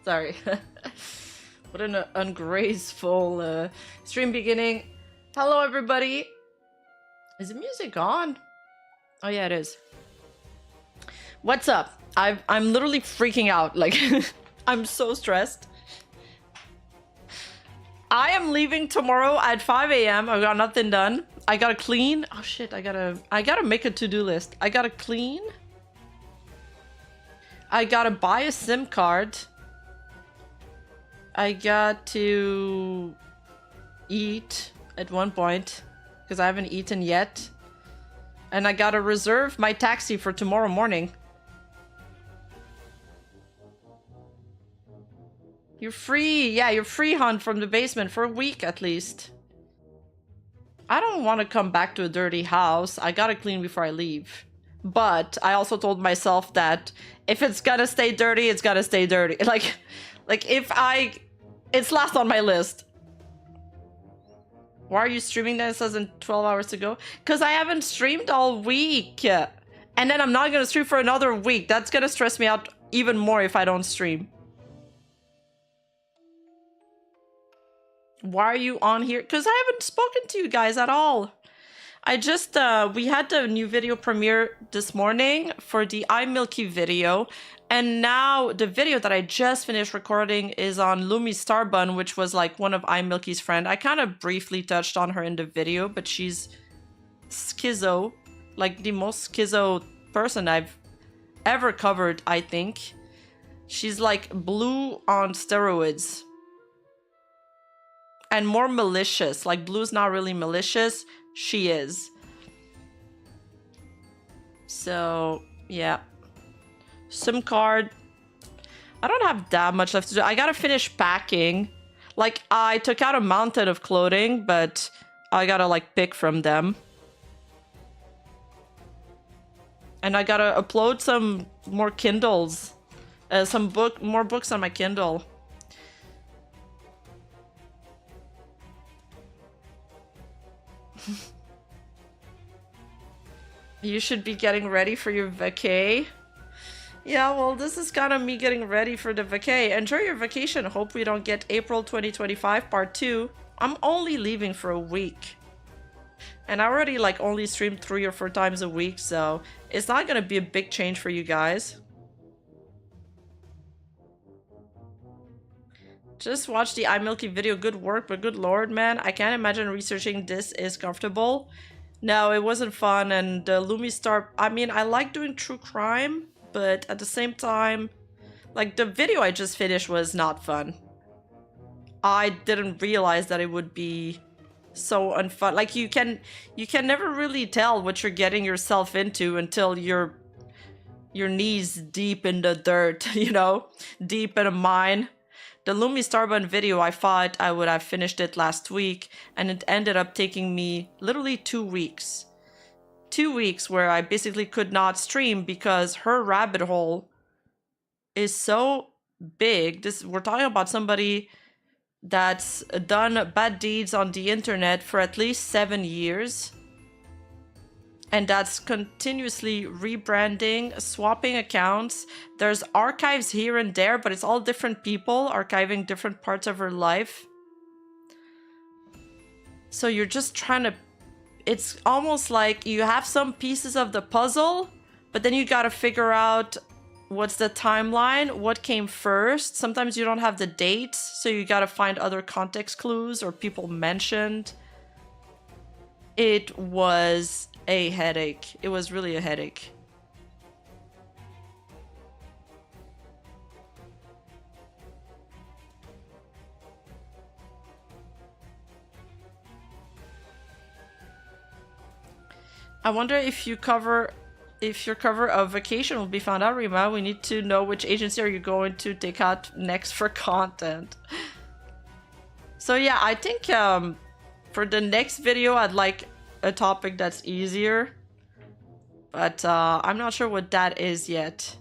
Sorry. What an ungraceful stream beginning. Hello, everybody. Is the music on? Oh, yeah, it is. What's up? I'm literally freaking out. Like, I'm so stressed. I am leaving tomorrow at 5 a.m. I got nothing done. I gotta clean. Oh, shit. I gotta make a to-do list. I gotta clean. I gotta buy a SIM card. I got to eat at one point because I haven't eaten yet. And I gotta reserve my taxi for tomorrow morning. You're free. Yeah, you're free, Hunt, from the basement for a week at least. I don't want to come back to a dirty house. I gotta clean before I leave. But I also told myself that if it's gonna stay dirty, it's gonna stay dirty. Like if it's last on my list. Why are you streaming that? It says in 12 hours to go. Because I haven't streamed all week. And then I'm not gonna stream for another week. That's gonna stress me out even more if I don't stream. Why are you on here? Because I haven't spoken to you guys at all. I just, we had the new video premiere this morning for the iMilky video. And now the video that I just finished recording is on Lumi Starbun, which was like one of iMilky's friend. I kind of briefly touched on her in the video, but she's schizo. Like the most schizo person I've ever covered, I think. She's like blue on steroids. And more malicious. Like Blue's not really malicious. She is. So, yeah. SIM card. I don't have that much left to do. I gotta finish packing. Like, I took out a mountain of clothing, but I gotta, like, pick from them. And I gotta upload some more Kindles. More books on my Kindle. You should be getting ready for your vacay. Yeah, well, this is kind of me getting ready for the vacay. Enjoy your vacation. Hope we don't get April 2025 part 2. I'm only leaving for a week. And I already like only streamed 3 or 4 times a week, so it's not going to be a big change for you guys. Just watch the iMilky video. Good work, but good lord, man. I can't imagine researching this is comfortable. No, it wasn't fun, and the Lumi Star... I mean, I like doing true crime, but at the same time, like, the video I just finished was not fun. I didn't realize that it would be so unfun. Like, you can never really tell what you're getting yourself into until your knees deep in the dirt, you know? Deep in a mine. The Lumi Starbun video, I thought I would have finished it last week, and it ended up taking me literally 2 weeks. 2 weeks where I basically could not stream because her rabbit hole is so big. We're talking about somebody that's done bad deeds on the internet for at least 7 years. And that's continuously rebranding, swapping accounts. There's archives here and there, but it's all different people archiving different parts of her life. So you're just trying to... It's almost like you have some pieces of the puzzle, but then you gotta figure out what's the timeline, what came first. Sometimes you don't have the dates, so you gotta find other context clues or people mentioned. It was a headache. It was really a headache. I wonder if your cover of vacation will be found out, Rima. We need to know which agency are you going to take out next for content. So yeah, I think for the next video I'd like a topic that's easier, but I'm not sure what that is yet.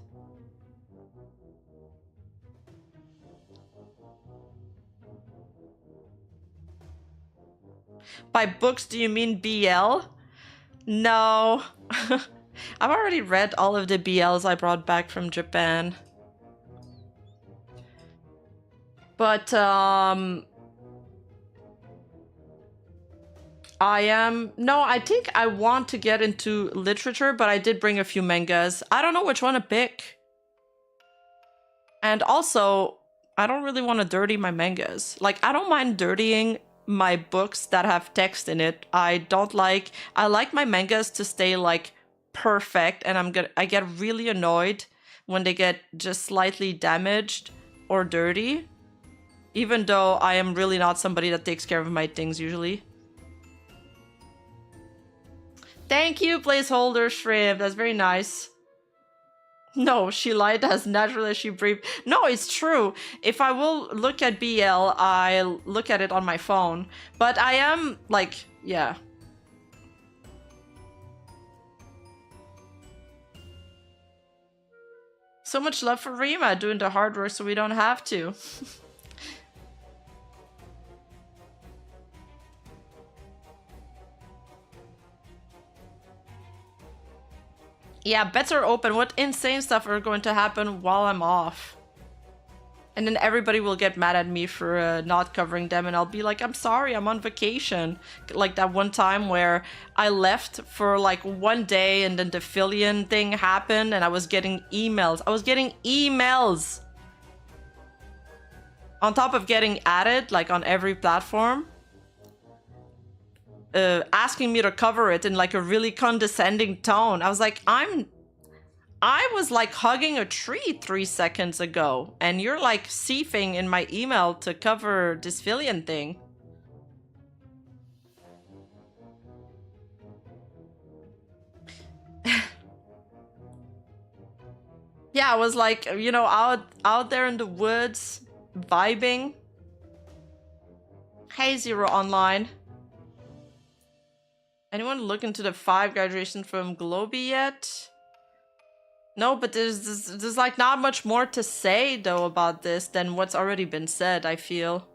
By books, do you mean BL? No. I've already read all of the BLs I brought back from Japan. But I think I want to get into literature, but I did bring a few mangas. I don't know which one to pick. And also, I don't really want to dirty my mangas. Like, I don't mind dirtying my books that have text in it. I like my mangas to stay like perfect, and I get really annoyed when they get just slightly damaged or dirty, even though I am really not somebody that takes care of my things usually. Thank you, placeholder shrimp. That's very nice. No, she lied as naturally as she breathed. No, it's true. If I will look at BL, I'll look at it on my phone. But I am, like, yeah. So much love for Rima doing the hard work so we don't have to. Yeah, bets are open. What insane stuff are going to happen while I'm off? And then everybody will get mad at me for not covering them, and I'll be like, I'm sorry, I'm on vacation. Like that one time where I left for like one day and then the Fillion thing happened and I was getting emails. I was getting emails! On top of getting added, like on every platform. Asking me to cover it in like a really condescending tone. I was like, I was like hugging a tree 3 seconds ago, and you're like seething in my email to cover this Fillion thing. Yeah, I was like, you know, out there in the woods, vibing. Hey, Zero Online. Anyone look into the 5 graduation from Globy yet? No, but there's like not much more to say though about this than what's already been said, I feel.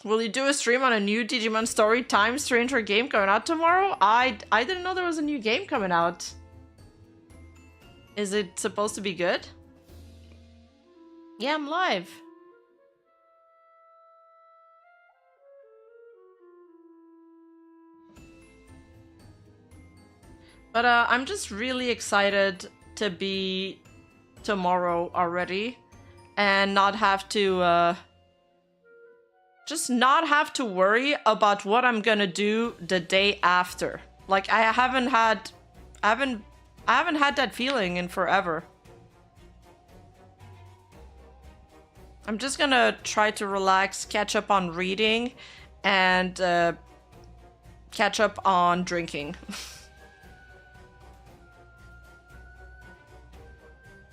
Will you do a stream on a new Digimon Story Time Stranger game coming out tomorrow? I didn't know there was a new game coming out. Is it supposed to be good? Yeah, I'm live. But I'm just really excited to be tomorrow already and not have to just not have to worry about what I'm gonna do the day after. Like I haven't had that feeling in forever. I'm just gonna try to relax, catch up on reading, and catch up on drinking.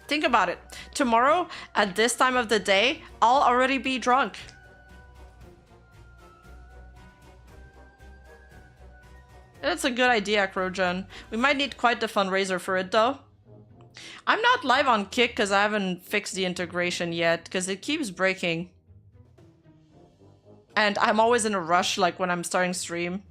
Think about it. Tomorrow, at this time of the day, I'll already be drunk. That's a good idea, Crojan. We might need quite the fundraiser for it, though. I'm not live on Kick because I haven't fixed the integration yet, because it keeps breaking. And I'm always in a rush, like when I'm starting stream.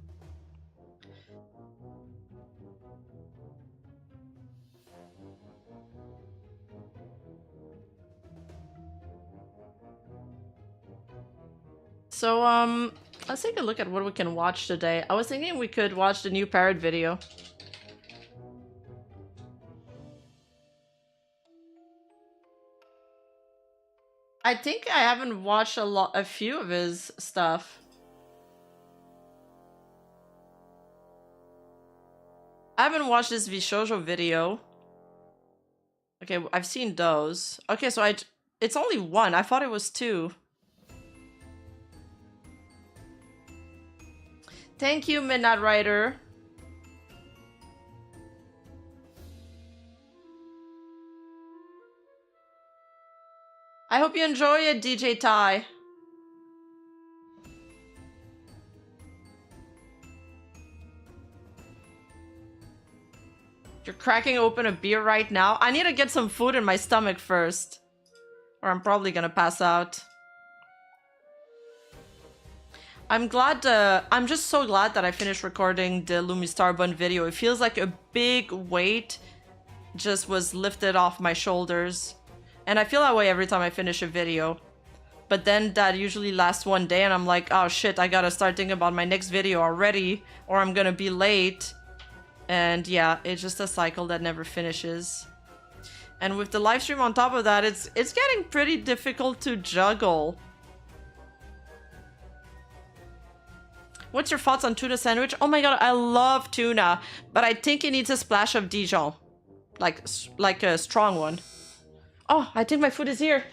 So, let's take a look at what we can watch today. I was thinking we could watch the new Parrot video. I think I haven't watched a few of his stuff. I haven't watched this Vishoujo video. Okay, I've seen those. Okay, so it's only one. I thought it was 2. Thank you, Midnight Rider. I hope you enjoy it, DJ Ty. You're cracking open a beer right now? I need to get some food in my stomach first, or I'm probably gonna pass out. I'm just so glad that I finished recording the Lumi Starbun video. It feels like a big weight just was lifted off my shoulders. And I feel that way every time I finish a video. But then that usually lasts one day and I'm like, oh shit, I gotta start thinking about my next video already or I'm gonna be late. And yeah, it's just a cycle that never finishes. And with the live stream on top of that, it's getting pretty difficult to juggle. What's your thoughts on tuna sandwich? Oh my god, I love tuna, but I think it needs a splash of Dijon. Like a strong one. Oh, I think my food is here.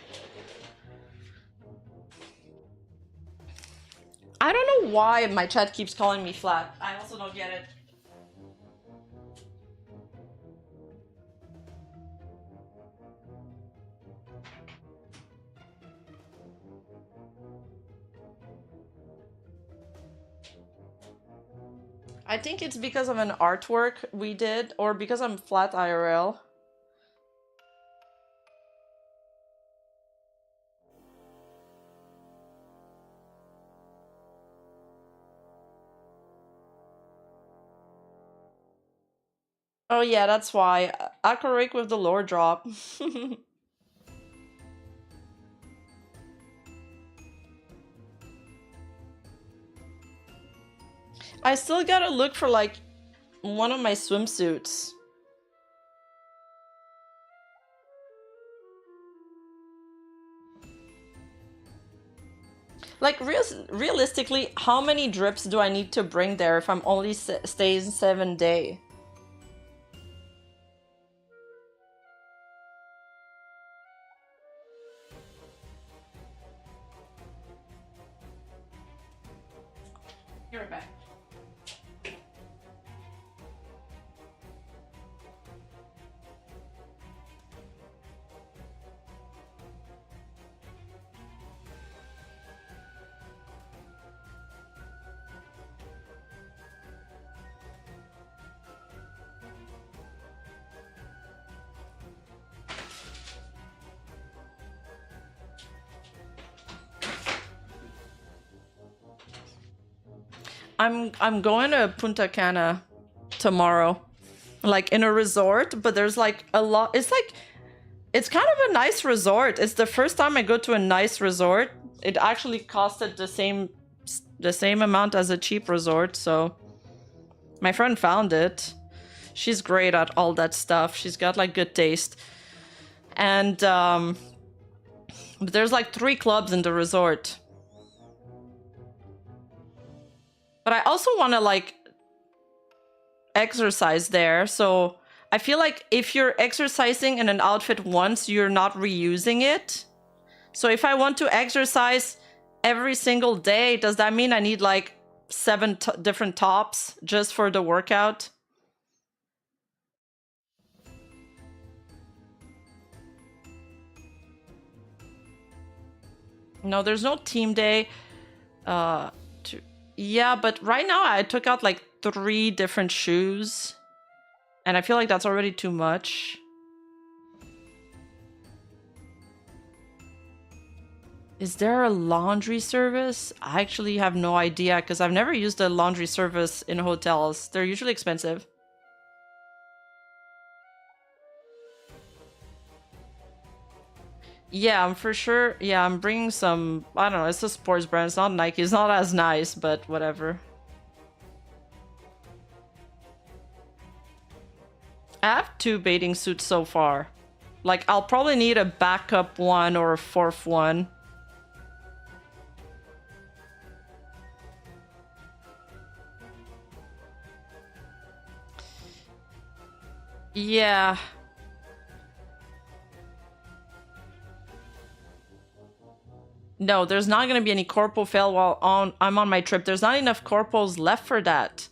I don't know why my chat keeps calling me flat. I also don't get it. I think it's because of an artwork we did, or because I'm flat IRL. Oh yeah, that's why. Aquaric with the lore drop. I still gotta look for like one of my swimsuits. Like realistically, how many drips do I need to bring there if I'm only staying 7 days? You're back. I'm going to Punta Cana tomorrow, like in a resort, but there's like a lot. It's kind of a nice resort. It's the first time I go to a nice resort. It actually costed the same amount as a cheap resort, so my friend found it. She's great at all that stuff. She's got like good taste. And but there's like 3 clubs in the resort. But I also want to like exercise there. So I feel like if you're exercising in an outfit once, you're not reusing it. So if I want to exercise every single day, does that mean I need like 7 different tops just for the workout? No, there's no team day. Yeah, but right now I took out like 3 different shoes. And I feel like that's already too much. Is there a laundry service? I actually have no idea because I've never used a laundry service in hotels. They're usually expensive. Yeah, I'm for sure. Yeah, I'm bringing some. I don't know. It's a sports brand. It's not Nike. It's not as nice, but whatever. I have 2 bathing suits so far. Like, I'll probably need a backup one or a 4th one. Yeah. No, there's not gonna be any corporal fail while I'm on my trip. There's not enough corporals left for that.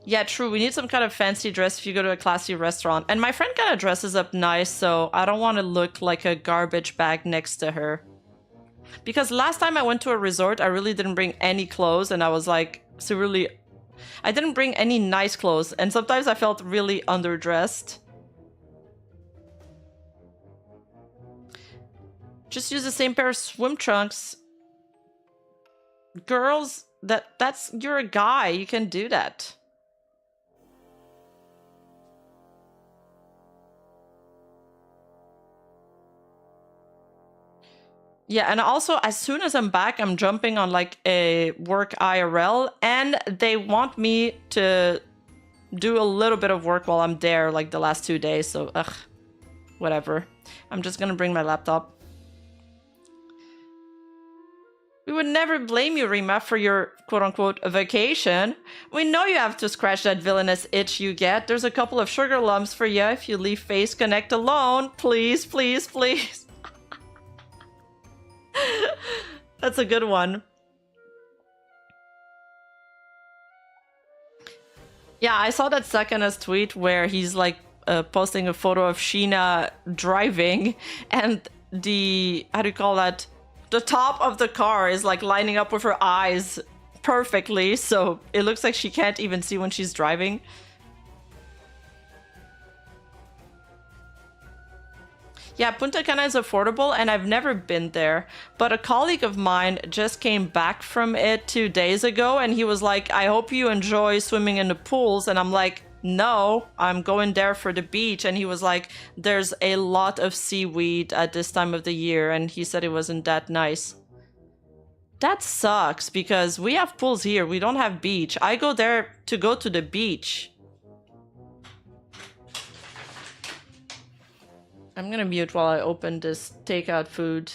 Yeah, true. We need some kind of fancy dress if you go to a classy restaurant. And my friend kind of dresses up nice, so I don't want to look like a garbage bag next to her. Because last time I went to a resort, I really didn't bring any clothes, and I was like, severely... I didn't bring any nice clothes, and sometimes I felt really underdressed. Just use the same pair of swim trunks. Girls, that's you're a guy. You can do that. Yeah, and also as soon as I'm back, I'm jumping on like a work IRL, and they want me to do a little bit of work while I'm there, like the last 2 days. So, ugh, whatever. I'm just gonna bring my laptop. We would never blame you, Rima, for your quote-unquote vacation. We know you have to scratch that villainous itch you get. There's a couple of sugar lumps for you if you leave Face Connect alone. Please, please, please. That's a good one. Yeah, I saw that Sakana's tweet where he's like posting a photo of Sheena driving, and the, how do you call that? The top of the car is like lining up with her eyes perfectly, so it looks like she can't even see when she's driving. Yeah, Punta Cana is affordable, and I've never been there. But a colleague of mine just came back from it 2 days ago, and he was like, I hope you enjoy swimming in the pools. And I'm like, no, I'm going there for the beach. And he was like, there's a lot of seaweed at this time of the year. And he said it wasn't that nice. That sucks, because we have pools here. We don't have beach. I go there to go to the beach. I'm gonna mute while I open this takeout food.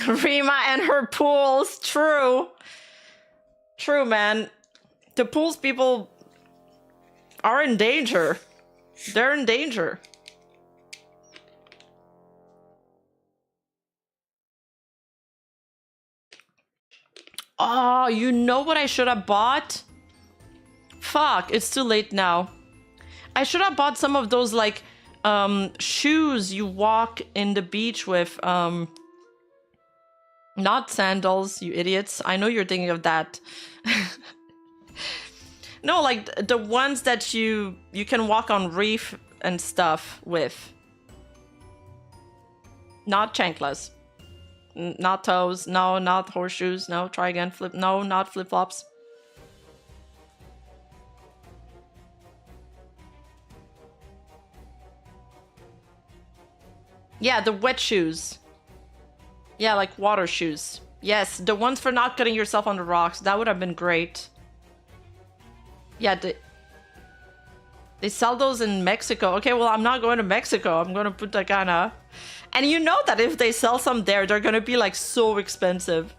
Rima and her pools. True. True, man. The pools people are in danger. They're in danger. Oh, you know what I should have bought? Fuck, it's too late now. I should have bought some of those, like, shoes you walk in the beach with. Not sandals, you idiots. I know you're thinking of that. No, like the ones that you can walk on reef and stuff with. Not chanclas. Not toes. No, not horseshoes. No, try again. Flip. No, not flip-flops. Yeah, the wet shoes. Yeah, like water shoes. Yes, the ones for not cutting yourself on the rocks. That would have been great. Yeah, they sell those in Mexico. Okay, well, I'm not going to Mexico. I'm going to Punta Cana. And you know that if they sell some there, they're going to be like so expensive.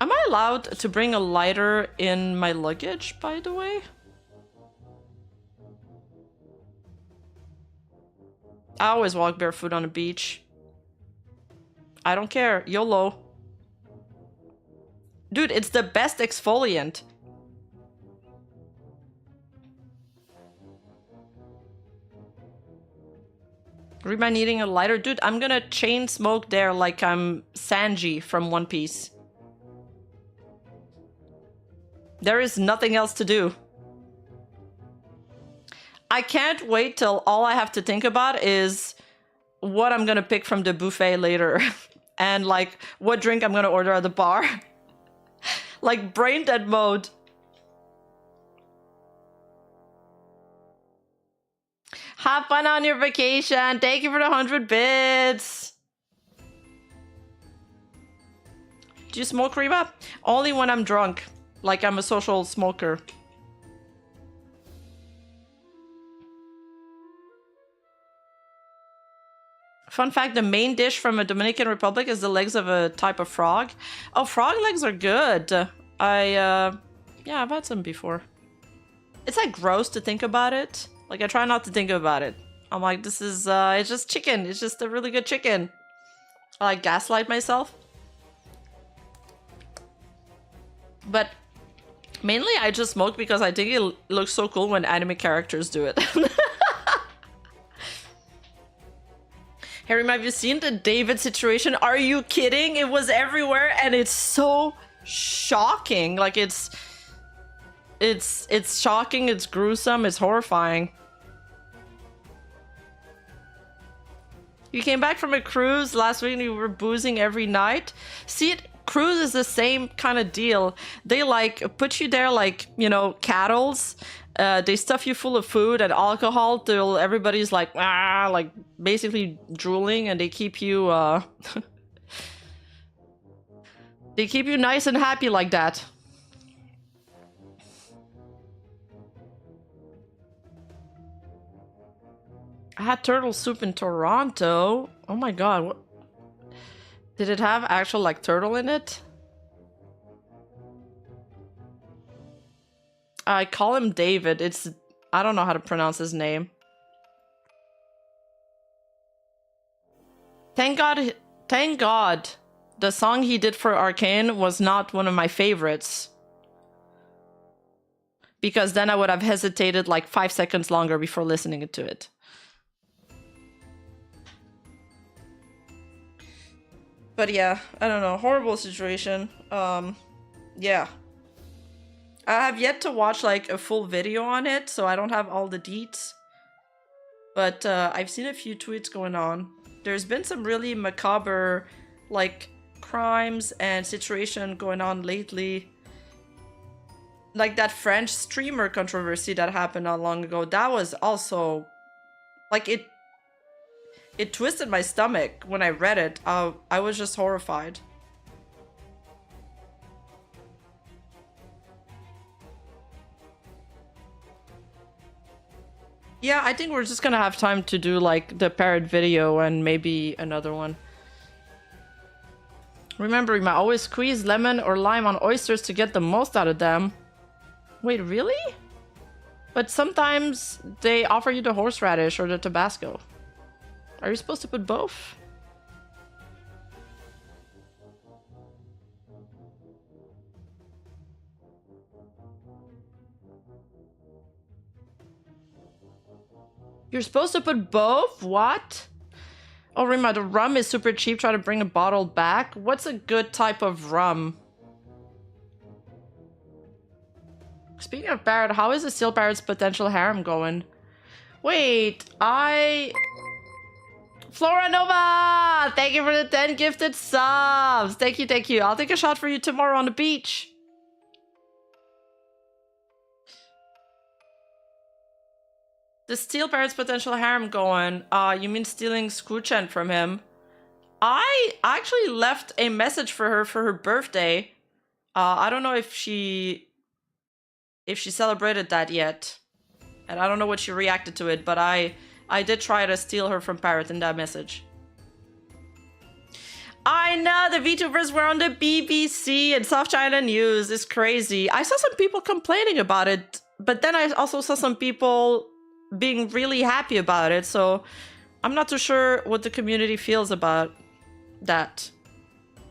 Am I allowed to bring a lighter in my luggage, by the way? I always walk barefoot on the beach. I don't care. YOLO. Dude, it's the best exfoliant. Remind needing a lighter? Dude, I'm gonna chain smoke there like I'm Sanji from One Piece. There is nothing else to do. I can't wait till all I have to think about is what I'm gonna pick from the buffet later. And like what drink I'm gonna order at the bar. Like brain dead mode. Have fun on your vacation. Thank you for the 100 bits. Do you smoke, Reba? Only when I'm drunk. Like I'm a social smoker. Fun fact, the main dish from a Dominican Republic is the legs of a type of frog. Oh, frog legs are good. Yeah, I've had some before. It's like gross to think about it. Like I try not to think about it. I'm like, this is, it's just chicken. It's just a really good chicken. I like gaslight myself. But mainly I just smoke because I think it looks so cool when anime characters do it. Harry, have you seen the David situation? Are you kidding? It was everywhere and it's so shocking. Like it's shocking, it's gruesome, it's horrifying. You came back from a cruise last week and you were boozing every night. See, cruise is the same kind of deal. They like put you there like, you know, cattles. They stuff you full of food and alcohol till everybody's like, ah, like basically drooling, and they keep you they keep you nice and happy like that. I had turtle soup in Toronto. Oh my god, what? Did it have actual like turtle in it? I call him David. I don't know how to pronounce his name. Thank God the song he did for Arcane was not one of my favorites. Because then I would have hesitated like 5 seconds longer before listening to it. But yeah, I don't know. Horrible situation. Yeah. I have yet to watch like a full video on it, so I don't have all the deets. But I've seen a few tweets going on. There's been some really macabre like crimes and situation going on lately. Like that French streamer controversy that happened not long ago. That was also like it twisted my stomach when I read it. I was just horrified. Yeah, I think we're just gonna have time to do like the parrot video and maybe another one. Remembering, I always squeeze lemon or lime on oysters to get the most out of them. Wait, really? But sometimes they offer you the horseradish or the Tabasco. Are you supposed to put both? You're supposed to put both? What? Oh, Rima, the rum is super cheap. Try to bring a bottle back. What's a good type of rum? Speaking of parrot, how is the steel parrot's potential harem going? Wait, Flora Nova! Thank you for the 10 gifted subs! Thank you, thank you. I'll take a shot for you tomorrow on the beach. The steel parrot's potential harem going. You mean stealing Scroochen from him? I actually left a message for her birthday. I don't know if she celebrated that yet. And I don't know what she reacted to it, but I did try to steal her from Parrot in that message. I know, the VTubers were on the BBC and South China News. It's crazy. I saw some people complaining about it, but then I also saw some people being really happy about it, so I'm not too sure what the community feels about that.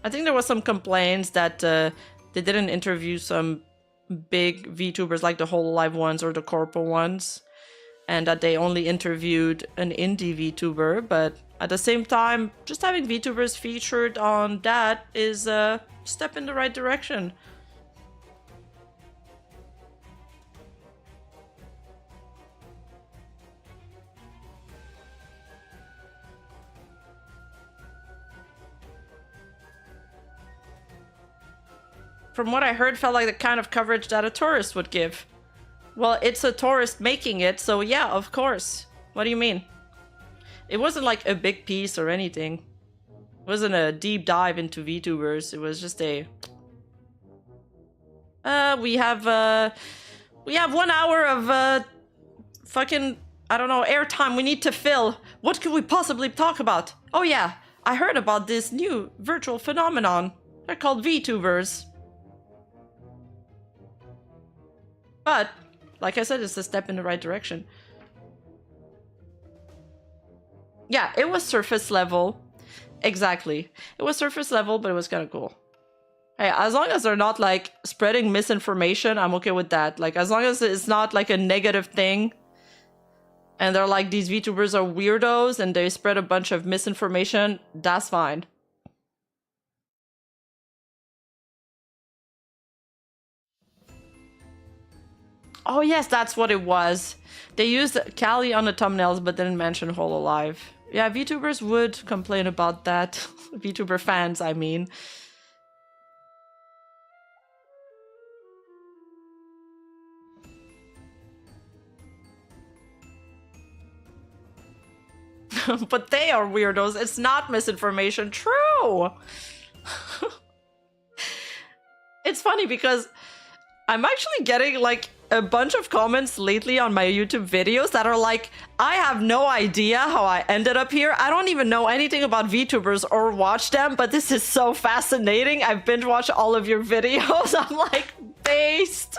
I think there was some complaints that they didn't interview some big VTubers like the Hololive ones or the Corpo ones, and that they only interviewed an indie VTuber, but at the same time, just having VTubers featured on that is a step in the right direction. From what I heard, felt like the kind of coverage that a tourist would give. Well, it's a tourist making it, so yeah, of course. What do you mean? It wasn't like a big piece or anything. It wasn't a deep dive into VTubers. It was just a... we have 1 hour of fucking, I don't know, airtime we need to fill. What could we possibly talk about? Oh yeah, I heard about this new virtual phenomenon. They're called VTubers. But, like I said, it's a step in the right direction. Yeah, it was surface level. Exactly. It was surface level, but it was kind of cool. Hey, as long as they're not, like, spreading misinformation, I'm okay with that. Like, as long as it's not, like, a negative thing, and they're like, these VTubers are weirdos, and they spread a bunch of misinformation, that's fine. Oh yes, that's what it was. They used Callie on the thumbnails but didn't mention Hololive. Yeah, VTubers would complain about that. VTuber fans, I mean. But they are weirdos. It's not misinformation. True! It's funny because I'm actually getting like a bunch of comments lately on my YouTube videos that are like, I have no idea how I ended up here. I don't even know anything about VTubers or watch them, but this is so fascinating. I've binge watched all of your videos. I'm like, based.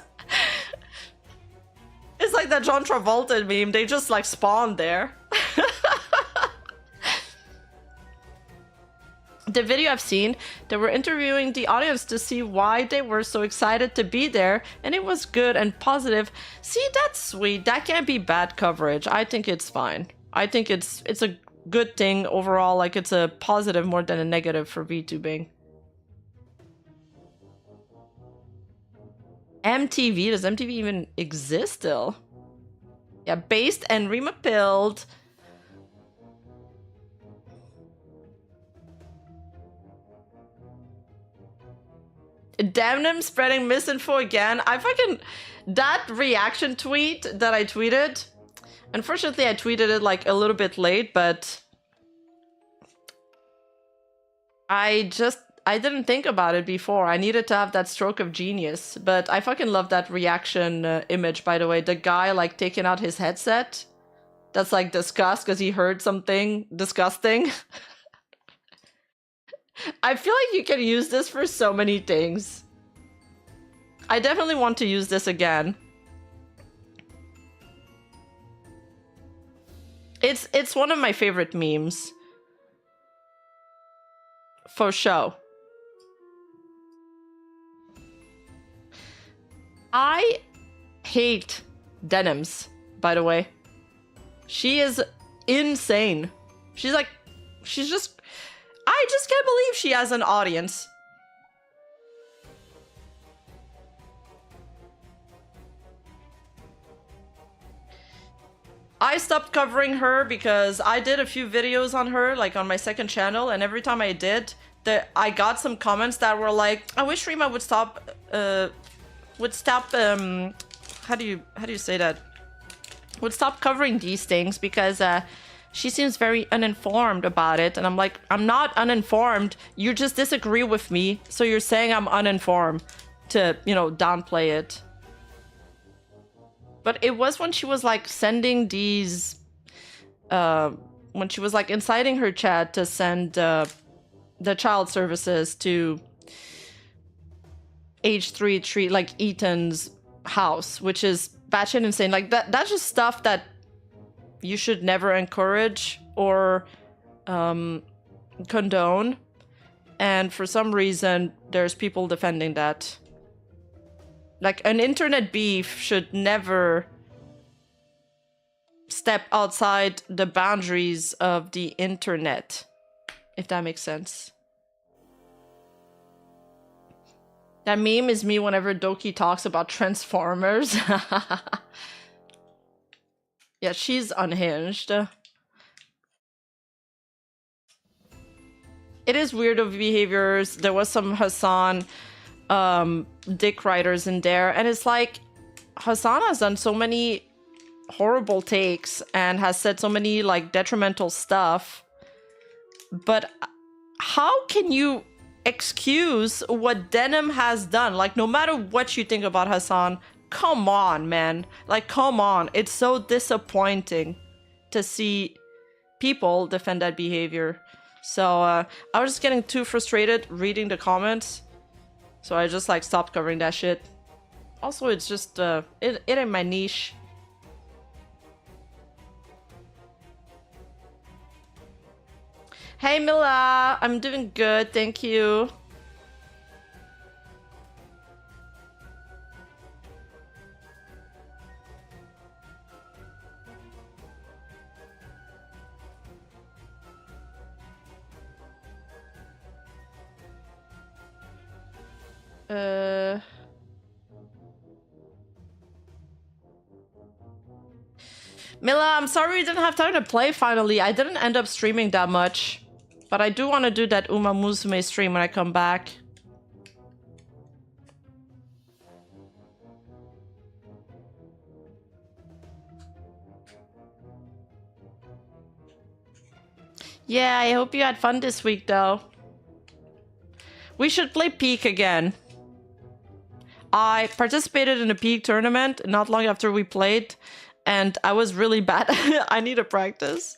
It's like that John Travolta meme. They just like spawned there. The video I've seen, they were interviewing the audience to see why they were so excited to be there, and it was good and positive. See, that's sweet. That can't be bad coverage. I think it's fine. I think it's a good thing overall. Like, it's a positive more than a negative for VTubing. MTV? Does MTV even exist still? Yeah, Based and Rima Pilled. Damn them spreading misinfo again. I fucking... That reaction tweet that I tweeted... Unfortunately, I tweeted it like a little bit late, but... I didn't think about it before. I needed to have that stroke of genius. But I fucking love that reaction image, by the way. The guy like taking out his headset. That's like disgust because he heard something disgusting. I feel like you can use this for so many things. I definitely want to use this again. It's one of my favorite memes. For show. I hate Denims, by the way. She is insane. She's just... I just can't believe she has an audience. I stopped covering her because I did a few videos on her, like on my second channel, and every time I did, I got some comments that were like, I wish Rima would stop, how do you say that? Would stop covering these things because, she seems very uninformed about it. And I'm like, I'm not uninformed. You just disagree with me. So you're saying I'm uninformed to, you know, downplay it. But it was when she was like sending these, when she was like inciting her chat to send the child services to age 3 treat like Ethan's house, which is batshit insane. Like that's just stuff that you should never encourage or condone. And for some reason, there's people defending that. Like, an internet beef should never step outside the boundaries of the internet, if that makes sense. That meme is me whenever Doki talks about Transformers. Yeah, she's unhinged. It is weird of behaviors. There was some Hassan dick writers in there, and it's like Hassan has done so many horrible takes and has said so many like detrimental stuff, but how can you excuse what Denim has done? Like, no matter what you think about Hassan, come on, man. Like, come on. It's so disappointing to see people defend that behavior. So I was just getting too frustrated reading the comments, so I just like stopped covering that shit. Also, it's just it ain't my niche. Hey Mila, I'm doing good, thank you. Mila, I'm sorry we didn't have time to play finally. I didn't end up streaming that much. But I do want to do that Uma Musume stream when I come back. Yeah, I hope you had fun this week, though. We should play Peak again. I participated in a Peak tournament not long after we played, and I was really bad. I need to practice.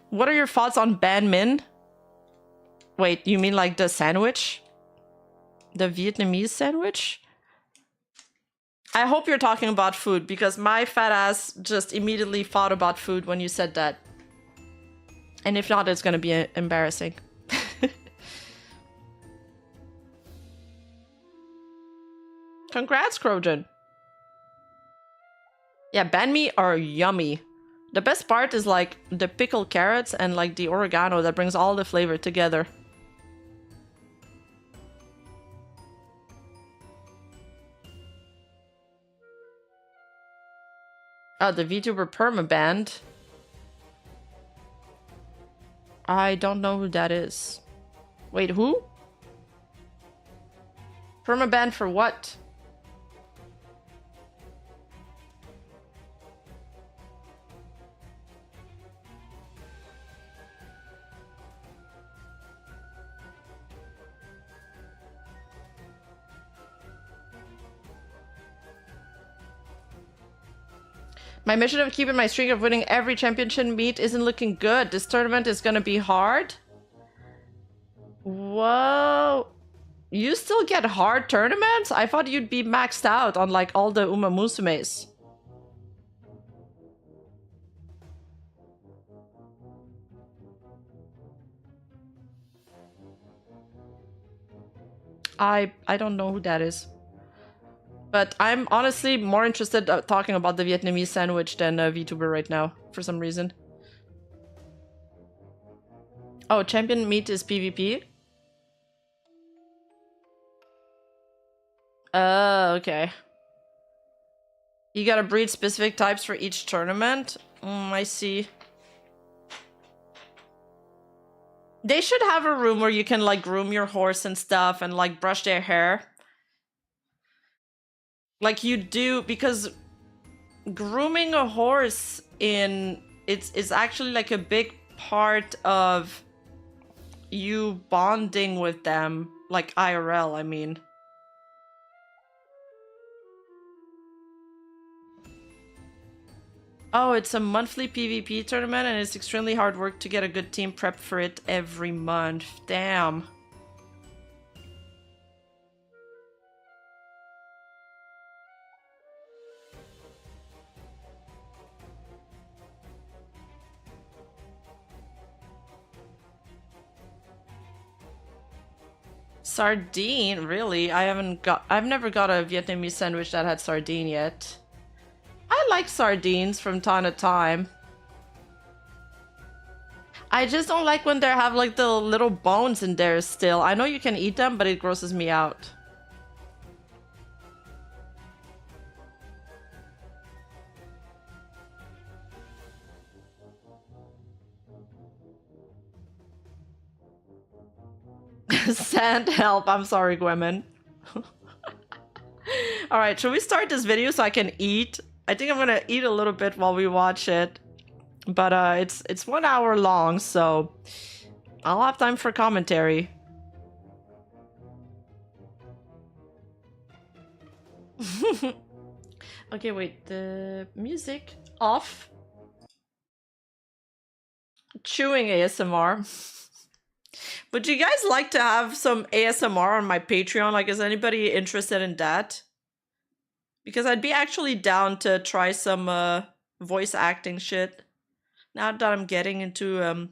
What are your thoughts on Ban Min? Wait, you mean like the sandwich? The Vietnamese sandwich? I hope you're talking about food, because my fat ass just immediately thought about food when you said that. And if not, it's gonna be embarrassing. Congrats, Krojan. Yeah, banh mi are yummy. The best part is like the pickled carrots and like the oregano that brings all the flavor together. Oh, the VTuber Permaband. I don't know who that is. Wait, who? Permaband for what? My mission of keeping my streak of winning every championship meet isn't looking good. This tournament is gonna be hard. Whoa. You still get hard tournaments? I thought you'd be maxed out on like all the Uma Musumes. I don't know who that is. But I'm honestly more interested in talking about the Vietnamese sandwich than VTuber right now, for some reason. Oh, champion meat is PvP? Okay. You gotta breed specific types for each tournament? I see. They should have a room where you can like groom your horse and stuff and like brush their hair. Like you do, because grooming a horse it's actually like a big part of you bonding with them, like IRL, I mean. Oh, it's a monthly PvP tournament and it's extremely hard work to get a good team prep for it every month. Damn. Sardine? Really? I've never got a Vietnamese sandwich that had sardine yet. I like sardines from time to time. I just don't like when they have like the little bones in there still. I know you can eat them, but it grosses me out. Send help. I'm sorry, Gwemin. Alright, should we start this video so I can eat? I think I'm gonna eat a little bit while we watch it. But it's 1 hour long, so I'll have time for commentary. Okay, wait, the music off. Chewing ASMR. Would you guys like to have some ASMR on my Patreon? Like, is anybody interested in that? Because I'd be actually down to try some voice acting shit. Now that I'm getting into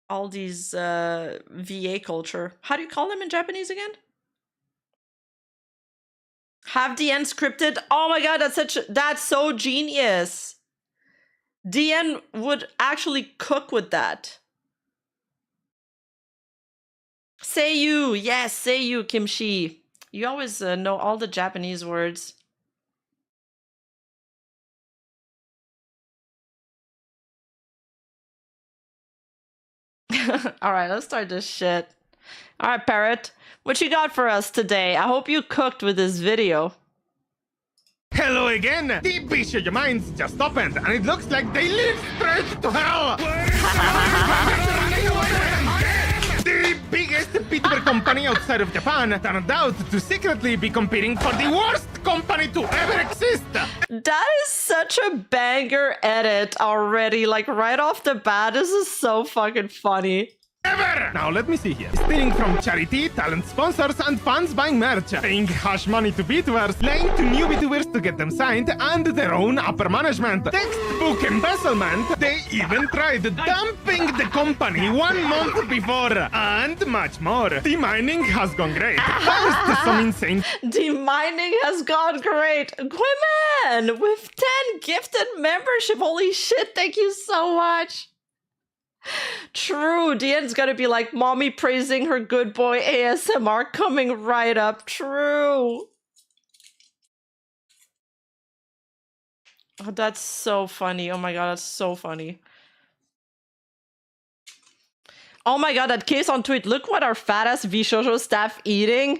all these VA culture. How do you call them in Japanese again? Have the end scripted? Oh my god, that's so genius. DN would actually cook with that. Seiyu, yes, Seiyu kimchi. You always know all the Japanese words. Alright, let's start this shit. Alright, Parrot. What you got for us today? I hope you cooked with this video. Hello again! The Bishop Mines just opened, and it looks like they lead straight to hell! The biggest VTuber company outside of Japan turned out to secretly be competing for the worst company to ever exist! That is such a banger edit already. Like, right off the bat, this is so fucking funny. Ever! Now let me see here. Stealing from charity, talent sponsors, and fans buying merch. Paying hush money to VTubers, lying to new VTubers to get them signed, and their own upper management. Textbook embezzlement. They even tried dumping the company 1 month before. And much more. The mining has gone great. Thanks to some insane... The mining has gone great. Women with 10 gifted membership. Holy shit, thank you so much. True, Diane's gonna be like, mommy praising her good boy ASMR coming right up. True. Oh, that's so funny. Oh my god, that's so funny. Oh my god, that case on tweet. Look what our fat ass Vishojo staff eating.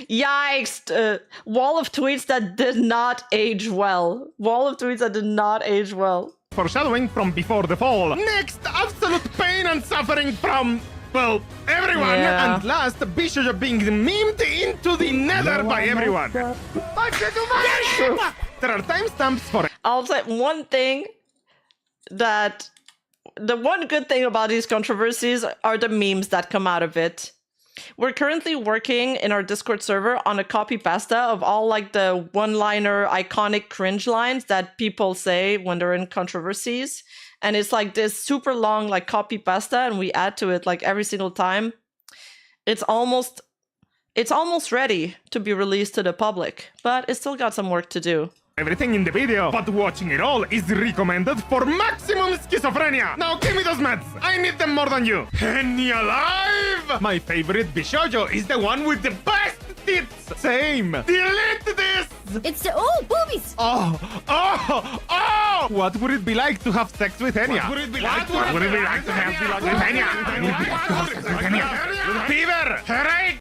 Yikes. Wall of tweets that did not age well. Wall of tweets that did not age well. Foreshadowing from before the fall. Next, absolute pain and suffering from, well, everyone. Yeah. And last, Bishop being memed into the nether by everyone. There are timestamps for it. I'll say one thing that... The one good thing about these controversies are the memes that come out of it. We're currently working in our Discord server on a copy pasta of all like the one-liner iconic cringe lines that people say when they're in controversies. And it's like this super long like copy pasta, and we add to it like every single time. It's almost ready to be released to the public, but it's still got some work to do. Everything in the video, but watching it all is recommended for maximum schizophrenia. Now give me those meds. I need them more than you. Henny alive! My favorite Bishojo is the one with the best tits. Same. Delete this. It's the boobies. Oh! What would it be like to have sex with Enya? What would it be like to have sex with Enya? Fever! Headache!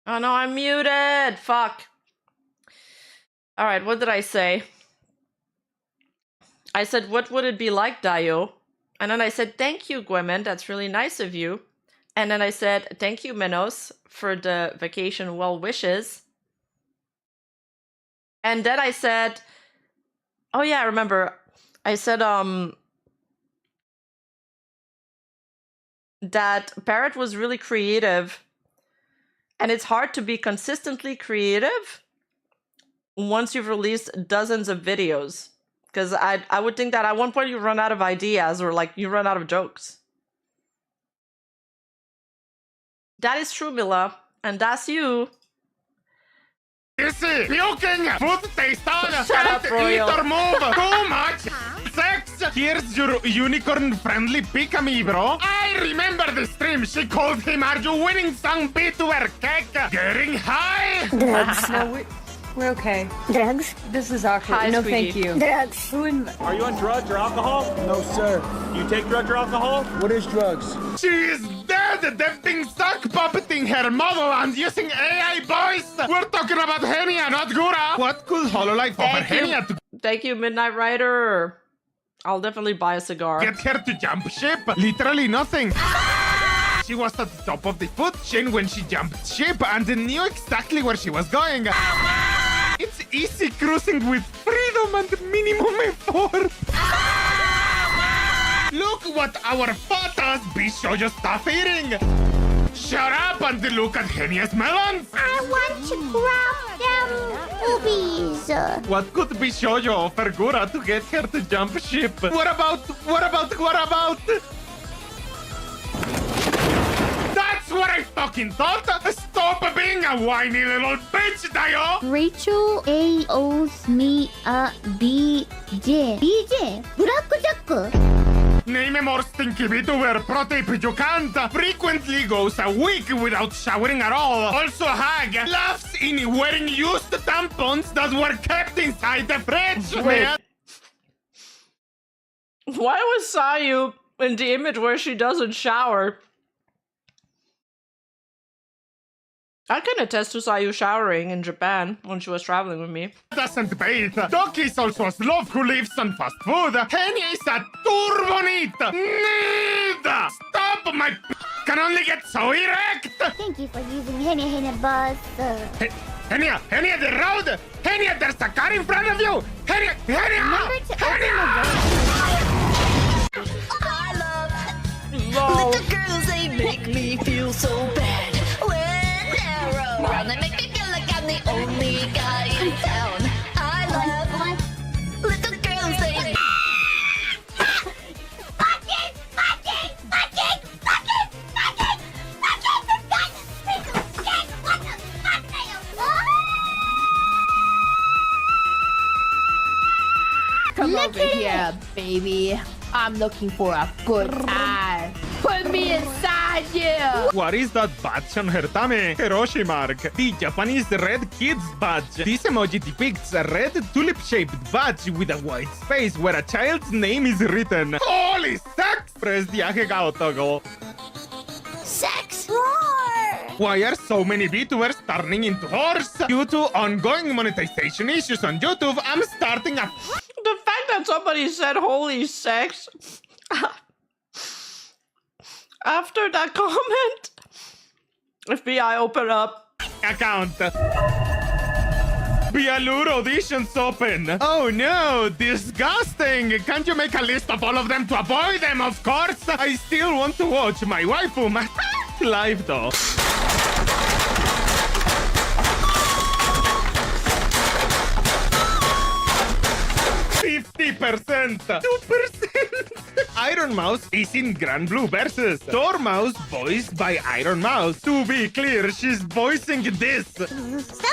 Oh no, I'm muted. Fuck. All right, what did I say? I said, what would it be like, Dio? And then I said, thank you, Gwemin. That's really nice of you. And then I said, thank you, Minos, for the vacation well wishes. And then I said, oh yeah, I remember. I said, that Parrot was really creative. And it's hard to be consistently creative once you've released dozens of videos. Because I would think that at one point you run out of ideas, or like you run out of jokes. That is true, Mila. And that's you. Easy! Puking! Food taste on! Shut up, Can't Royal. eat or move! Too much! Sex! Here's your unicorn-friendly pick-a-me, bro. I remember the stream. She called him Arju winning song VTuber cake. Getting high! Drugs. No, we're okay. Drugs. This is awkward. Hi, no, sweetie. thank you. Drugs. Are you on drugs or alcohol? No, sir. You take drugs or alcohol? What is drugs? She is dead! That thing stuck puppeting her model and using AI voice! We're talking about Henia, not Gura! What could HoloLive offer Thank you. Henia to Thank you, Midnight Rider. I'll definitely buy a cigar. get her to jump ship? Literally nothing. She was at the top of the food chain when she jumped ship and knew exactly where she was going. It's easy cruising with freedom and minimum effort. Look what our patas Bishojo stuff eating. Shut up and look at Henia's melons. I want to grab them boobies. What could Bishojo offer Gura to get her to jump ship? What about? fucking thought? Stop being a whiny little bitch, Dio! Rachel A owes me a BJ. BJ? Blackjack? Name a more stinky VTuber, protip you can't. Frequently goes a week without showering at all. Also hag, laughs in wearing used tampons that were kept inside the fridge. Wait. Why was Sayu in the image where she doesn't shower? I can attest to Sayu showering in Japan when she was traveling with me. Doesn't bathe. Doki is also a slob who lives on fast food. Henny is a turbo neat. Need. Stop, my can only get so erect. Thank you for using Henny Buzz. Henia, the road. Henia, there's a car in front of you. Henia. Remember to open the door. No. Little girls, they make me feel so bad. When they're around, they make me feel like I'm the only guy in town. I love little girls, they... Come over here, baby. I'm looking for a good time. Put me inside you. What is that badge on her tummy? Hiroshi mark. The Japanese red kids badge. This emoji depicts a red tulip-shaped badge with a white space where a child's name is written. Holy sex! Press the Ahegao toggle. Sex roar! Why are so many VTubers turning into whores? Due to ongoing monetization issues on YouTube, I'm starting a The fact that somebody said holy sex after that comment. FBI, open up. account. Bialur auditions open. Oh no, disgusting. Can't you make a list of all of them to avoid them, of course? I still want to watch my waifu live though. 50%! 2%! Iron Mouse is in Grand Blue versus Thor Mouse voiced by Iron Mouse. To be clear, she's voicing this. Step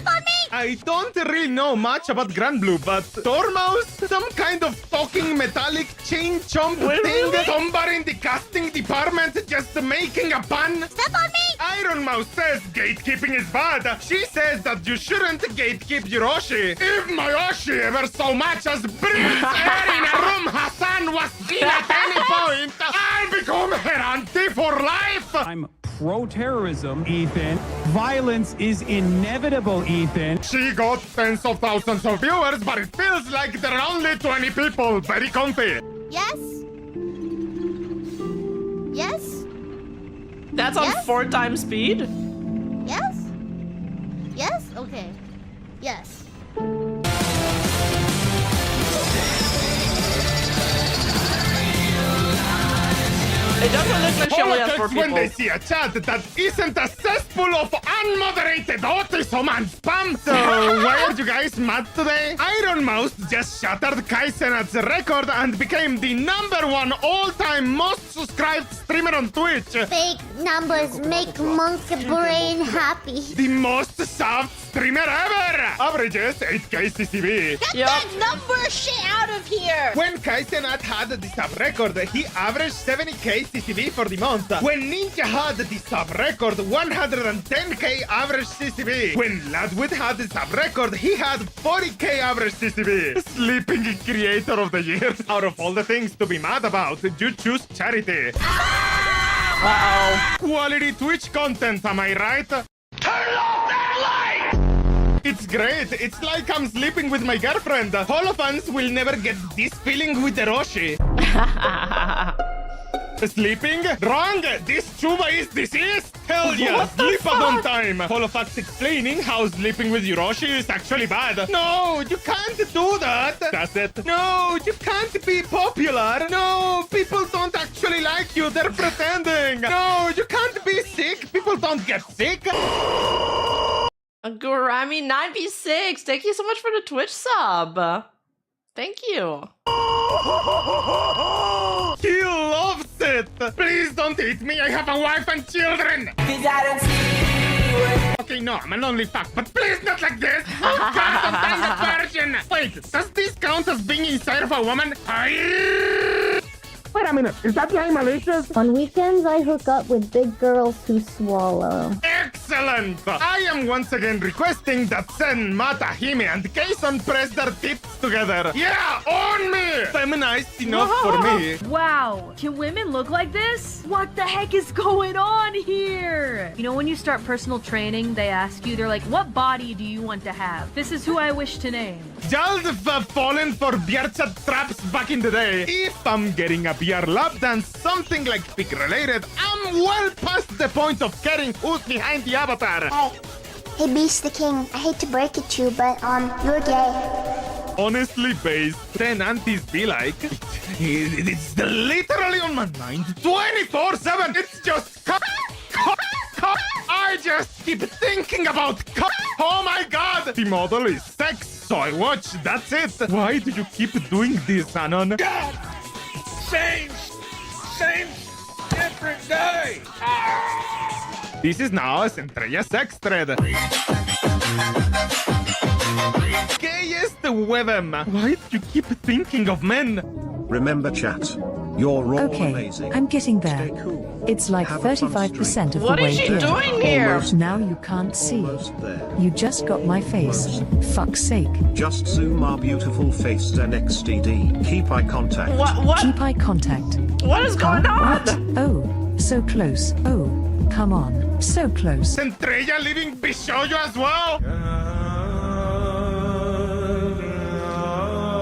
on me! I don't really know much about Grand Blue, but Thor Mouse? Some kind of talking metallic chain chomp thing? Somebody in the casting department just making a pun? Step on me! Iron Mouse says gatekeeping is bad. She says that you shouldn't gatekeep your Oshi. If my Oshi ever so much as breathes air in a room Hassan was seen at any point, I'll become her auntie for life. I'm pro-terrorism, Ethan. Violence is inevitable, Ethan. She got tens of thousands of viewers, but it feels like there are only 20 people. Very comfy. Yes? Yes? That's on Yes? 4 times speed? Yes? Yes? Okay. Yes. It doesn't look like she only has 4 Politics when people. they see a chat that isn't a cesspool of unmoderated autism and spam. So why are you guys mad today? Iron Mouse just shattered Kaisenat's record and became the #1 all-time most subscribed streamer on Twitch. Fake numbers make monkey brain happy. The most subbed streamer ever. Averages 8k CCV. Yup. number shit out of here! When Kaisenat had the sub record, he averaged 70k CCV for the month. When Ninja had the sub record, 110k average CCV. When Ladwid had the sub record, he had 40k average CCV. Sleeping Creator of the Year. Out of all the things to be mad about, you choose charity. Uh-oh. Quality Twitch content, am I right? Turn off that light! It's great. It's like I'm sleeping with my girlfriend. Holofans will never get this feeling with the Roshi. Sleeping? Wrong! This Chuba is diseased! Hell yeah! Sleep on time! Holofax explaining how sleeping with Yuroshi is actually bad. No, you can't do that! That's it. No, you can't be popular! No, people don't actually like you, they're pretending! No, you can't be sick! People don't get sick! Gurami 96, thank you so much for the Twitch sub. Thank you. He loves it! it! Please don't eat me, I have a wife and children! Okay, no, I'm an only fuck, but please not like this! Oh god, I'm a virgin! Wait, does this count as being inside of a woman? Wait a minute, is that guy malicious? On weekends, I hook up with big girls who swallow. Excellent! I am once again requesting that Sen, Mata, Hime, and Kason press their tips together. Yeah, on me! Feminized enough for me. Wow, can women look like this? What the heck is going on here? You know, when you start personal training, they ask you, they're like, what body do you want to have? This is who I wish to name. Just fallen for Bjerchat traps back in the day. If I'm getting a beer lap dance, something like pig related, I'm well past the point of caring who's behind the avatar. Hey, Beast the King, I hate to break it to you, but, you're gay. Honestly, base, 10 aunties be like, it's literally on my mind 24/7. It's just I just keep thinking about oh my god! The model is sex, so I watch, that's it. Why do you keep doing this, Anon? God! Same, different day! This is now a Centrella sex thread. Gayest with them. Why do you keep thinking of men? Remember, chat. You're all amazing. I'm getting there. Stay cool. It's like 35% of the What way is she here. doing here? Now you can't see. Almost there. You just got my face. Fuck's sake. Just zoom our beautiful face and XDD. Keep eye contact. What? Keep eye contact. What is going on? What? Oh, so close. Oh, come on. So close. Centrella leaving Bishoyo as well?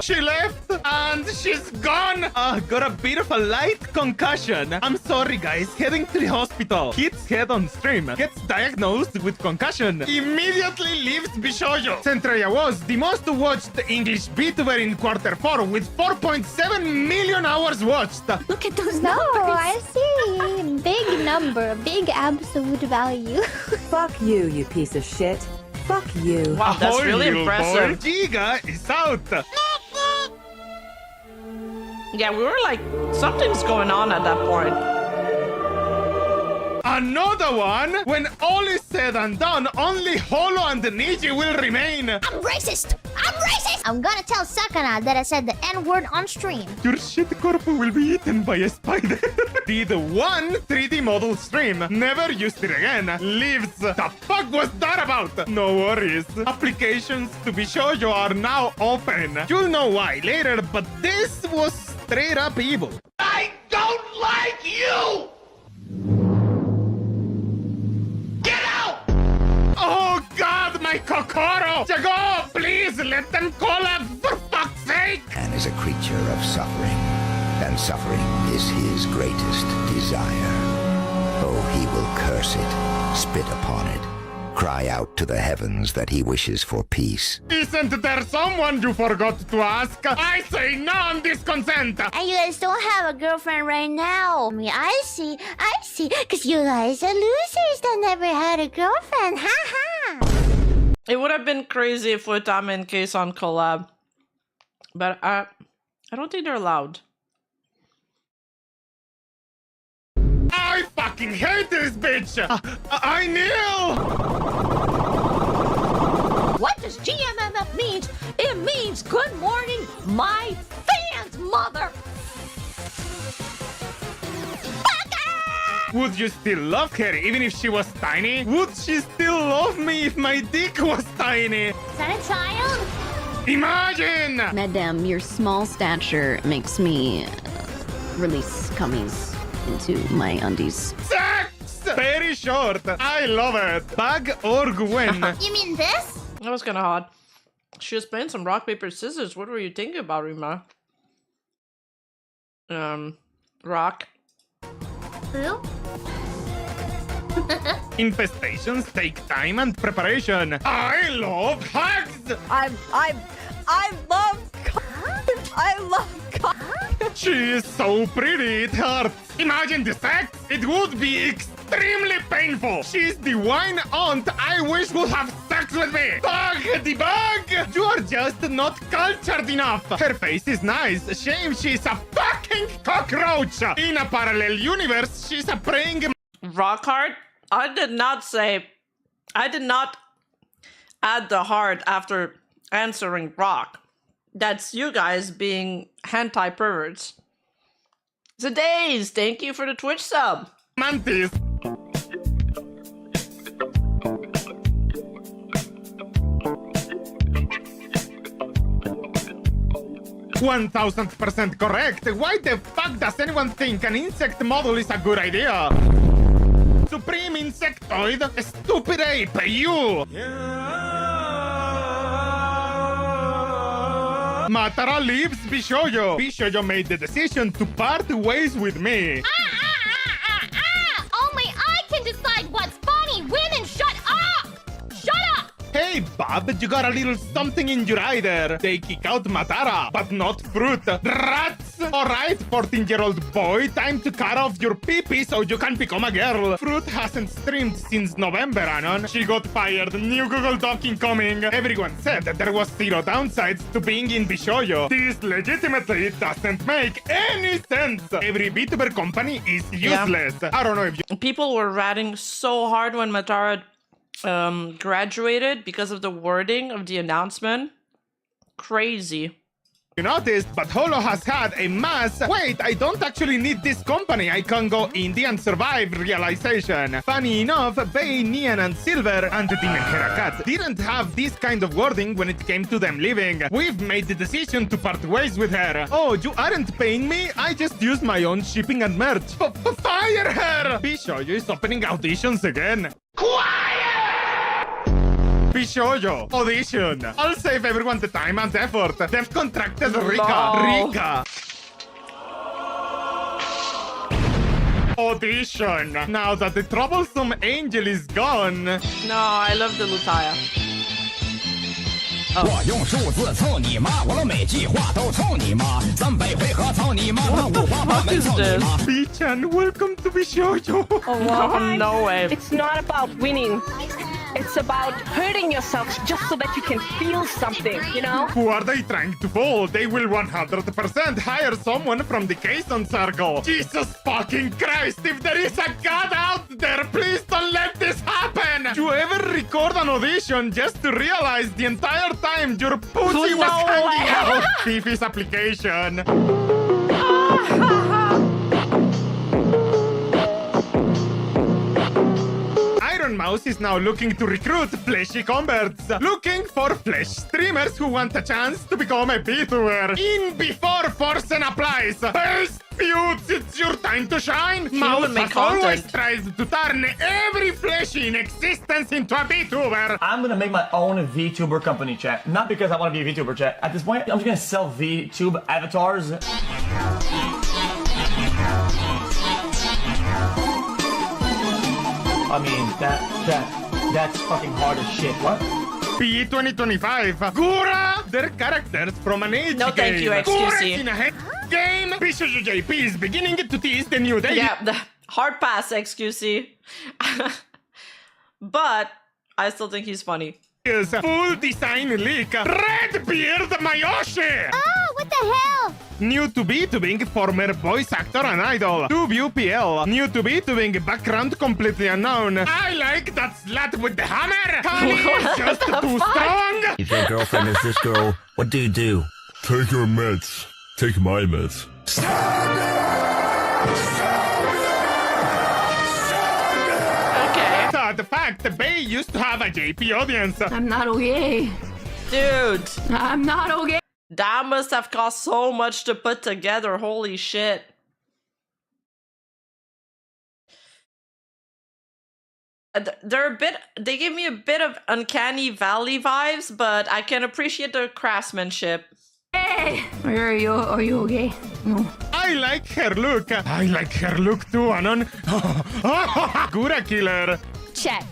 She left and she's gone. Got a bit of a light concussion. I'm sorry, guys. Heading to the hospital. Hits head on stream. Gets diagnosed with concussion. Immediately leaves Bishoyo. Centrella was the most watched English VTuber in Q4 with 4.7 million hours watched. Look at those numbers. No, I see. Big number, big absolute value. Fuck you, you piece of shit. Fuck you. Wow, that's Ahoy, really little impressive. boy. Giga is out. Yeah, we were like, something's going on at that point. Another one? When all is said and done, only Holo and Niji will remain. I'm racist. I'm gonna tell Sakana that I said the N-word on stream. Your shit corp will be eaten by a spider. Did one 3D model stream, never used it again. Lives. The fuck was that about? No worries. Applications to Bishoyo are now open. You'll know why later, but this was straight up evil. I don't like you! Get out! Oh god, my Kokoro! Jago, please let them call up for fuck's sake! Man is a creature of suffering, and suffering is his greatest desire. Oh, he will curse it, spit upon it, cry out to the heavens that he wishes for peace. Isn't there someone you forgot to ask? I say non-disconsent! And you guys don't have a girlfriend right now. I mean, I see. Because you guys are losers that never had a girlfriend. Ha ha. It would have been crazy if Utami and Kason collab. But I don't think they're allowed. I fucking hate this bitch! I knew! What does GMMF mean? It means good morning, my fans, mother. Would you still love her even if she was tiny? Would she still love me if my dick was tiny? Is that a child? Imagine! Madam, your small stature makes me release cummies into my undies. Sex! Very short. I love it. Bag or Gwen? You mean this? That was kind of hot. She was playing some rock, paper, scissors. What were you thinking about, Rima? Rock. Who? Infestations take time and preparation. I love hugs! I love She is so pretty, it hurts. Imagine the sex. It would be extremely painful. She's the wine aunt I wish would have sex with me. Dog the bug! You are just not cultured enough. Her face is nice. Shame she's a fuckhead. pink cockroach! In a parallel universe, she's a praying... Rock hard? I did not add the heart after answering rock. That's you guys being hentai perverts. Zadays, thank you for the Twitch sub. Mantis. 1000% correct. Why the fuck does anyone think an insect model is a good idea? Supreme insectoid, stupid ape, you! Matara leaves Bishoyo. Bishoyo made the decision to part ways with me. Only I can decide what's funny. Women, shut up! Shut up! Hey, Bob, you got a little something in your eye there. They kick out Matara, but not Fruit. Rats! Alright, 14-year-old boy, time to cut off your pee-pee so you can become a girl. Fruit hasn't streamed since November, Anon. She got fired. New Google Doc incoming. Everyone said that there was zero downsides to being in Bishoyo. This legitimately doesn't make any sense. Every VTuber company is useless. Yeah. I don't know if you... People were ratting so hard when Matara graduated because of the wording of the announcement. Crazy. You noticed, but Holo has had a mass wait, I don't actually need this company, I can go indie and survive realization. Funny enough, Bay, Nian and Silver and Demon Herakat didn't have this kind of wording when it came to them leaving. We've made the decision to part ways with her. Oh, you aren't paying me? I just used my own shipping and merch. Fire her! Bishoyo is opening auditions again. Bishoyo, audition. I'll save everyone the time and effort. They've contracted Rika. Rika. Audition. Now that the troublesome angel is gone. No, I love the Lutaya. 我用数字凑你妈，我的每句话都凑你妈，300回合凑你妈，那588没凑你妈。Bichan, welcome to Bishoyo. Oh, no way. It's not about winning. It's about hurting yourself just so that you can feel something, you know? Who are they trying to fool? They will 100% hire someone from the Kason circle. Jesus fucking Christ, if there is a god out there, please don't let this happen! Did you ever record an audition just to realize the entire time your pussy was hanging out? Fifi's application. Mouse is now looking to recruit fleshy converts, looking for flesh streamers who want a chance to become a VTuber. In before Forsen applies. First feuds, it's your time to shine. Mouse has always tried to turn every fleshy in existence into a VTuber. I'm gonna make my own VTuber company, chat. Not because I want to be a VTuber, chat. At this point, I'm just gonna sell VTube avatars. I mean, that's fucking hard as shit. What? P2025. Gura! They're characters from an age game. No, thank you, XQC. In a head game. Bishoyo JP is beginning to tease the new day. Yeah, the hard pass, XQC. But I still think he's funny. Full design leak. Redbeard Mayoshi! Oh, what the hell? New to VTubing, former voice actor and idol. Tube UPL. New to VTubing, background completely unknown. I like that slut with the hammer. Kali is just too strong. If your girlfriend is this girl, what do you do? Take your meds. Take my meds. The fact that Bay used to have a JP audience. I'm not okay. Dude. I'm not okay. That must have cost so much to put together. Holy shit. They're a bit, they give me a bit of Uncanny Valley vibes, but I can appreciate the craftsmanship. Hey! Are you okay? No. I like her look. I like her look too, Anon. Gura killer. Chat.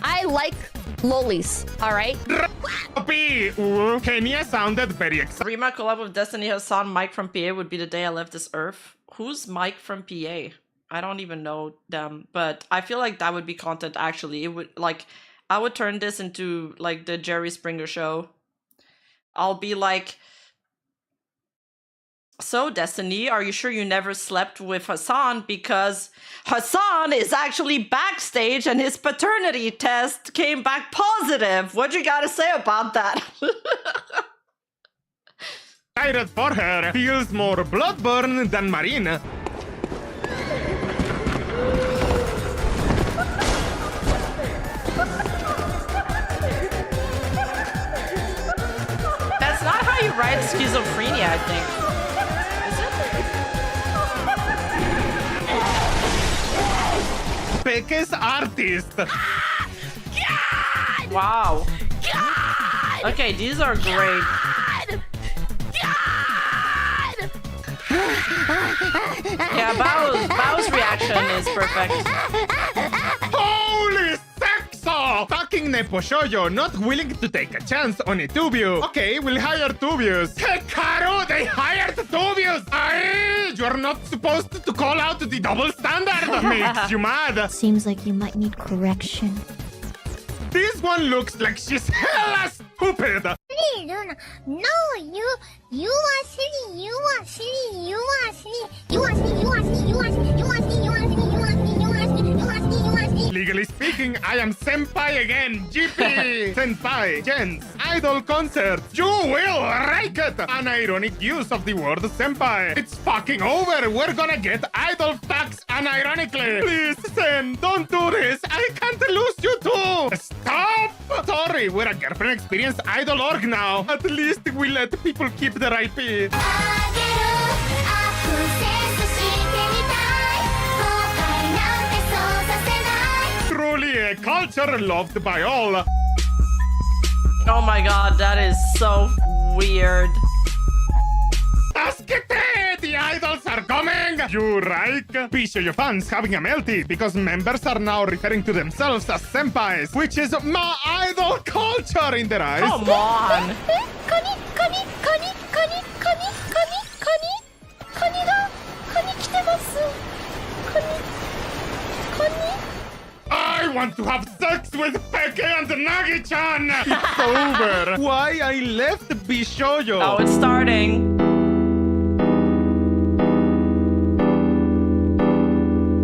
I like lolis, alright? Kenya sounded very excited. Rima collab with Destiny Hassan, Mike from PA would be the day I left this earth. Who's Mike from PA? I don't even know them, but I feel like that would be content actually. It would, like, I would turn this into like the Jerry Springer show. I'll be like, So, Destiny, are you sure you never slept with Hassan? Because Hassan is actually backstage and his paternity test came back positive. What you gotta say about that? Excited for her. Feels more bloodborne than Marine. That's not how you write schizophrenia, I think. Peque's artist. Wow. Okay, these are great. Yeah, Bao's reaction is perfect. Holy sexo! Fucking Neposhoyo, not willing to take a chance on a Tubio. Okay, we'll hire Tubius. Que caro! They hired Tubius! Aye, you're not supposed to call out the double standard. Makes you mad. Seems like you might need correction. This one looks like she's hella stupid. No, you are silly, you are silly, you are silly, you are silly, you are silly, you are silly, you are silly, you are silly, you are silly, you are silly, you are silly, you are silly. Legally speaking, I am senpai again. GP. Senpai. Gens. Idol concert. You will like it. An ironic use of the word senpai. It's fucking over. We're gonna get idol facts unironically. Please, Sen, don't do this. I can't lose you too. Stop. Sorry, we're a girlfriend experience idol org now. At least we let people keep their IP. Truly a culture loved by all. Oh my god, that is so weird. Askete! The idols are coming! You right? Bishoyo fans having a melty because members are now referring to themselves as senpais, which is my idol culture in their eyes. Come on! I want to have sex with Peke and Nagi-chan! It's over! Why I left Bishoyo? Oh, it's starting.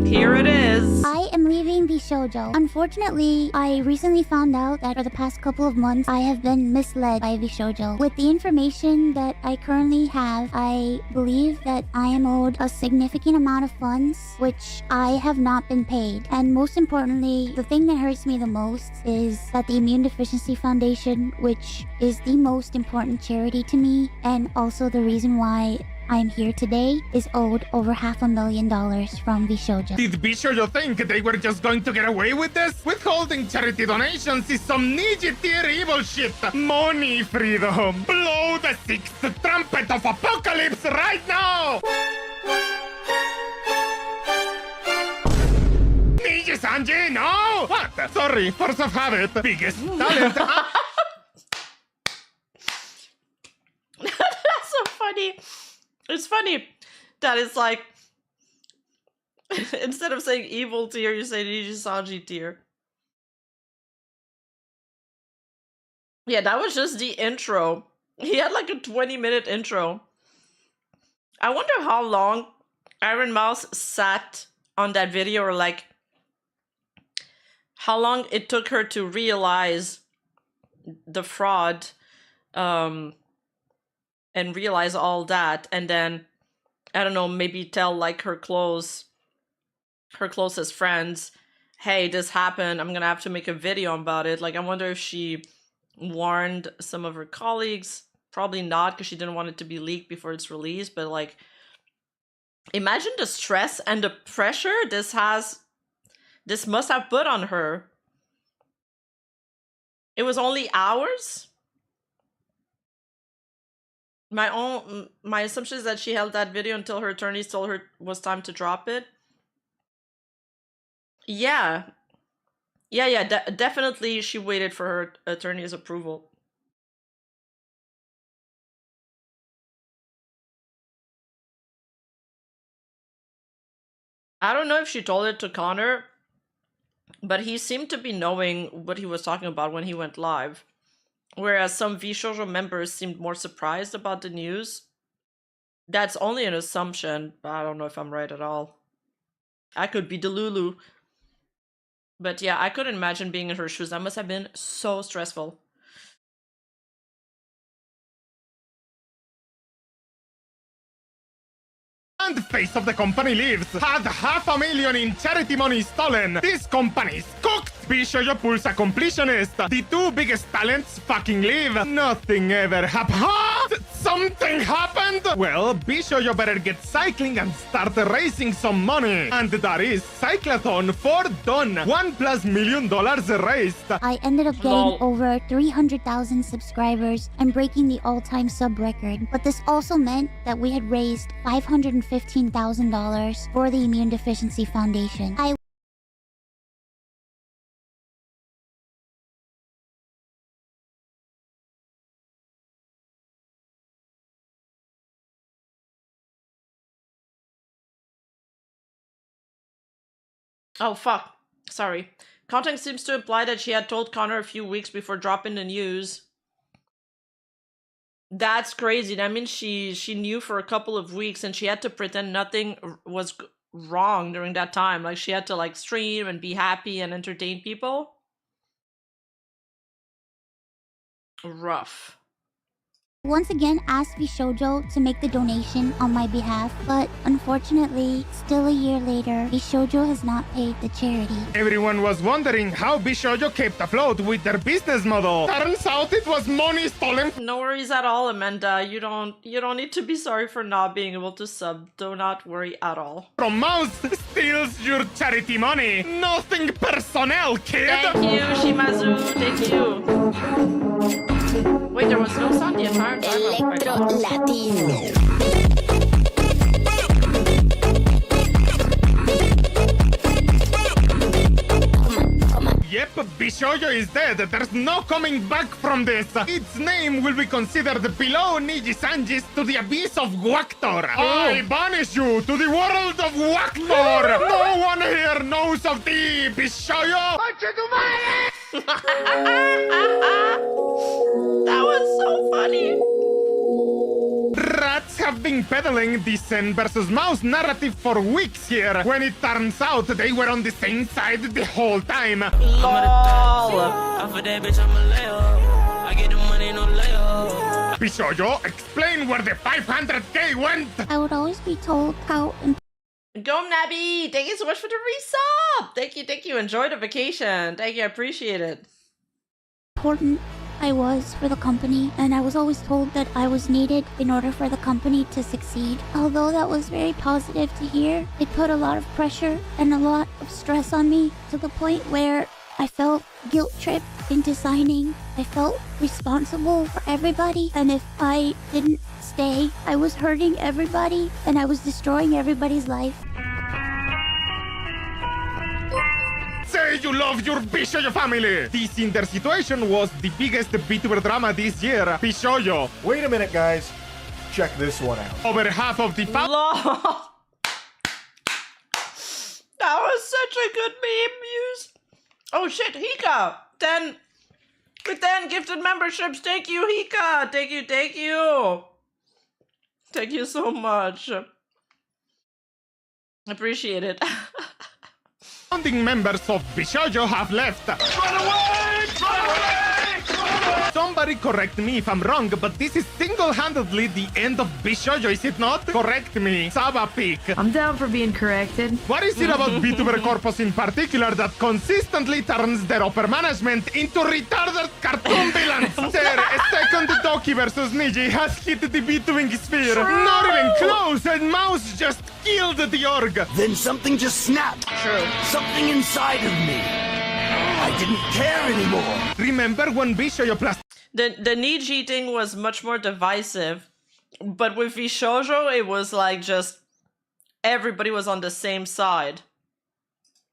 Here it is. I am leaving the shoujo. Unfortunately, I recently found out that for the past couple of months, I have been misled by the shoujo. With the information that I currently have, I believe that I am owed a significant amount of funds, which I have not been paid. And most importantly, the thing that hurts me the most is that the Immune Deficiency Foundation, which is the most important charity to me, and also the reason why I'm here today, is owed over $500,000 from the shoujo. Did Bishoyo think they were just going to get away with this? Withholding charity donations is some Niji-tier evil shit. Money freedom. Blow the sixth trumpet of apocalypse right now! Niji-sanji, no! What? Sorry, force of habit. Biggest talent. That's so funny. It's funny that it's like, instead of saying evil tier, you say Nijisanji tier. Yeah, that was just the intro. He had like a 20-minute intro. I wonder how long Iron Mouse sat on that video, or like how long it took her to realize the fraud, and realize all that, and then, I don't know, maybe tell like her closest friends, hey, this happened, I'm gonna have to make a video about it. Like, I wonder if she warned some of her colleagues. Probably not, because she didn't want it to be leaked before it's released, but like, imagine the stress and the pressure this must have put on her. It was only hours? My assumption is that she held that video until her attorneys told her it was time to drop it. Yeah. Definitely she waited for her attorney's approval. I don't know if she told it to Connor, but he seemed to be knowing what he was talking about when he went live. Whereas some VShojo members seemed more surprised about the news That's only an assumption. I don't know if I'm right at all. I could be Delulu. But yeah, I couldn't imagine being in her shoes. That must have been so stressful. And the face of the company leaves. Had $500,000 in charity money stolen. This company's cooked. Bishoyo pulls a completionist. The two biggest talents fucking leave. Nothing ever happened. Something happened. Well, Bishoyo better get cycling and start raising some money. And that is Cyclathon for done. $1+ million raised. I ended up getting over 300,000 subscribers and breaking the all-time sub record. But this also meant that we had raised $515,000 for the Immune Deficiency Foundation. Oh, fuck. Sorry. Content seems to imply that she had told Connor a few weeks before dropping the news. That's crazy. That means she knew for a couple of weeks and she had to pretend nothing was wrong during that time. Like, she had to, like, stream and be happy and entertain people. Rough. Once again asked Bishoujo to make the donation on my behalf, but unfortunately, still a year later, Bishoujo has not paid the charity. Everyone was wondering how Bishoujo kept afloat with their business model. Turns out it was money stolen. No worries at all, Amanda. You don't need to be sorry for not being able to sub. Do not worry at all. From Mouse steals your charity money. Nothing personnel, kid. Thank you, Shimazu. Thank you. Wait, there was no sound the entire time. Electro Latino. Yep, Bishoujo is dead. There's no coming back from this. Its name will be considered below Niji-Sanji's to the abyss of Guactor. I banish you to the world of Guactor. No one here knows of thee, Bishoujo. That was so funny. Rats have been peddling the Zen versus Mouse narrative for weeks here, when it turns out they were on the same side the whole time. Bishoujo, explain where the 500k went! I would always be told how Go Nabby! Thank you so much for the resub! Thank you. Enjoy the vacation. Thank you, I appreciate it. important I was for the company, and I was always told that I was needed in order for the company to succeed. Although that was very positive to hear, it put a lot of pressure and a lot of stress on me to the point where I felt guilt-tripped into signing. I felt responsible for everybody, and if I didn't stay, I was hurting everybody, and I was destroying everybody's life. Say you love your Bishoujo family! This in their situation was the biggest VTuber drama this year. Bishoujo. Wait a minute, guys. Check this one out. Over half of the That was such a good meme, Muse. Oh shit, Hika! 10 gifted memberships. Thank you, Hika! Thank you. Thank you so much. Appreciate it. Founding members of Bishoujo have left. Run away! Somebody correct me if I'm wrong, but this is single-handedly the end of Bishoujo, is it not? Correct me, Saba Peak. I'm down for being corrected. What is it about VTuber Corpus in particular that consistently turns their upper management into retarded cartoon villains? Sir, a second Doki versus Niji has hit the VTubing sphere. True. Not even close, and Mouse just killed the org. Then something just snapped. True. Something inside of me. I didn't care anymore. Remember when Bishoujo plus The Niji thing was much more divisive, but with Bishoujo, it was like just everybody was on the same side.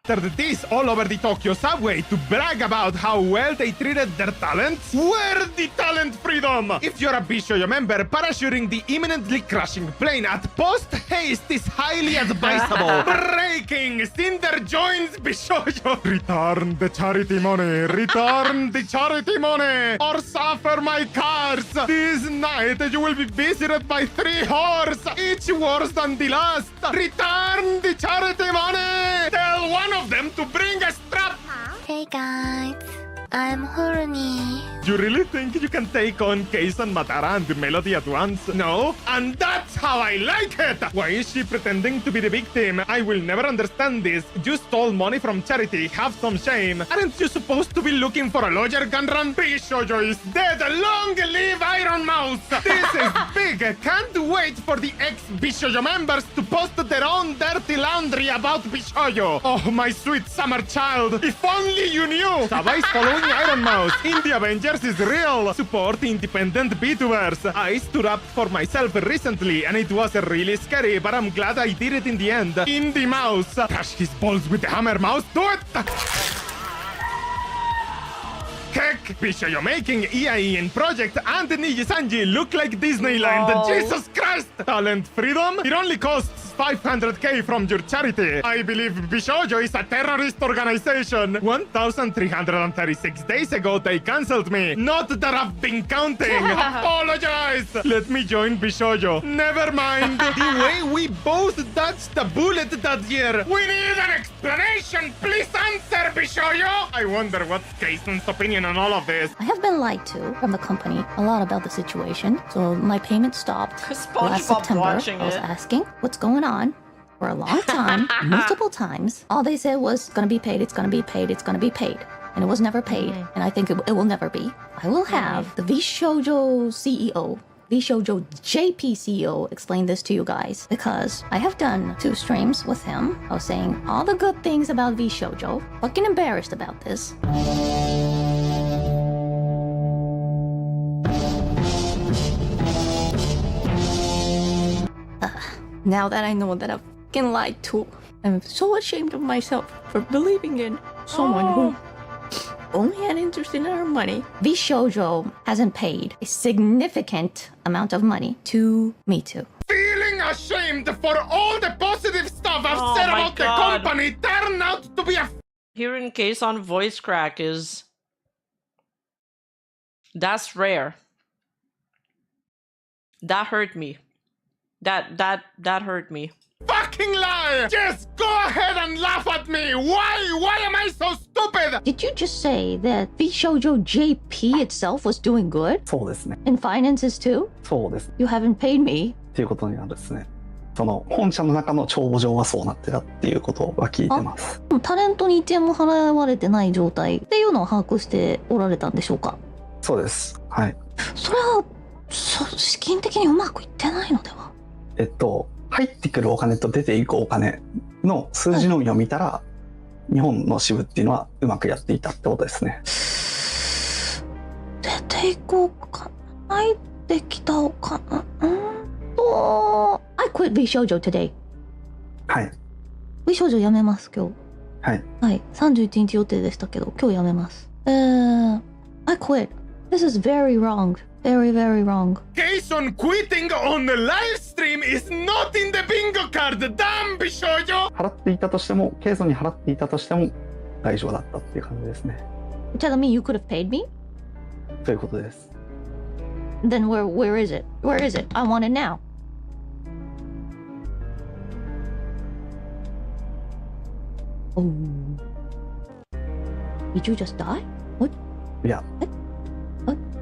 plastered this all over the Tokyo subway to brag about how well they treated their talents? Where the talent freedom? If you're a Bishoyo member, parachuting the imminently crashing plane at post-haste is highly advisable. Breaking Cinder joins Bishoyo. Return the charity money. Return the charity money. Or suffer my curse. This night you will be visited by 3 whores, each worse than the last. Return the charity money. Tell one of them to bring a strap. Hey guys, I'm horny. You really think you can take on Keisan Matara and Melody at once? No? And that's how I like it! Why is she pretending to be the victim? I will never understand this. You stole money from charity. Have some shame. Aren't you supposed to be looking for a lawyer, Gunrun? Bishojo is dead. Long live Iron Mouse! This is big. Can't wait for the ex-Bishojo members to post their own dirty laundry about Bishojo. Oh, my sweet summer child. If only you knew. Saba is following Iron Mouse. In the Avengers is real. Support independent VTubers. I stood up for myself recently and it was really scary, but I'm glad I did it in the end. Indie Mouse. Crush his balls with the hammer, Mouse. Do it! Heck, Bishoyo making EIE in Project and Nijisanji look like Disneyland. Whoa. Jesus Christ! Talent freedom? It only costs 500k from your charity. I believe Bishojo is a terrorist organization. 1,336 days ago they cancelled me. Not that I've been counting. Apologize. Let me join Bishojo. Never mind. The way we both dodged the bullet that year. We need an explanation. Please answer, Bishoyo. I wonder what's Keisen's opinion on all of this. I have been lied to from the company a lot about the situation, so my payment stopped. Last September, I was asking what's going on for a long time, multiple times. All they said was, gonna be paid, it's gonna be paid, it's gonna be paid. And it was never paid, and I think it will never be. I will have the VShojo CEO, VShojo JP CEO explain this to you guys, because I have done 2 streams with him. I was saying all the good things about VShojo. Fucking embarrassed about this. Now that I know that I've been lied to, I'm so ashamed of myself for believing in someone who only had interest in our money. VShojo hasn't paid a significant amount of money to me too. Feeling ashamed for all the positive stuff I've said about the company turned out to be a... Hearing Case on voice crack is... That's rare. That hurt me. That hurt me. Fucking lie! Just go ahead and laugh at me! Why am I so stupid? Did you just say that VShojo JP itself was doing good? そうですね。 In finances too? そうです。 You haven't paid me? っていうことになるんですね。その本社の中の帳簿上はそうなってたっていうことは聞いてます。タレントに1円も払われてない状態っていうのを把握しておられたんでしょうか？そうです。はい。それは資金的にうまくいってないのでは？入ってくるお金と出ていくお金の数字のみを見たら、日本の支部っていうのはうまくやっていたってことですね。出ていくお金、入ってきたお金、I quit VShojo today. はい。VShojo 辞めます今日。はい。はい。31日予定でしたけど今日辞めます。I quit. This is very wrong. Very, very wrong. Jason quitting on the live stream is not in the bingo card. Damn, Bishojo! 払っていたとしても、ケイソンに払っていたとしても大丈夫だったっていう感じですね。Tell me you could have paid me? ということです。Then where is it? Where is it? I want it now. Oh. Did you just die? What? Yeah.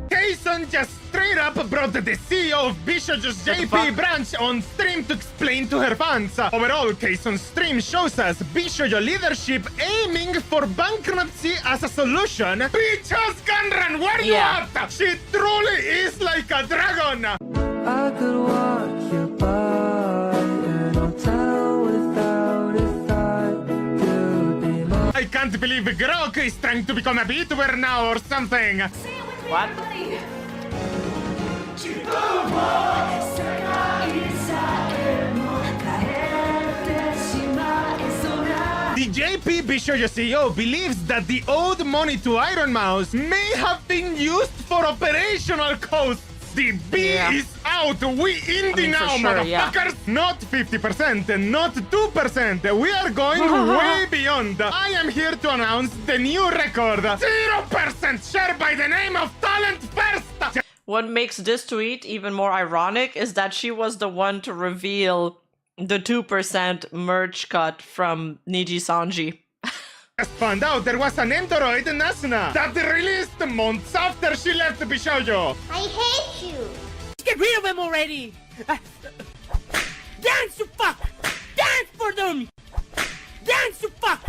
Jason just straight up brought the CEO of Bishojo's JP branch on stream to explain to her fans. Overall, Jason's stream shows us Bishojo leadership aiming for bankruptcy as a solution. Bitches Gunrun, where you at? She truly is like a dragon. I could walk you by an hotel without a thought to be my... I can't believe Grok is trying to become a VTuber now or something. What? The JP Bishoyo CEO believes that the owed money to Iron Mouse may have been used for operational costs. The B is out. We indie now, motherfuckers. Not 50%, not 2%. We are going way beyond. I am here to announce the new record. 0% share by the name of Talent First. What makes this tweet even more ironic is that she was the one to reveal the 2% merch cut from Niji Sanji. Just found out there was an Endoroid Nasuna that released months after she left Bishoyo. I hate you. Get rid of him already! Dance, you fuck! Dance for them! Dance, you fuck!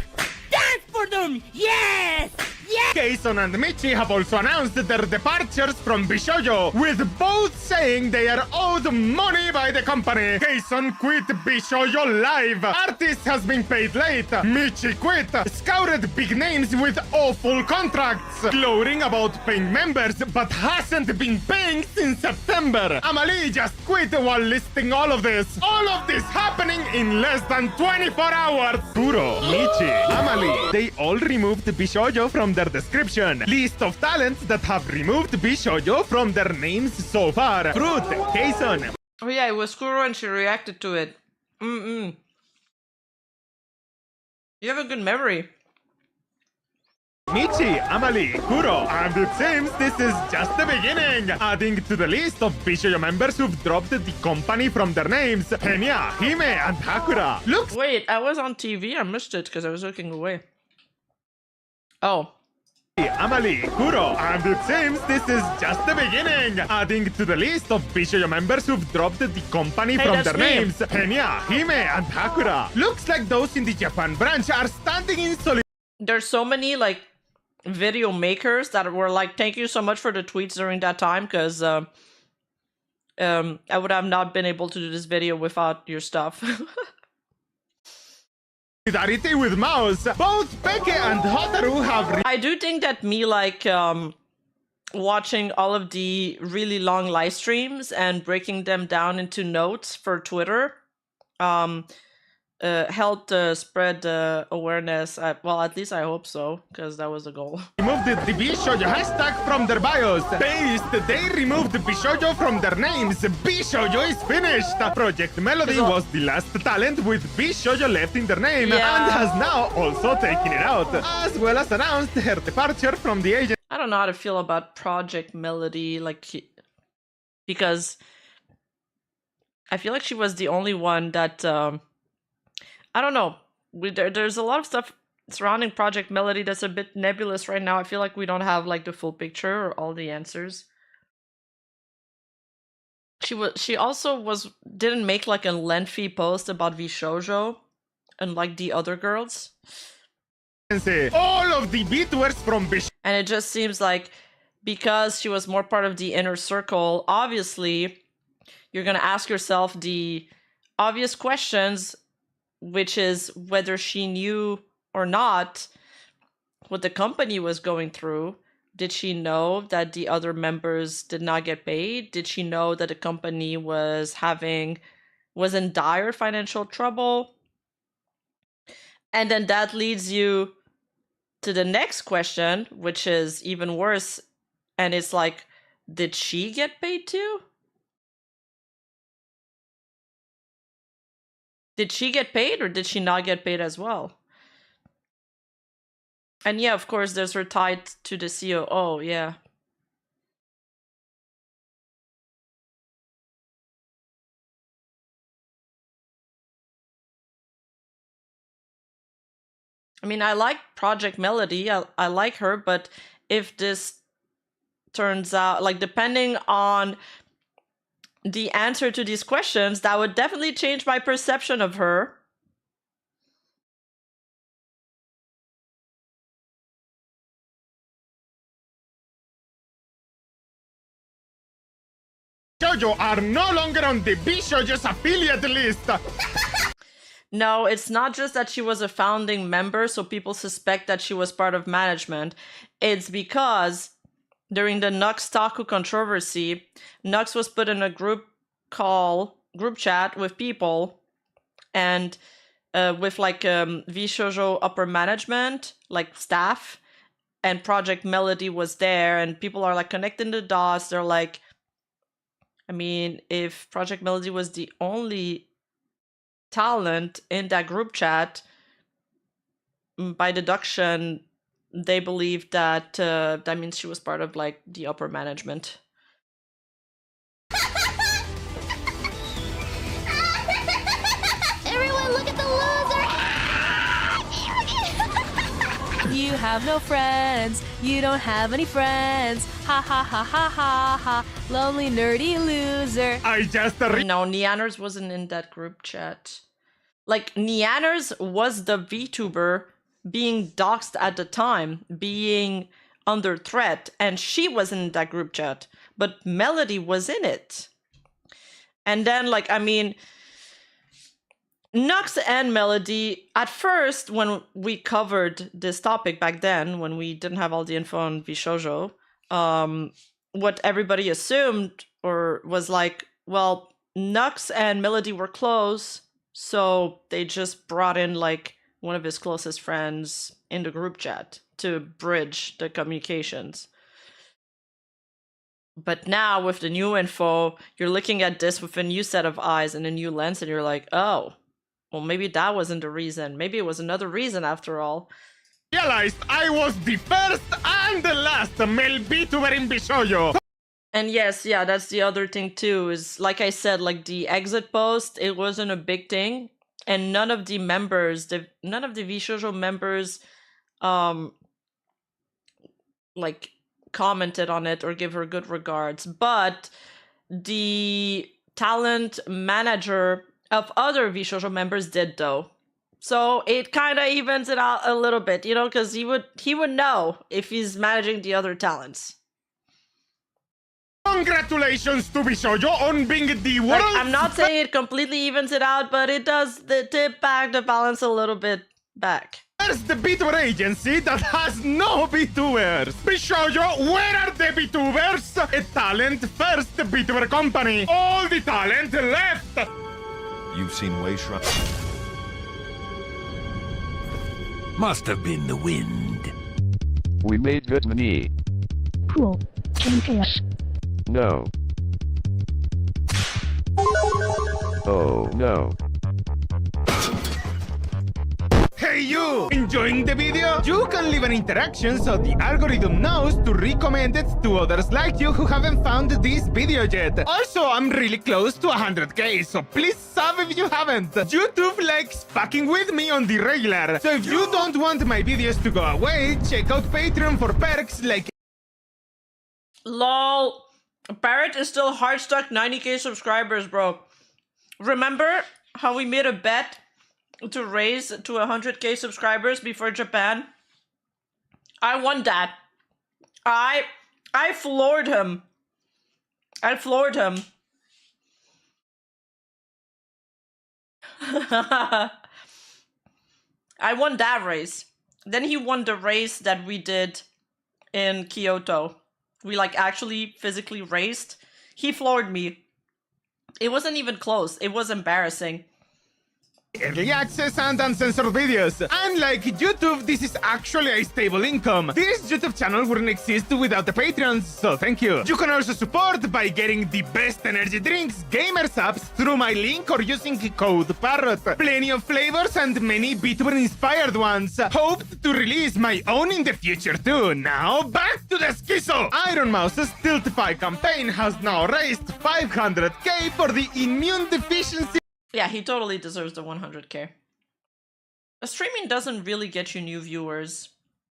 Dance for them! Yes! Yes! Kason and Michi have also announced their departures from Bishoyo, with both saying they are owed money by the company. Kason quit Bishoyo live. Artist has been paid late. Michi quit. Scoured big names with awful contracts. Gloating about paying members, but hasn't been paying since September. Amalie just quit while listing all of this. All of this happening in less than 24 hours. Kuro, Michi, Amalie, they all removed Bishoyo from their description. List of talents that have removed Bishoyo from their names so far. Fruit, Kason. Oh yeah, it was Kuro and she reacted to it. You have a good memory. Michi, Amalie, Kuro, and it seems this is just the beginning. Adding to the list of Bishoyo members who've dropped the company from their names, Henya, Hime, and Hakura. Looks. Wait, I was on TV. I missed it because I was looking away. Oh. Amalie, Kuro, and it seems this is just the beginning. Adding to the list of Bishoyo members who've dropped the company from their names, Henya, Hime, and Hakura. Looks like those in the Japan branch are standing in solidarity. There's so many like video makers that were like, thank you so much for the tweets during that time, because I would have not been able to do this video without your stuff. Solidarity with Mouse. Both Peke and Hotaru have. I do think that me like watching all of the really long live streams and breaking them down into notes for Twitter helped spread awareness. Well, at least I hope so, because that was the goal. Removed the Bishoyo hashtag from their bios. Based, they removed Bishoyo from their names. Bishoyo is finished. Project Melody was the last talent with Bishoyo left in their name and has now also taken it out, as well as announced her departure from the agency. I don't know how to feel about Project Melody, like, because I feel like she was the only one that I don't know. There's a lot of stuff surrounding Project Melody that's a bit nebulous right now. I feel like we don't have like the full picture or all the answers. She also didn't make like a lengthy post about Vishoujo and like the other girls. All of the beatworks from Bishoyo. And it just seems like because she was more part of the inner circle, obviously you're gonna ask yourself the obvious questions, which is whether she knew or not what the company was going through. Did she know that the other members did not get paid? Did she know that the company was in dire financial trouble? And then that leads you to the next question, which is even worse. And it's like, did she get paid too? Did she get paid or did she not get paid as well? And yeah, of course, there's her tied to the COO, yeah. I mean, I like Project Melody. I like her, but if this turns out, like, depending on the answer to these questions, that would definitely change my perception of her. Bishoyo are no longer on the Bishoyo's affiliate list. No, it's not just that she was a founding member, so people suspect that she was part of management. It's because during the Nux Taku controversy, Nux was put in a group chat with people, and with like V-Shoujo upper management, like staff, and Project Melody was there, and people are like connecting the dots. They're like, I mean, if Project Melody was the only talent in that group chat, by deduction, they believed that that means she was part of like the upper management. Everyone, look at the loser! You have no friends. You don't have any friends. Ha ha ha ha ha ha. Lonely nerdy loser. I just no, Neanners wasn't in that group chat. Like Neanners was the VTuber being doxxed at the time, being under threat, and she wasn't in that group chat, but Melody was in it. And then, like, I mean, Nux and Melody, at first, when we covered this topic back then, when we didn't have all the info on V-Shoujo, what everybody assumed or was like, well, Nux and Melody were close, so they just brought in like one of his closest friends in the group chat to bridge the communications. But now with the new info, you're looking at this with a new set of eyes and a new lens, and you're like, oh, well, maybe that wasn't the reason. Maybe it was another reason after all. Realized I was the first and the last male VTuber in V-Shoujo. And yes, yeah, that's the other thing too, is like I said, like the exit post, it wasn't a big thing. And none of the members, none of the V-Shoujo members, like commented on it or give her good regards. But the talent manager of other V-Shoujo members did, though. So it kind of evens it out a little bit, you know, because he would know if he's managing the other talents. Congratulations to V-Shoujo on being the world. Like, I'm not saying it completely evens it out, but it does tip back the balance a little bit back. There's the VTuber agency that has no VTubers. V-Shoujo, where are the VTubers? A talent first VTuber company. All the talent left. You've seen Wei Shrine. Must have been the wind. We made good money. Cool. Can you pay us? No. Oh no. Hey you! Enjoying the video? You can leave an interaction so the algorithm knows to recommend it to others like you who haven't found this video yet. Also, I'm really close to 100k, so please sub if you haven't. YouTube likes fucking with me on the regular, so if you don't want my videos to go away, check out Patreon for perks like... LOL. Barrett is still hard stuck 90k subscribers, bro. Remember how we made a bet to raise to 100k subscribers before Japan? I won that. I floored him. I floored him. I won that race. Then he won the race that we did in Kyoto. We like actually physically raced. He floored me. It wasn't even close. It was embarrassing. Early access and uncensored videos. Unlike YouTube, this is actually a stable income. This YouTube channel wouldn't exist without the Patreons, so thank you. You can also support by getting the best energy drinks, gamer subs through my link or using code PARROT. Plenty of flavors and many VTuber-inspired ones. Hoped to release my own in the future too. Now, back to the schizo! Iron Mouse's Tiltify campaign has now raised 500k for the immune deficiency. Yeah, he totally deserves the 100k. Streaming doesn't really get you new viewers.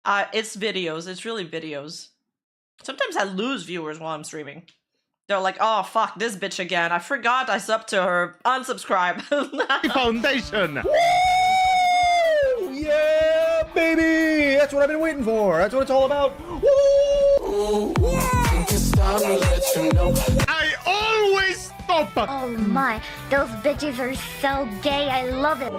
It's videos. It's really videos. Sometimes I lose viewers while I'm streaming. They're like, oh, fuck, this bitch again. I forgot I subbed to her. Unsubscribe. Foundation. Woo! Yeah, baby! That's what I've been waiting for. That's what it's all about. Woo! I always stop. Oh my, those bitches are so gay. I love it.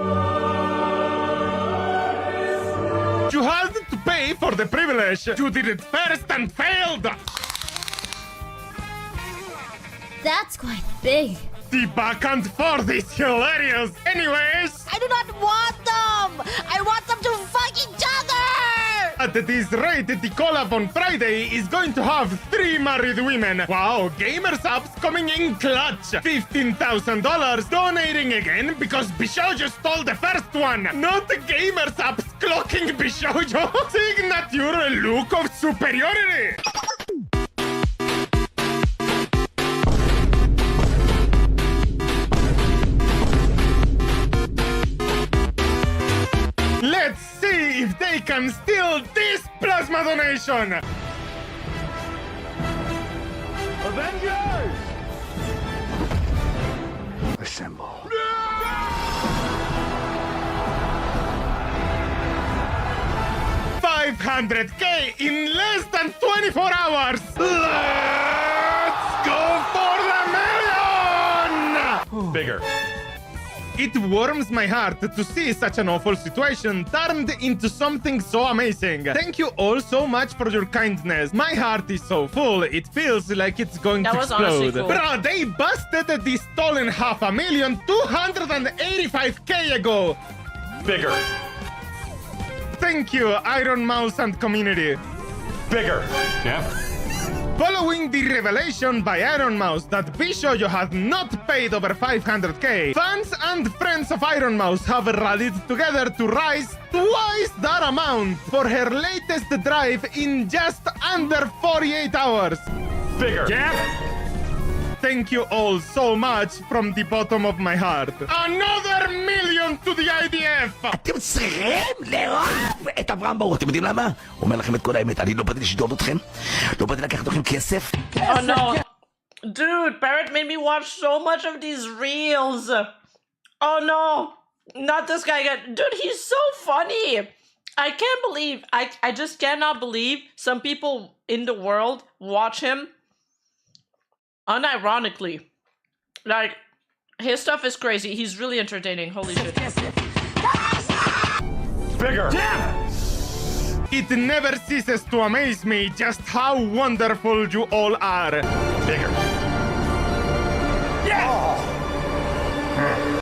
You had to pay for the privilege. You did it first and failed. That's quite big. The back and forth is hilarious. Anyways, I do not want them! I want them to fuck each other! at this rate, the collab on Friday is going to have 3 married women. Wow, Gamers Apps coming in clutch. $15,000 donating again because Bishoujo stole the first one. Not Gamers Apps clocking Bishoujo. Signature look of superiority. Let's see if they can steal this plasma donation! Avengers! Assemble. $500K in less than 24 hours! Let's go for the million! Bigger. It warms my heart to see such an awful situation turned into something so amazing. Thank you all so much for your kindness. My heart is so full, it feels like it's going to explode. Cool. Bruh, they busted the stolen $500,000 $285K ago. Bigger. Thank you, Iron Mouse and community. Bigger. Yeah. Following the revelation by Iron Mouse that Bishoujo had not paid over $500K, fans and friends of Iron Mouse have rallied together to raise twice that amount for her latest drive in just under 48 hours. Bigger. Yeah. Thank you all so much from the bottom of my heart. Another million to the IDF! אתם צריכים לאהוב את אברהם ברוך. אתם יודעים למה? הוא אומר לכם את כל האמת. אני לא באתי לשדוד אתכם, לא באתי לקחת לכם כסף. Oh no. Dude, Barrett made me watch so much of these reels. Oh no. Not this guy again. Dude, he's so funny. I can't believe, I just cannot believe some people in the world watch him unironically. Like, his stuff is crazy. He's really entertaining. Holy shit. Bigger. It never ceases to amaze me just how wonderful you all are. Bigger.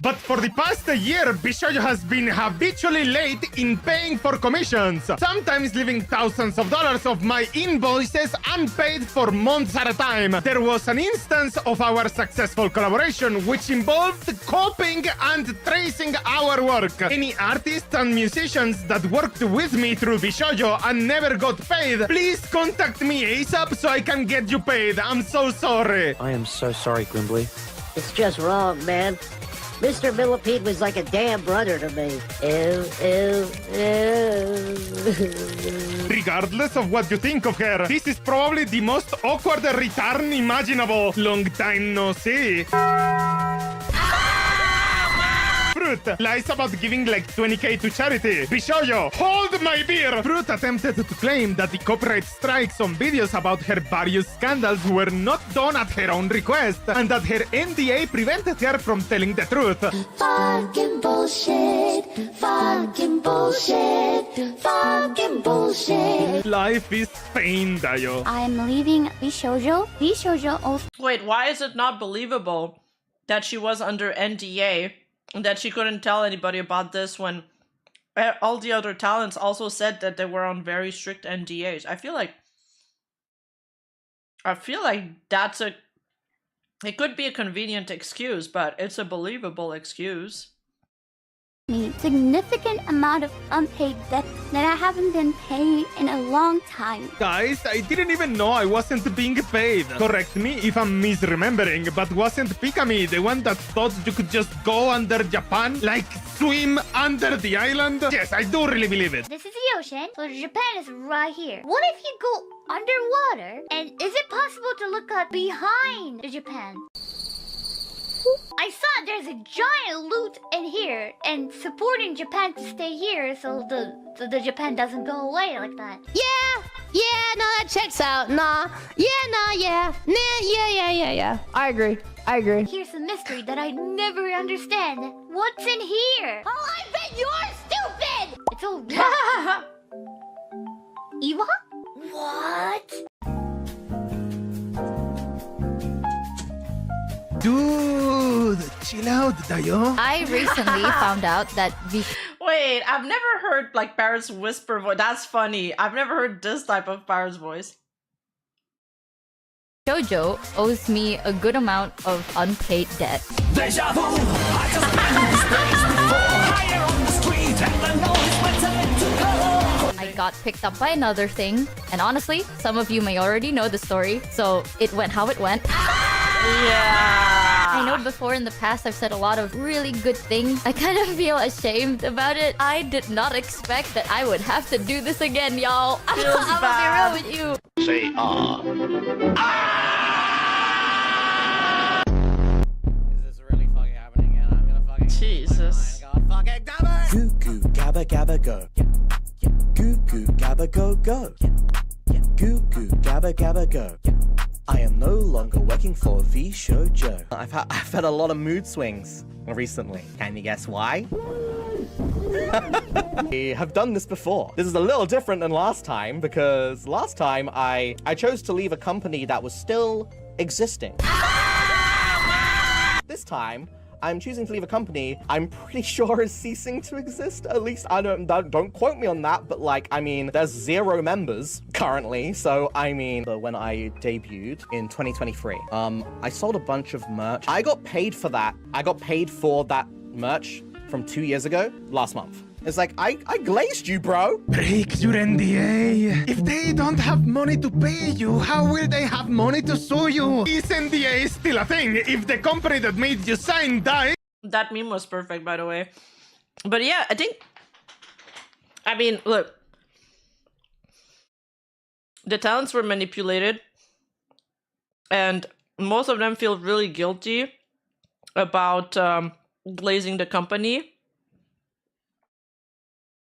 But for the past year, Bishoujo has been habitually late in paying for commissions, sometimes leaving thousands of dollars of my invoices unpaid for months at a time. There was an instance of our successful collaboration which involved copying and tracing our work. Any artists and musicians that worked with me through Bishoujo and never got paid, please contact me ASAP so I can get you paid. I'm so sorry. I am so sorry, Grimbley. It's just wrong, man. Mr. Millipede was like a damn brother to me. Regardless of what you think of her, this is probably the most awkward return imaginable. Long time no see. Fruit lies about giving like 20K to charity. Bishoujo, hold my beer! Fruit attempted to claim that the copyright strikes on videos about her various scandals were not done at her own request, and that her NDA prevented her from telling the truth. Fucking bullshit. Fucking bullshit. Fucking bullshit. Life is pain, Dayo. I'm leaving Bishoujo. Bishoujo also. Wait, why is it not believable that she was under NDA and that she couldn't tell anybody about this when all the other talents also said that they were on very strict NDAs? I feel like that's it could be a convenient excuse, but it's a believable excuse. Significant amount of unpaid debt that I haven't been paying in a long time. Guys, I didn't even know I wasn't being paid. Correct me if I'm misremembering, but wasn't Pikami the one that thought you could just go under Japan? Like swim under the island? Yes, I do really believe it. This is the ocean, so Japan is right here. What if you go underwater? And is it possible to look up behind the Japan? I saw there's a giant loot in here and supporting Japan to stay here so the Japan doesn't go away like that. Yeah, no, that checks out. Nah, yeah. I agree. Here's a mystery that I never understand. What's in here? Oh, I bet you're stupid! It's all rock. Iwa? What? Dude! Chill out, Dayo. I recently found out that Wait, I've never heard like Parrot's whisper voice. That's funny. I've never heard this type of Parrot's voice. Jojo owes me a good amount of unpaid debt. Deja vu. I just met this place before. Higher on the street, and I know it's my time to go. I got picked up by another thing, and honestly, some of you may already know the story, so it went how it went. Yeah. I know before in the past I've said a lot of really good things. I kind of feel ashamed about it. I did not expect that I would have to do this again, y'all. I'm gonna be real with you. Say Jesus. Goo goo gabba gabba go. Goo goo gabba go go. Goo goo gabba gabba go. I am no longer working for V Shoujo. I've had a lot of mood swings recently. Can you guess why? I have done this before. This is a little different than last time because last time I chose to leave a company that was still existing. This time I'm choosing to leave a company I'm pretty sure is ceasing to exist. At least I don't quote me on that, but like, I mean, there's 0 members currently. So I mean, when I debuted in 2023, I sold a bunch of merch. I got paid for that. I got paid for that merch from 2 years ago, last month. It's like, I glazed you, bro. Break your NDA. If they don't have money to pay you, how will they have money to sue you? Is NDA still a thing if the company that made you sign dies? That meme was perfect, by the way. But yeah, I mean, look. The talents were manipulated. And most of them feel really guilty about glazing the company.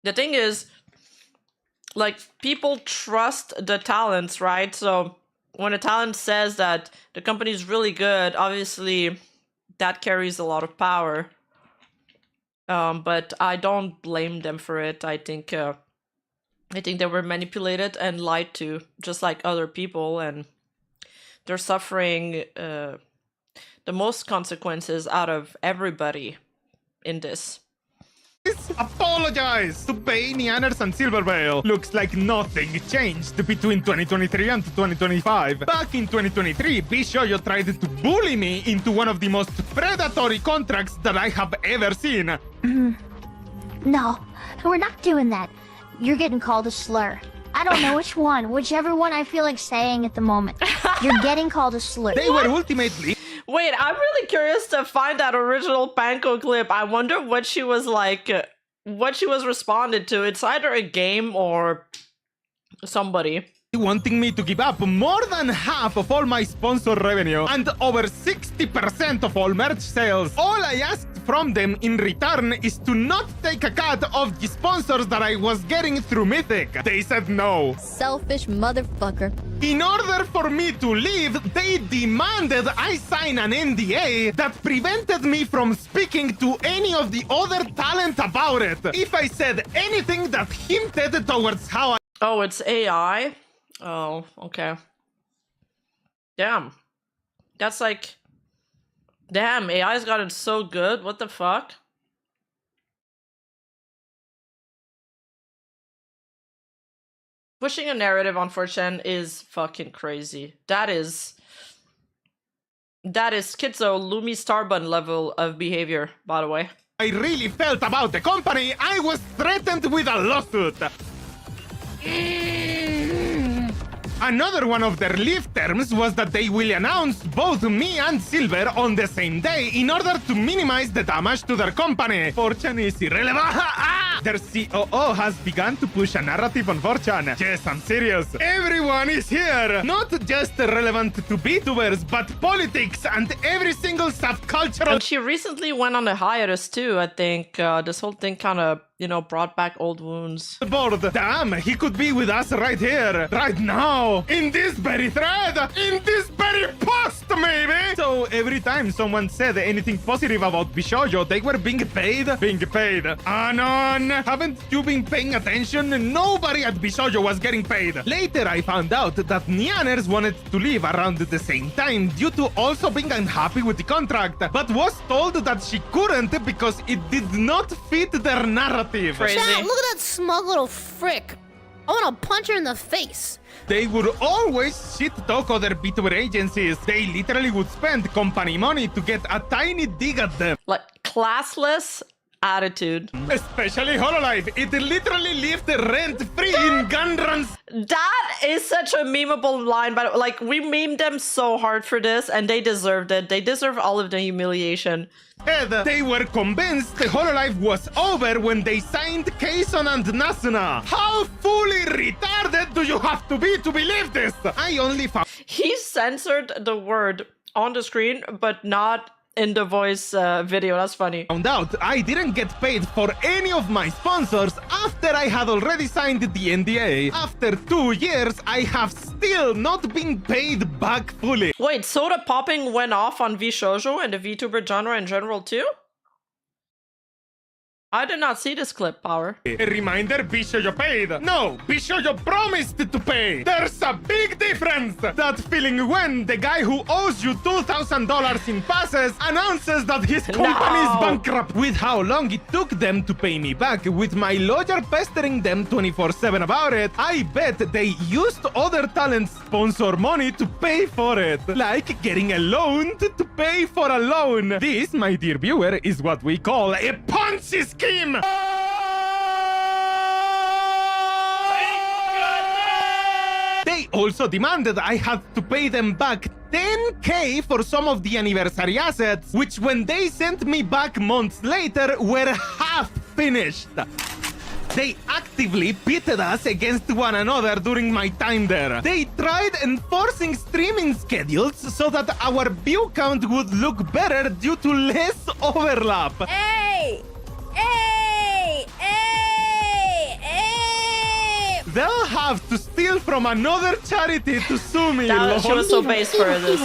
The thing is, like, people trust the talents, right? So when a talent says that the company is really good, obviously that carries a lot of power. But I don't blame them for it. I think they were manipulated and lied to, just like other people, and they're suffering the most consequences out of everybody in this. Apologize to pay Nianners and Silvervale. Looks like nothing changed between 2023 and 2025. Back in 2023, Bishoyo tried to bully me into one of the most predatory contracts that I have ever seen. No, we're not doing that. You're getting called a slur. I don't know which one. Whichever one I feel like saying at the moment. You're getting called a slur. They were ultimately... Wait, I'm really curious to find that original Panko clip. I wonder what she was like, what she was responded to. It's either a game or somebody. Wanting me to give up more than half of all my sponsor revenue and over 60% of all merch sales. All I asked from them in return is to not take a cut of the sponsors that I was getting through Mythic. They said no. Selfish motherfucker. In order for me to leave, they demanded I sign an NDA that prevented me from speaking to any of the other talent about it. If I said anything that hinted towards how I... Oh, it's AI? Oh, okay. Damn. That's like... Damn, AI's gotten so good. What the fuck? Pushing a narrative on 4chan is fucking crazy. That is schizo Lumi Starbun level of behavior, by the way. I really felt about the company. I was threatened with a lawsuit. Another one of their leave terms was that they will announce both me and Silver on the same day in order to minimize the damage to their company. 4chan is irrelevant. Their COO has begun to push a narrative on 4chan. Yes, I'm serious. Everyone is here. Not just relevant to VTubers, but politics and every single subcultural... And she recently went on a hiatus too, I think. This whole thing kind of, you know, brought back old wounds. Board. Damn, he could be with us right here, right now, in this very thread, in this very very post, maybe! So every time someone said anything positive about Bishoujo, they were being paid. Anon! Haven't you been paying attention? Nobody at Bishoujo was getting paid. Later, I found out that Nyaners wanted to leave around the same time due to also being unhappy with the contract, but was told that she couldn't because it did not fit their narrative. Chat, look at that smug little frick. I want to punch her in the face. They would always shit-talk other VTuber agencies. They literally would spend company money to get a tiny dig at them. Like, classless attitude. Especially Hololive. It literally lived rent-free in Gunruns. That is such a memeable line, but like, we memed them so hard for this, and they deserved it. They deserve all of the humiliation. They were convinced the Hololive was over when they signed Kason and Nasuna. How fully retarded do you have to be to believe this? I only found... He censored the word on the screen, but not in the voice video. That's funny. Found out I didn't get paid for any of my sponsors after I had already signed the NDA. After 2 years, I have still not been paid back fully. Wait, soda popping went off on VShoujo and the VTuber genre in general too? I did not see this clip, Power. A reminder, Bishoujo paid. No, Bishoujo promised to pay. There's a big difference. That feeling when the guy who owes you $2,000 in passes announces that his company is bankrupt. With how long it took them to pay me back, with my lawyer pestering them 24/7 about it, I bet they used other talent's sponsor money to pay for it. Like getting a loan to pay for a loan. This, my dear viewer, is what we call a Ponzi scheme! They also demanded I had to pay them back $10K for some of the anniversary assets, which when they sent me back months later were half finished. They actively pitted us against one another during my time there. They tried enforcing streaming schedules so that our view count would look better due to less overlap. Hey! Hey! Hey! Hey! They'll have to steal from another charity to sue me, that, she was so base for this.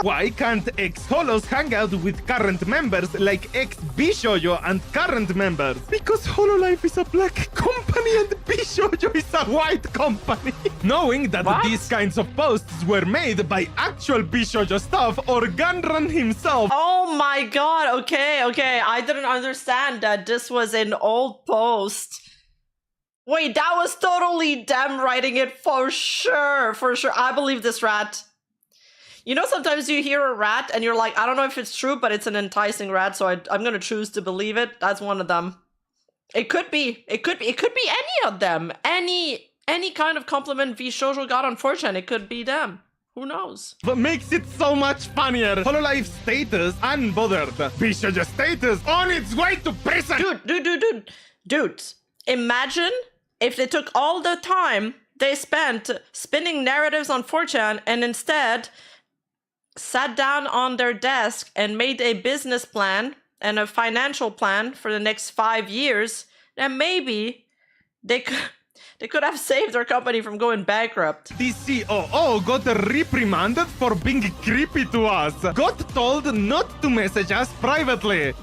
Why can't ex-Holos hang out with current members like ex-Bishoujo and current members? Because Hololive is a black company and Bishoujo is a white company. Knowing that these kinds of posts were made by actual Bishoujo staff or Gunrun himself. Oh my god, okay, I didn't understand that this was an old post. Wait, that was totally them writing it for sure. I believe this rat. You know, sometimes you hear a rat and you're like, I don't know if it's true, but it's an enticing rat, so I'm gonna choose to believe it. That's one of them. It could be any of them. Any kind of compliment VShoujo got on 4chan, it could be them. Who knows? What makes it so much funnier? Hololive status unbothered. Bishoujo status on its way to prison. Dude. Imagine if they took all the time they spent spinning narratives on 4chan and instead sat down on their desk and made a business plan and a financial plan for the next 5 years, then maybe they could have saved their company from going bankrupt. The COO got reprimanded for being creepy to us. Got told not to message us privately.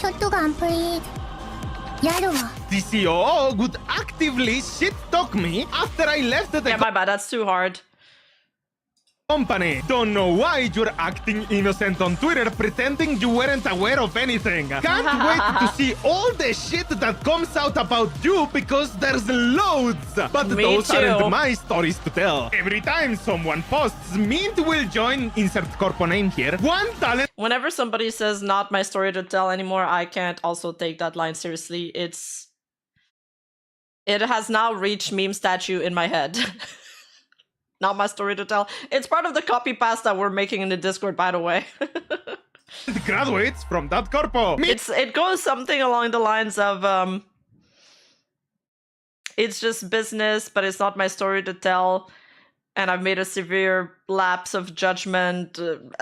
Shotgun, please. The COO would actively shit-talk me after I left the my bad, that's too hard. Company. Don't know why you're acting innocent on Twitter pretending you weren't aware of anything. Can't wait to see all the shit that comes out about you because there's loads. But those aren't my stories to tell. Every time someone posts Mint will join, insert corpo name here, one talent. Whenever somebody says not my story to tell anymore, I can't also take that line seriously. It has now reached meme statue in my head. Not my story to tell. It's part of the copy paste that we're making in the Discord, by the way. Graduates from that corpo. It goes something along the lines of it's just business, but it's not my story to tell, and I've made a severe lapse of judgment.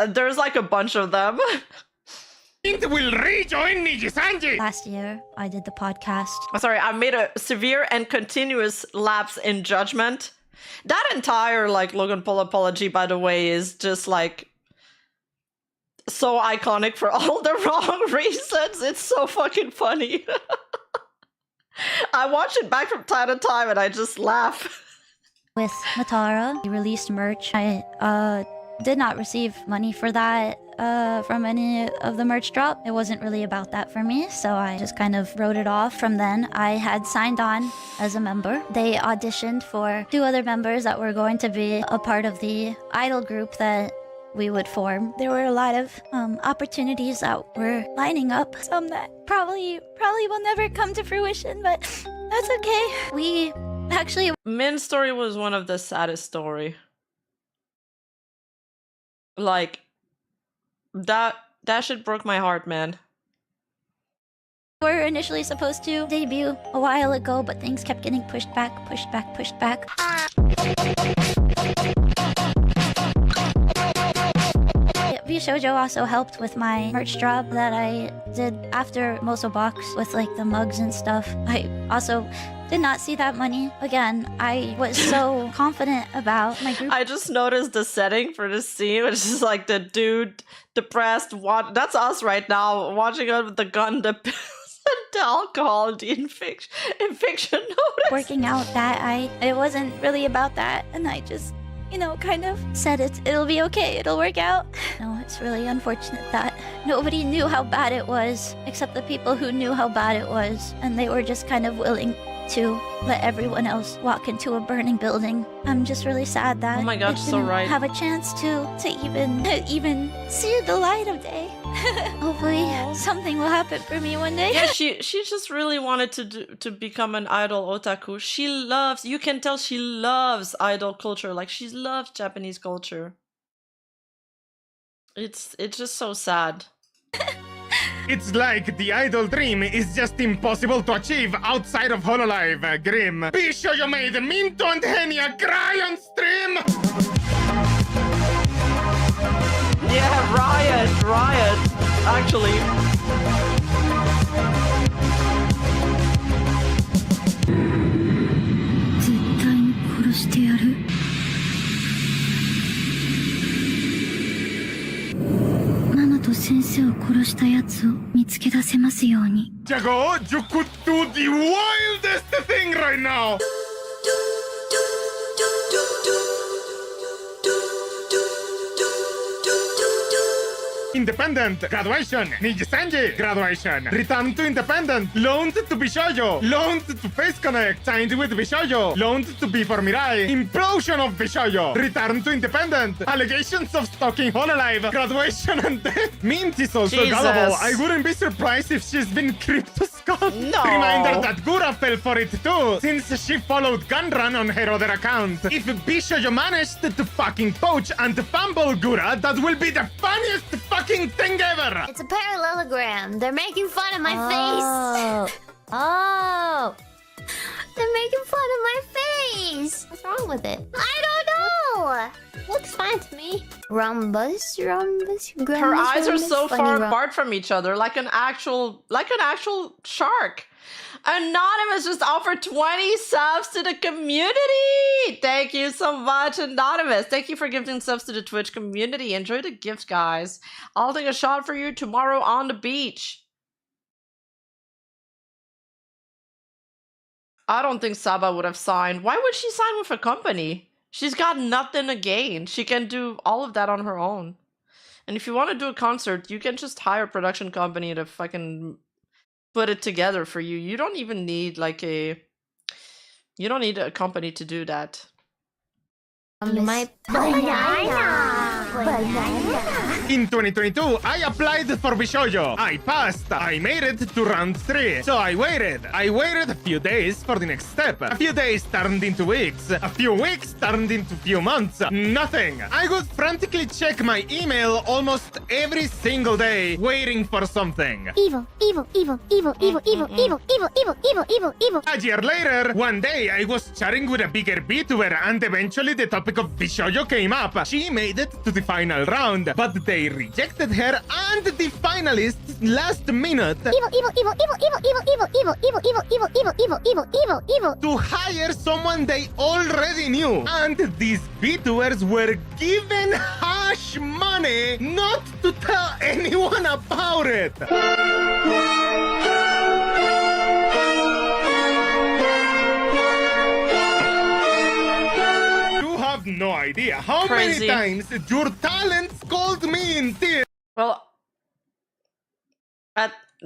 There's like a bunch of them. It will rejoin Niji-sanji! Last year, I did the podcast. Sorry, I made a severe and continuous lapse in judgment. That entire, like, Logan Paul apology, by the way, is just, like, so iconic for all the wrong reasons. It's so fucking funny. I watch it back from time to time and I just laugh. With Matara, we released merch. I did not receive money for that from any of the merch drop. It wasn't really about that for me, so I just kind of wrote it off. From then, I had signed on as a member. They auditioned for 2 other members that were going to be a part of the idol group that we would form. There were a lot of opportunities that were lining up. Some that probably will never come to fruition, but that's okay. We actually... Min's story was one of the saddest story. Like, that shit broke my heart, man. We were initially supposed to debut a while ago, but things kept getting pushed back. Shoujo also helped with my merch drop that I did after Moso Box with like the mugs and stuff. I also did not see that money. Again, I was so confident about my group. I just noticed the setting for this scene, which is like the dude depressed. That's us right now, watching out with the gun, the pills, and the alcohol, the infection notice. Working out that it wasn't really about that, and I just, you know, kind of said it'll be okay, it'll work out. No, it's really unfortunate that nobody knew how bad it was, except the people who knew how bad it was, and they were just kind of willing to let everyone else walk into a burning building. I'm just really sad that oh my God, it so didn't right. have a chance to even see the light of day. Hopefully something will happen for me one day. Yeah, she just really wanted to become an idol otaku. She loves, you can tell she loves idol culture. Like, she loves Japanese culture. It's just so sad. It's like the idol dream is just impossible to achieve outside of Hololive, Grim. Bishoyo made Minto and Henya cry on stream! Yeah, riot, actually. Jago, you could do the wildest thing right now! Independent, graduation, Niji-sanji, graduation, return to independent, loaned to Bishoyo, loaned to Face Connect, signed with Bishoyo, loaned to B for Mirai, implosion of Bishoyo, return to independent, allegations of stalking Hololive, graduation and death. Mint is also gullible. I wouldn't be surprised if she's been crypto-scuffed. No. Reminder that Gura fell for it too, since she followed Gunrun on her other account. If Bishoyo managed to fucking poach and fumble Gura, that will be the funniest fucking thing ever! It's a parallelogram. They're making fun of my face. Oh. They're making fun of my face. What's wrong with it? I don't know. Looks fine to me. Rhombus. Her eyes are so far apart from each other, like an actual shark. Anonymous just offered 20 subs to the community. Thank you so much, Anonymous. Thank you for gifting subs to the Twitch community. Enjoy the gift, guys. I'll take a shot for you tomorrow on the beach. I don't think Saba would have signed. Why would she sign with a company? She's got nothing to gain. She can do all of that on her own. And if you want to do a concert, you can just hire a production company to fucking put it together for you. You don't even need you don't need a company to do that. My In 2022, I applied for Bishoyo. I passed. I made it to round 3. So I waited. a few days for the next step. A few days turned into weeks. A few weeks turned into few months. Nothing. I would frantically check my email almost every single day, waiting for something. Evil. A year later, one day I was chatting with a bigger VTuber and eventually the topic of Bishoyo came up. She made it to the final round, but they they rejected her and the finalists last minute to hire someone they already knew. And these VTubers were given hash money not to tell anyone about it. You have no idea how Crazy. many times your talents called me in tears. Well,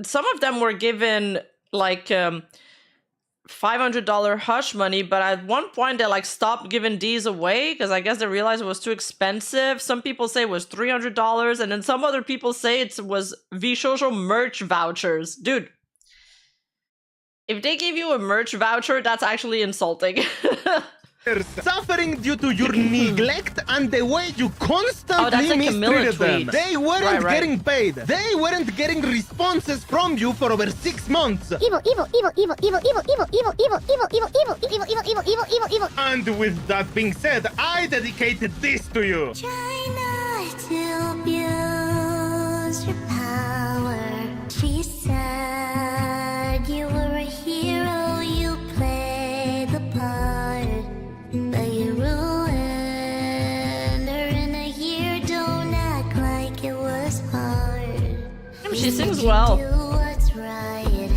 some of them were given like $500 hush money, but at one point they like stopped giving these away because I guess they realized it was too expensive. Some people say it was $300, and then some other people say it was VSocial merch vouchers. Dude, if they give you a merch voucher, that's actually insulting. Suffering due to your neglect and the way you constantly mistreated them. They weren't getting paid. They weren't getting responses from you for over 6 months. And with that being said, I dedicated this to you. Try not to abuse your power. She said you were a hero, you played the part, but you ruined her in a year. Don't act like it was hard. She sings well. Do what's right,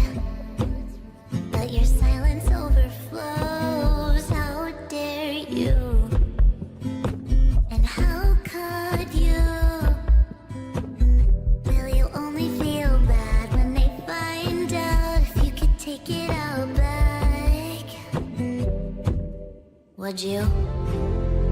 but your silence overflows. How dare you? And how could you? Will you only feel bad when they find out? If you could take it out back, would you?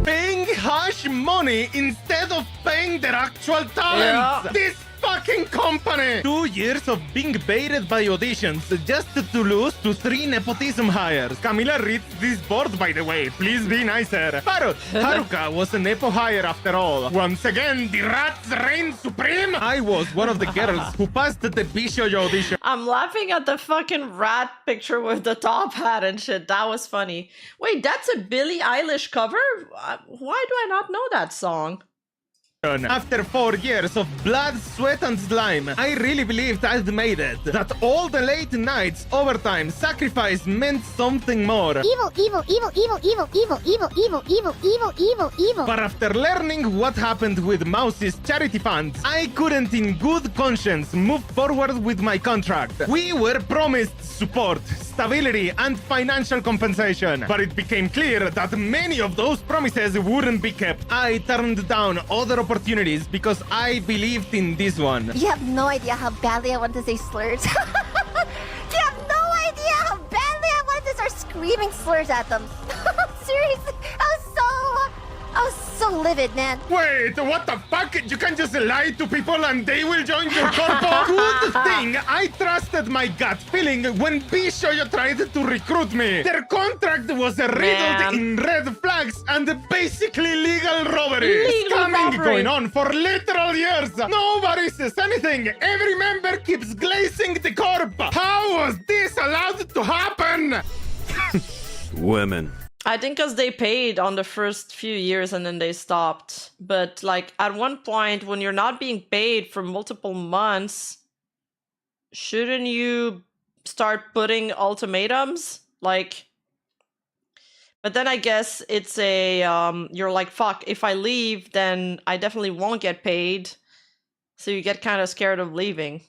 Paying hash money instead of paying their actual talents. Yeah. This fucking company! 2 years of being baited by auditions just to lose to 3 nepotism hires. Camila reads this board, by the way. Please be nicer. But Haruka was a nepo hire after all. Once again, the rats reign supreme. I was one of the girls who passed the Bishoyo audition. I'm laughing at the fucking rat picture with the top hat and shit. That was funny. Wait, that's a Billie Eilish cover? Why do I not know that song? After 4 years of blood, sweat, and slime, I really believed I'd made it. That all the late nights, overtime, sacrifice meant something more. But after learning what happened with Mouse's charity funds, I couldn't in good conscience move forward with my contract. We were promised support, stability, and financial compensation. But it became clear that many of those promises wouldn't be kept. I turned down other opportunities because I believed in this one. You have no idea how badly I want to say slurs. You have no idea how badly I want to start screaming slurs at them. Seriously, I was so livid, man. Wait, what the fuck? You can just lie to people and they will join your corpo? Good thing I trusted my gut feeling when Bishoyo tried to recruit me. Their contract was riddled in red flags and basically legal robbery. Scamming going on for literal years. Nobody says anything. Every member keeps glazing the corp. How was this allowed to happen? Women. I think because they paid on the first few years and then they stopped. But like at one point when you're not being paid for multiple months, shouldn't you start putting ultimatums? Like, but then I guess it's a, you're like, fuck, if I leave, then I definitely won't get paid. So you get kind of scared of leaving.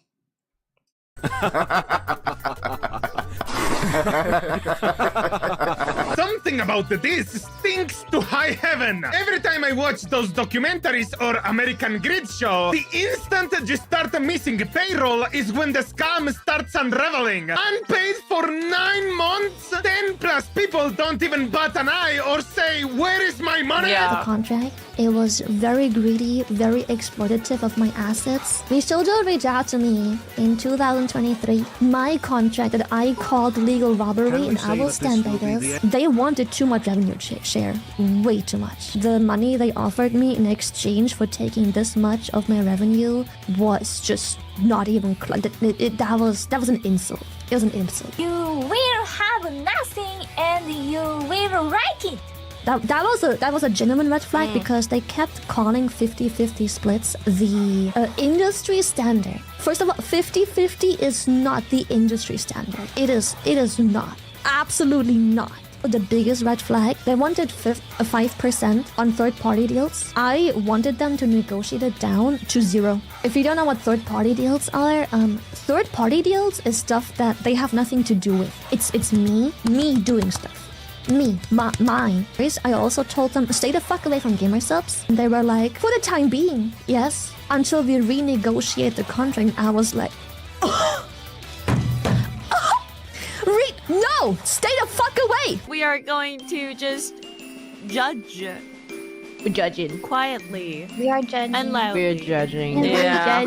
Something about this stinks to high heaven. Every time I watch those documentaries or American Grid show, the instant you start missing payroll is when the scam starts unraveling. Unpaid for 9 months? 10 plus people don't even bat an eye or say, where is my money? The contract, it was very greedy, very exploitative of my assets. VSocial reached out to me in 2023. My contract that I called legal robbery, and I will stand by this. They wanted too much revenue share, way too much. The money they offered me in exchange for taking this much of my revenue was just not even close. That was an insult. It was an insult. You will have nothing and you will like it. That was a genuine red flag because they kept calling 50-50 splits the industry standard. First of all, 50-50 is not the industry standard. It is not. Absolutely not. The biggest red flag, they wanted 5% on third-party deals. I wanted them to negotiate it down to 0. If you don't know what third-party deals are, third-party deals is stuff that they have nothing to do with. It's me doing stuff. Mine. I also told them, stay the fuck away from gamer subs. And they were like, for the time being, yes. Until we renegotiate the contract, I was like, no! Stay the fuck away! We are going to just judge. We're judging. Quietly. We are judging. And loudly. We're judging. Yeah.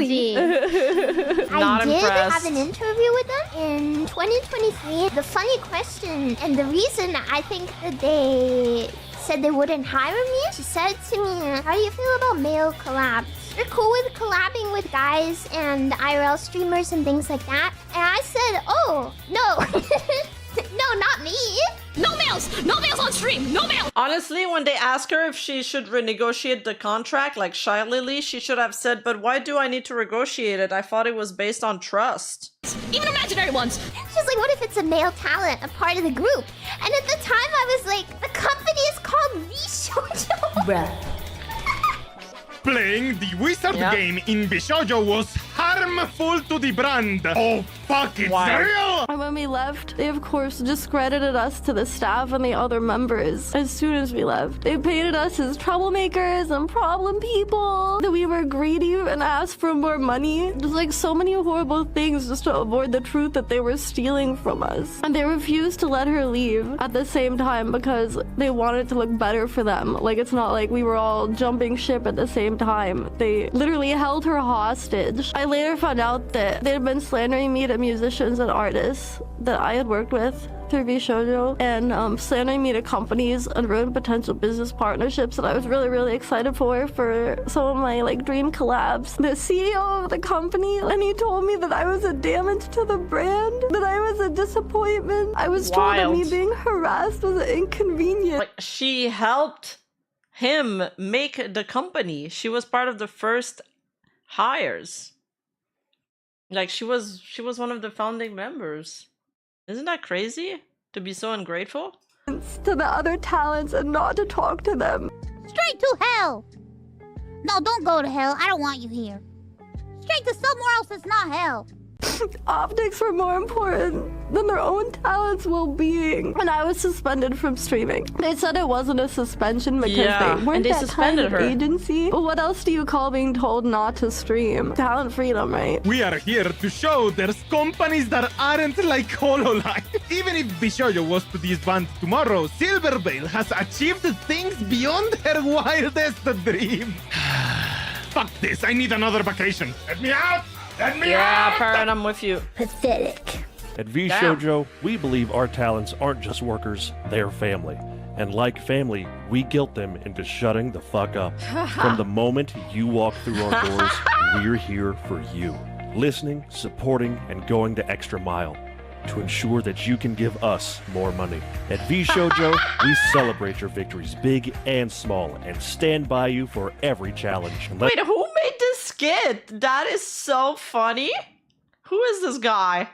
Not I did impressed. have an interview with them in 2023. The funny question and the reason I think that they said they wouldn't hire me, she said to me, how do you feel about male collabs? You're cool with collabing with guys and IRL streamers and things like that? And I said, oh, no. No, not me. No males! No males on stream! No males! Honestly, when they ask her if she should renegotiate the contract, like Shy Lily, she should have said, but why do I need to negotiate it? I thought it was based on trust. Even imaginary ones! She's like, what if it's a male talent, a part of the group? And at the time, I was like, the company is called V-Shoujo. Bruh. Playing the wizard game in Bishoujo was harmful to the brand. Oh, fuck, it's real! And when we left, they of course discredited us to the staff and the other members as soon as we left. They painted us as troublemakers and problem people, that we were greedy and asked for more money. Just like so many horrible things just to avoid the truth that they were stealing from us. And they refused to let her leave at the same time because they wanted to look better for them. Like, it's not like we were all jumping ship at the same time. They literally held her hostage. I later found out that they had been slandering me to musicians and artists that I had worked with through V-Shoujo and slandering me to companies and ruined potential business partnerships that I was really excited for some of my like dream collabs. The CEO of the company, and he told me that I was a damage to the brand, that I was a disappointment. I was told that me being harassed was an inconvenience. Like, she helped him make the company. She was part of the first hires. Like, she was one of the founding members. Isn't that crazy to be so ungrateful? To the other talents and not to talk to them. Straight to hell! No, don't go to hell. I don't want you here. Straight to somewhere else that's not hell. Optics were more important than their own talent's well-being. And I was suspended from streaming. They said it wasn't a suspension because they weren't that kind of agency. But what else do you call being told not to stream? Talent freedom, right? We are here to show there's companies that aren't like HoloLive. Even if Bishoujo was to disband tomorrow, Silverveil has achieved things beyond her wildest dream. Fuck this, I need another vacation. Let me out! Let me out! Parrot, I'm with you. Pathetic. At V-Shoujo, we believe our talents aren't just workers, they're family. And like family, we guilt them into shutting the fuck up. From the moment you walk through our doors, we're here for you. Listening, supporting, and going the extra mile to ensure that you can give us more money. At V-Shoujo, we celebrate your victories, big and small, and stand by you for every challenge. Wait, who made this skit? That is so funny. Who is this guy?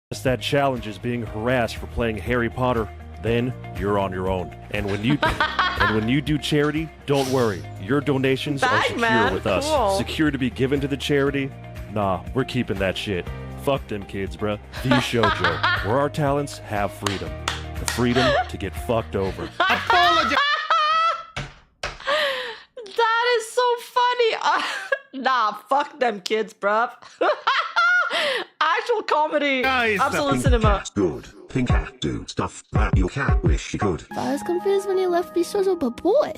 If that challenge is being harassed for playing Harry Potter, then you're on your own. And when you do charity, don't worry. Your donations are secure with us. Secure to be given to the charity? Nah, we're keeping that shit. Fuck them kids, bruh. V-Shoujo, where our talents have freedom. The freedom to get fucked over. That is so funny. Nah, fuck them kids, bruv. Actual comedy. Absolute cinema. Good. Think cat do stuff that your cat wish you could. I was confused when you left V-Shoujo, but boy,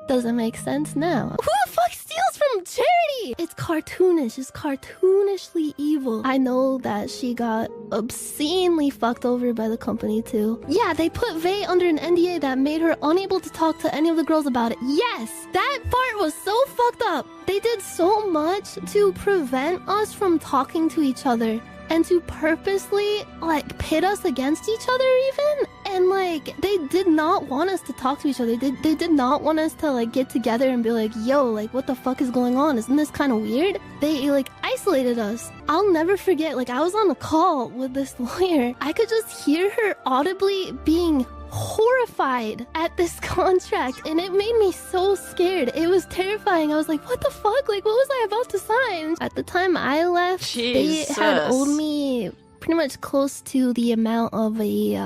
doesn't make sense now. Who the fuck steals from charity? It's cartoonish. It's cartoonishly evil. I know that she got obscenely fucked over by the company too. Yeah, they put Vei under an NDA that made her unable to talk to any of the girls about it. Yes, that part was so fucked up. They did so much to prevent us from talking to each other and to purposely like pit us against each other even. And like like, they did not want us to talk to each other. They did not want us to, like, get together and be like, yo, like, what the fuck is going on? Isn't this kind of weird? They, like, isolated us. I'll never forget, like, I was on a call with this lawyer. I could just hear her audibly being horrified at this contract, and it made me so scared. It was terrifying. I was like, what the fuck? Like, what was I about to sign? At the time I left, Jesus. they had owed me pretty much close to the amount of a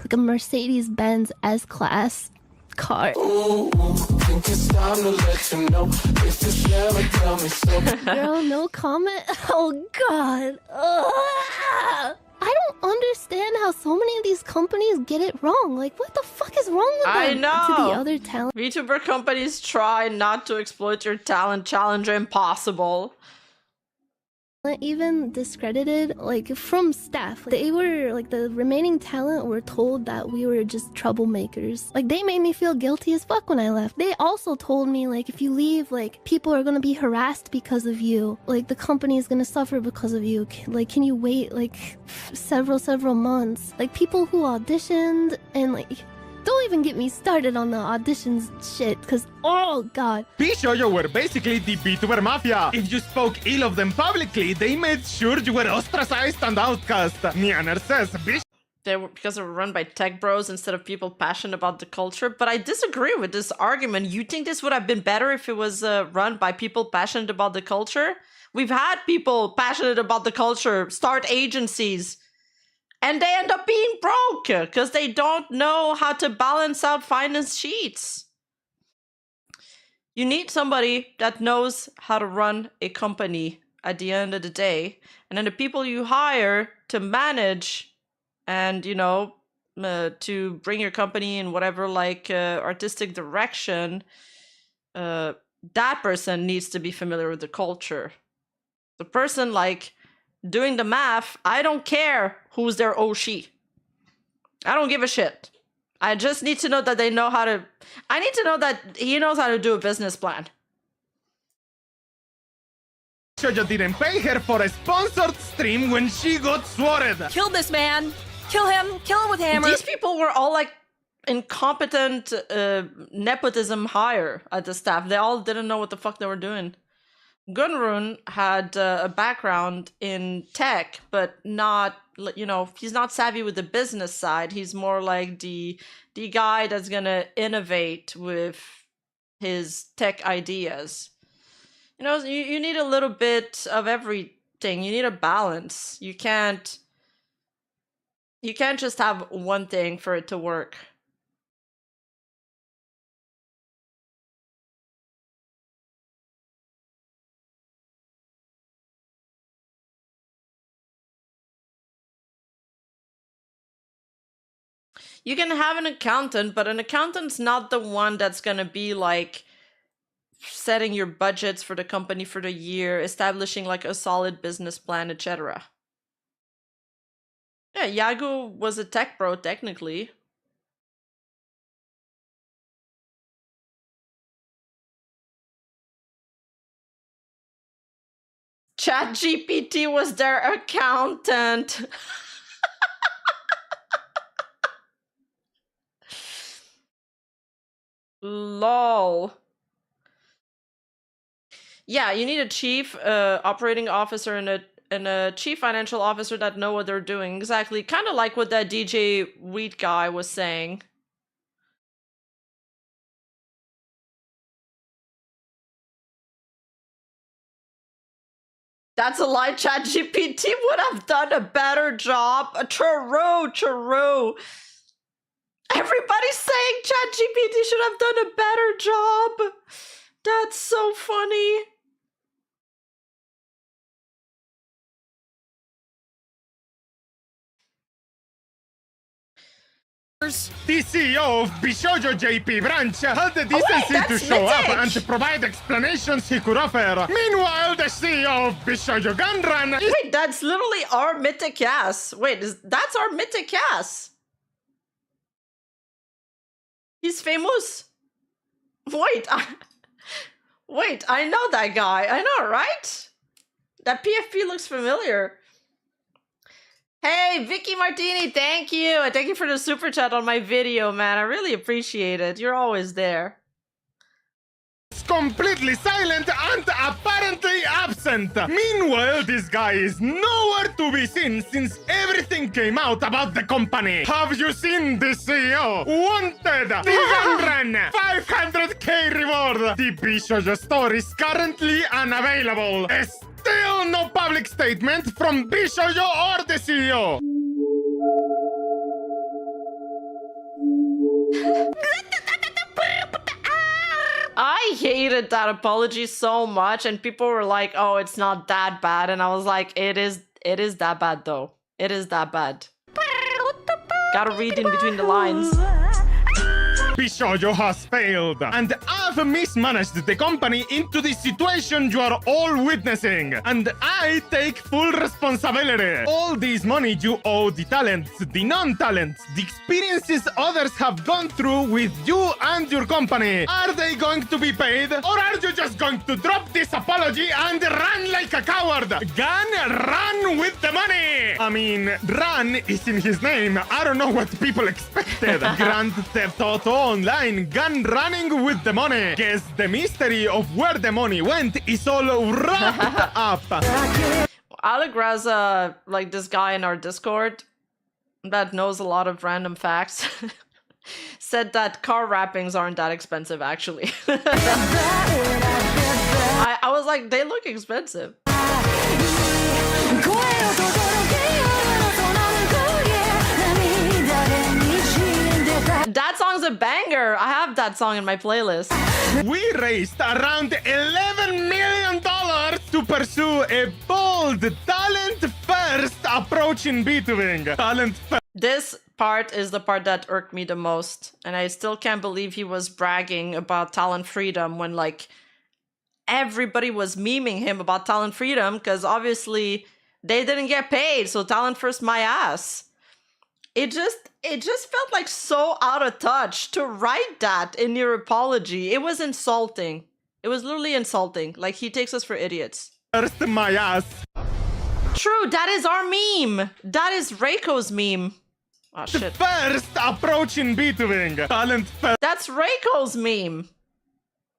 like a Mercedes-Benz S-Class car. Ooh, think it's time to let you know if you never tell me so. Girl, no comment. Oh god. Ugh. I don't understand how so many of these companies get it wrong. Like, what the fuck is wrong with them? I know. To the other talent. VTuber companies try not to exploit your talent, challenge impossible. Even discredited, like, from staff. They were, like, the remaining talent were told that we were just troublemakers. Like, they made me feel guilty as fuck when I left. They also told me, like, if you leave, like, people are gonna be harassed because of you. Like, the company is gonna suffer because of you. Like, can you wait, like, several months? Like, people who auditioned and, like... Don't even get me started on the auditions shit, because, oh god. Bishoujo were basically the VTuber mafia. If you spoke ill of them publicly, they made sure you were ostracized and outcast. Nianer says, Because they were run by tech bros instead of people passionate about the culture. But I disagree with this argument. You think this would have been better if it was run by people passionate about the culture? We've had people passionate about the culture start agencies. And they end up being broke because they don't know how to balance out finance sheets. You need somebody that knows how to run a company at the end of the day. And then the people you hire to manage and, you know, to bring your company in whatever, like, artistic direction, that person needs to be familiar with the culture. The person, like... doing the math, I don't care who's their Oshi. I don't give a shit. I just need to know that they know how to... I need to know that he knows how to do a business plan. Shoujo didn't pay her for a sponsored stream when she got swatted. Kill this man! Kill him! Kill him with hammer! These people were all like incompetent nepotism hire at the staff. They all didn't know what the fuck they were doing. Gunrun had a background in tech, but not, you know, he's not savvy with the business side. He's more like the guy that's gonna innovate with his tech ideas. You know, you need a little bit of everything. You need a balance. You can't just have one thing for it to work. You can have an accountant, but an accountant's not the one that's going to be like setting your budgets for the company for the year, establishing like a solid business plan, etc. Yeah, Yago was a tech bro, technically. ChatGPT was their accountant. Lol. Yeah, you need a chief operating officer and a chief financial officer that know what they're doing. Exactly. Kind of like what that DJ Wheat guy was saying. That's a lie. ChatGPT would have done a better job. True. Everybody's saying ChatGPT should have done a better job. That's so funny. The CEO of Bishoujo JP branch had the decency to show up and to provide explanations he could offer. Meanwhile, the CEO of Bishoujo Gunrun... Wait, that's literally our mythic ass. Wait, that's our mythic ass. He's famous. Wait, I know that guy. I know, right? That PFP looks familiar. Hey, Vicky Martini, thank you. And thank you for the super chat on my video, man. I really appreciate it. You're always there. Completely silent and apparently absent. Meanwhile, this guy is nowhere to be seen since everything came out about the company. Have you seen the CEO? Wanted! The 500k reward! The Bishojo store is currently unavailable. Still no public statement from Bishojo or the CEO. I hated that apology so much, and people were like, "Oh, it's not that bad," and I was like, "It is that bad, though. It is that bad." Gotta read in between the lines. Bishojo has failed, and I've mismanaged the company into the situation you are all witnessing, and I take full responsibility. All this money you owe the talents, the non-talents, the experiences others have gone through with you and your company. Are they going to be paid, or are you just going to drop this apology and run like a coward? Gun, run with the money! I mean, run is in his name. I don't know what people expected. Grand Theft Auto Online, gun running with the money. Guess the mystery of where the money went is all wrapped up. Allegraza, like this guy in our Discord that knows a lot of random facts, said that car wrappings aren't that expensive, actually. I was like, they look expensive. That song's a banger. I have that song in my playlist. We raised around $11 million to pursue a bold, talent-first approach in B2Bing. Talent-first. This part is the part that irked me the most. And I still can't believe he was bragging about talent freedom when, like, everybody was memeing him about talent freedom because obviously they didn't get paid. So talent first my ass. It just felt like so out of touch to write that in your apology. It was insulting. It was literally insulting. Like, he takes us for idiots. First my ass. True, that is our meme. That is Reiko's meme. Oh, shit. First approach in B2Bing. Talent first. That's Reiko's meme.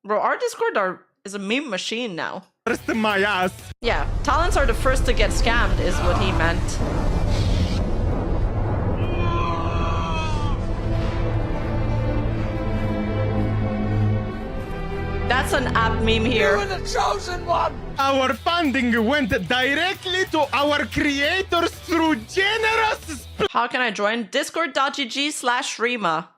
Bro, our Discord is a meme machine now. First my ass. Yeah, talents are the first to get scammed is what he meant. That's an app meme here. You're the chosen one! Our funding went directly to our creators through generous How can I join? Discord.gg/Rima.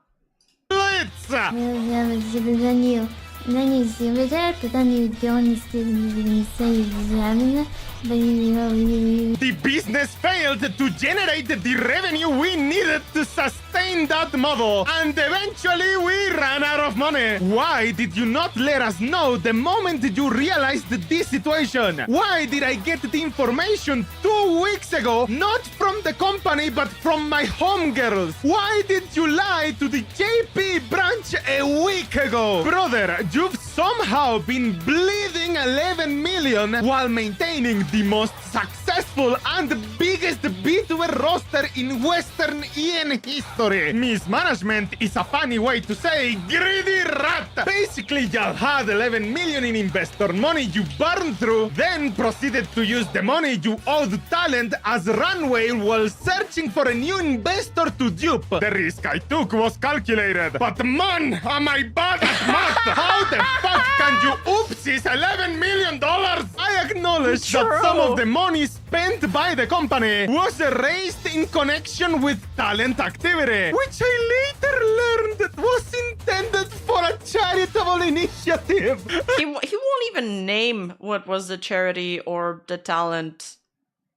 The business failed to generate the revenue we needed to sustain that model, and eventually we ran out of money. Why did you not let us know the moment you realized this situation? Why did I get the information 2 weeks ago, not from the company, but from my homegirls? Why did you lie to the JP branch a week ago? Brother, you've somehow been bleeding 11 million while maintaining the most successful and biggest B2B roster in Western EN history. Mismanagement is a funny way to say greedy rat. Basically, y'all had 11 million in investor money you burned through, then proceeded to use the money you owed talent as runway while searching for a new investor to dupe. The risk I took was calculated, but man, am I bad at math? How the fuck can you oopsies $11 million? I acknowledge that some of the money spent by the company was raised in connection with talent activity, which I later learned was intended for a charitable initiative. He won't even name what was the charity or the talent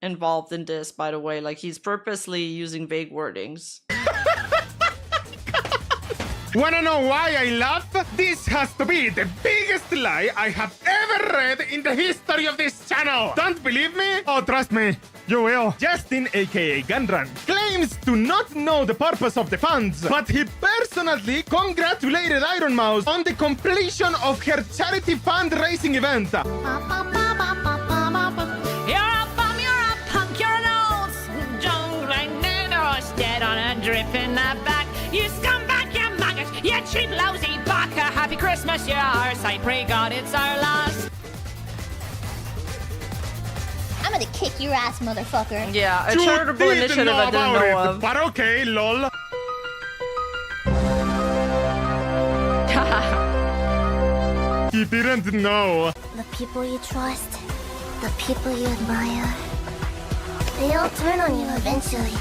involved in this, by the way. Like, he's purposely using vague wordings. Wanna know why I laugh? This has to be the biggest lie I have ever read in the history of this channel. Don't believe me? Oh, trust me, you will. Justin, aka Gunrun, claims to not know the purpose of the funds, but he personally congratulated Iron Mouse on the completion of her charity fundraising event. You're a bum, you're a punk, you're an old jungle drip in the back. You scumbag, you maggot, you cheap, lousy baka. Happy Christmas, you arse. I pray God it's our last. I'm gonna kick your ass, motherfucker. Yeah, a charitable initiative I didn't know of. But okay, lol. He didn't know. The people you trust, the people you admire, they all turn on you eventually.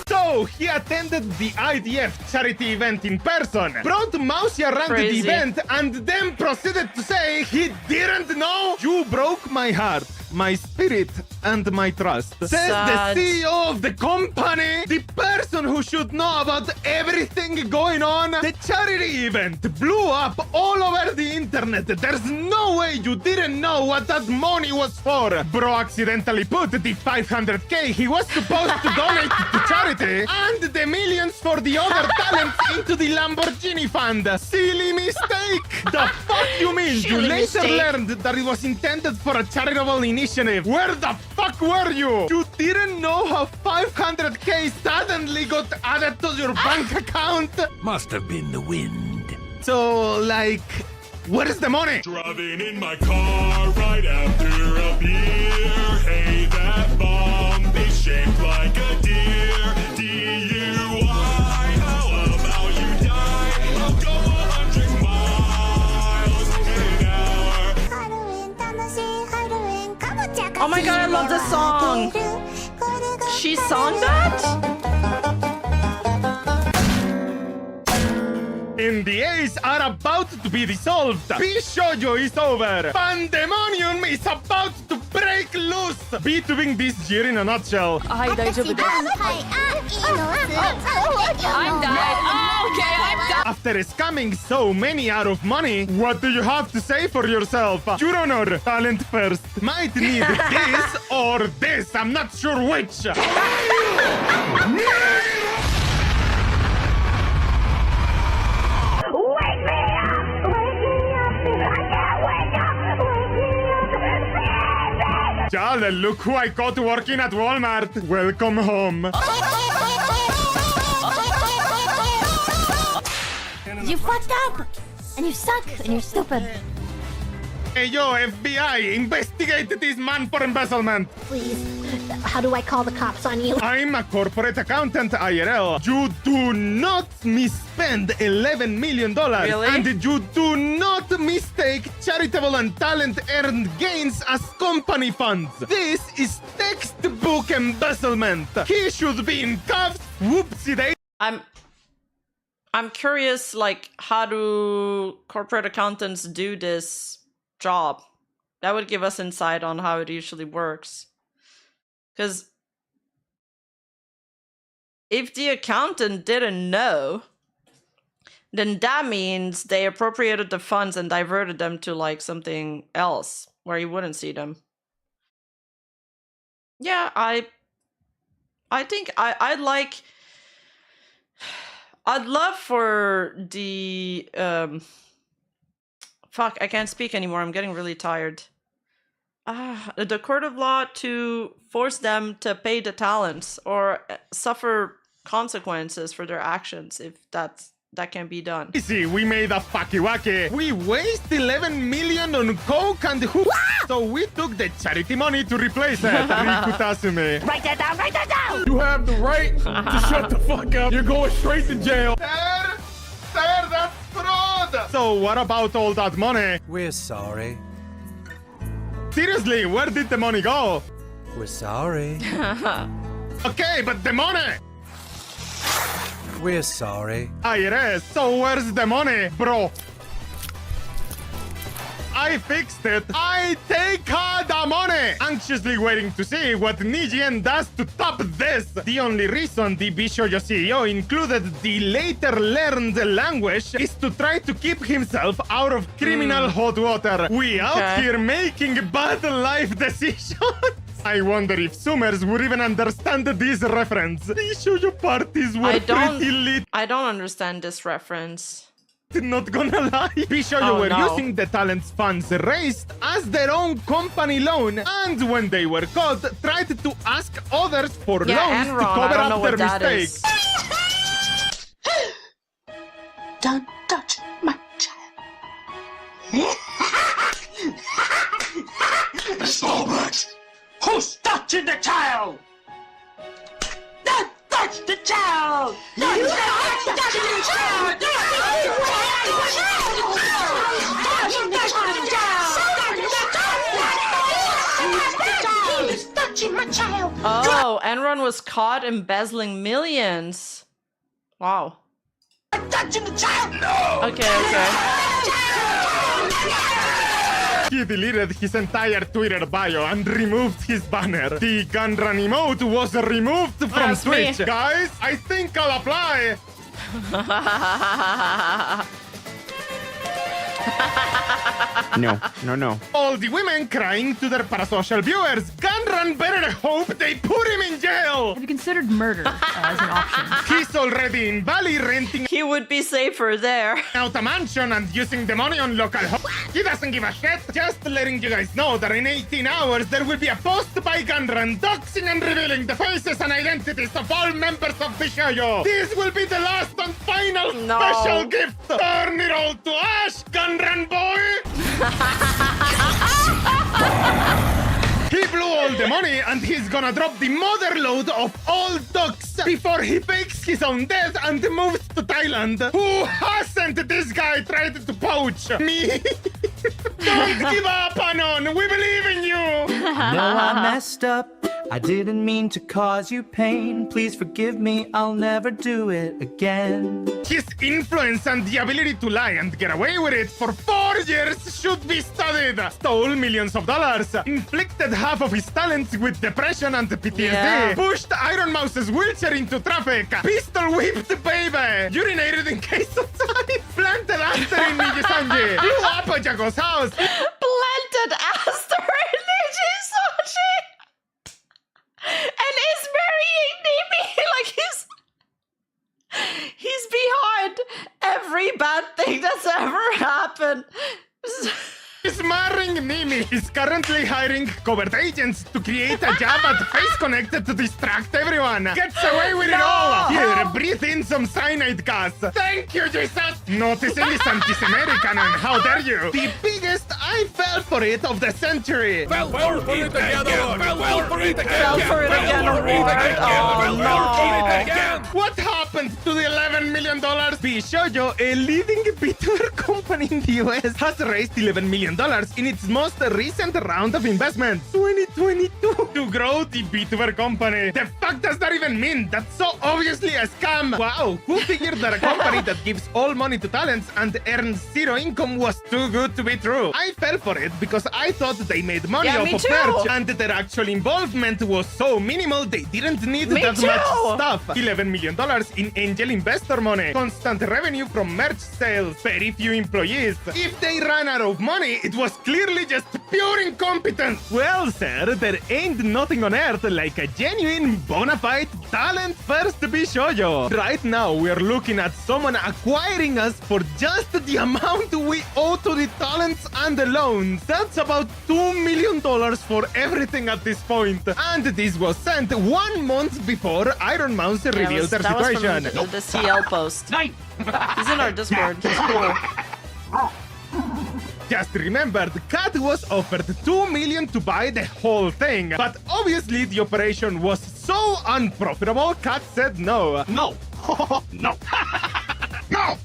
So, he attended the IDF charity event in person, brought Mousy around the event, and then proceeded to say he didn't know. You broke my heart, my spirit, and my trust. Says Sad. the CEO of the company, the person who should know about everything going on. The charity event blew up all over the internet. There's no way you didn't know what that money was for. Bro accidentally put the 500k he was supposed to donate to charity and the millions for the other talents into the Lamborghini fund. Silly mistake. The fuck you mean? You later learned that it was intended for a charitable initiative. Where the fuck were you? You didn't know how 500k suddenly got added to your bank account? Must have been the wind. So, like, where's the money? Driving in my car right after a beer. Hey, that bomb is shaped like a deer. DUI, how about you die? I'll go 100 miles an hour. Oh my god, I love this song. She sung that? NDAs are about to be dissolved. Bishoujo is over. Pandemonium is about to break loose. Beethoven this year in a nutshell. I'm died. Okay, I'm done. After scamming so many out of money, what do you have to say for yourself? Your Honor, talent first. Might need this or this. I'm not sure which. Jale, look who I caught working at Walmart. Welcome home. You fucked up! And you suck! And you're stupid. Hey, yo, FBI, investigate this man for embezzlement. Please, how do I call the cops on you? I'm a corporate accountant, IRL. You do not misspend $11 million. Really? And you do not mistake charitable and talent-earned gains as company funds. This is textbook embezzlement. He should be in cuffs. Whoopsie-day. I'm curious, like, how do corporate accountants do this job? That would give us insight on how it usually works. Because if the accountant didn't know, then that means they appropriated the funds and diverted them to like something else where you wouldn't see them. Yeah, I think I'd love for the fuck, I can't speak anymore. I'm getting really tired. The court of law to force them to pay the talents or suffer consequences for their actions if that can be done. Easy, we made a fakiwake. We waste 11 million on coke and who? So we took the charity money to replace it. Rikutatsume. Write that down, write that down! You have the right to shut the fuck up. You're going straight to jail. Sir, that's fraud. So what about all that money? We're sorry. Seriously, where did the money go? We're sorry. Okay, but the money! We're sorry. IRS, so where's the money, bro? I fixed it. I take the money. Anxiously waiting to see what Nijien does to top this. The only reason the Bishoujo CEO included the later learned language is to try to keep himself out of criminal hot water. We out here making bad life decisions. I wonder if Summers would even understand this reference. The Bishoujo parties were pretty lit. I don't understand this reference. Not gonna lie, Bishoujo were using the talents funds raised as their own company loan, and when they were caught, tried to ask others for loans to cover up their mistakes. Don't touch my child. Stop! Who's touching the child? Don't touch the child! Don't touch the child! He's touching my child! Oh, Enron was caught embezzling millions. Wow. I'm touching the child! No! Okay. He deleted his entire Twitter bio and removed his banner. The gun run emote was removed from That's Twitch. me. Guys, I think I'll apply. No. All the women crying to their parasocial viewers. Gunrun better hope they put him in jail. Have you considered murder as an option? He's already in Bali renting He would be safer there. out a mansion and using the money on local He doesn't give a shit. Just letting you guys know that in 18 hours there will be a post by Gunrun doxing and revealing the faces and identities of all members of the show. This will be the last and final special gift. Turn it all to ash, Gunrun boy. He blew all the money and he's gonna drop the mother load of all ducks before he fakes his own death and moves to Thailand. Who hasn't this guy tried to poach? Me? Don't give up, Anon. We believe in you. No, I messed up. I didn't mean to cause you pain. Please forgive me. I'll never do it again. His influence and the ability to lie and get away with it for 4 years should be studied. Stole millions of dollars. Inflicted half of his talents with depression and PTSD. Yeah. Pushed Iron Mouse's wheelchair into traffic. Pistol whipped baby. Urinated in case of time. Planted Aster in Nijisanji. Blew up a Jago's house. Planted Aster in Nijisanji. And is marrying Nimi. Like he's behind every bad thing that's ever happened. He's marrying Nimi. He's currently hiring covert agents to create a job at Face Connected to distract everyone. Gets away with it all. Here, breathe in some cyanide gas. Thank you, Jesus. Noticing is anti-American and how dare you? The biggest I fell for it of the century. Fell for it again. Fell for it again. Fell for it again. Oh, no. What happened to the $11 million? Bishoyo, a leading VTuber company in the US, has raised $11 million in its most recent round of investment, 2022, to grow the VTuber company. The fuck does that even mean? That's so obviously a scam. Wow, who figured that a company that gives all money to talents and earns zero income was too good to be true? I fell for it because I thought they made money off me of too. merch and their actual involvement was so minimal they didn't need Me that too. much stuff. $11 million in angel investor money, constant revenue from merch sales, very few employees. If they ran out of money, it was clearly just pure incompetence. Well, sir, there ain't nothing on earth like a genuine, bona fide talent first Bishoyo. Right now, we're looking at someone acquiring us for just the amount we owe to the talents and the loans. That's about $2 million for everything at this point. And this was sent 1 month before Iron Mouse revealed their that situation. was from the CL post. He's in our Discord. He's cool. Just remembered, Kat was offered $2 million to buy the whole thing, but obviously the operation was so unprofitable, Kat said no. No. No. No!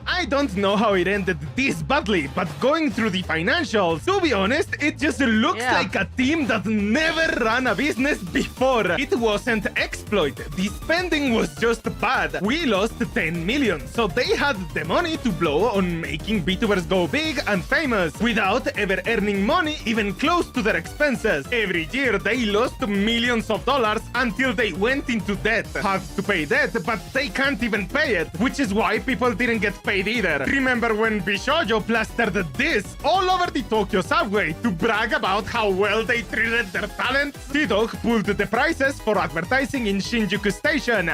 I don't know how it ended this badly, but going through the financials, to be honest, it just looks like a team that never ran a business before. It wasn't exploit. The spending was just bad. We lost 10 million, so they had the money to blow on making VTubers go big and famous without ever earning money even close to their expenses. Every year they lost millions of dollars until they went into debt. Had to pay debt, but they can't even pay it, which is why people didn't get paid either. Remember when Bishoyo plastered this all over the Tokyo subway to brag about how well they treated their talent? T-Dog pulled the prices for advertising in Shinjuku Station.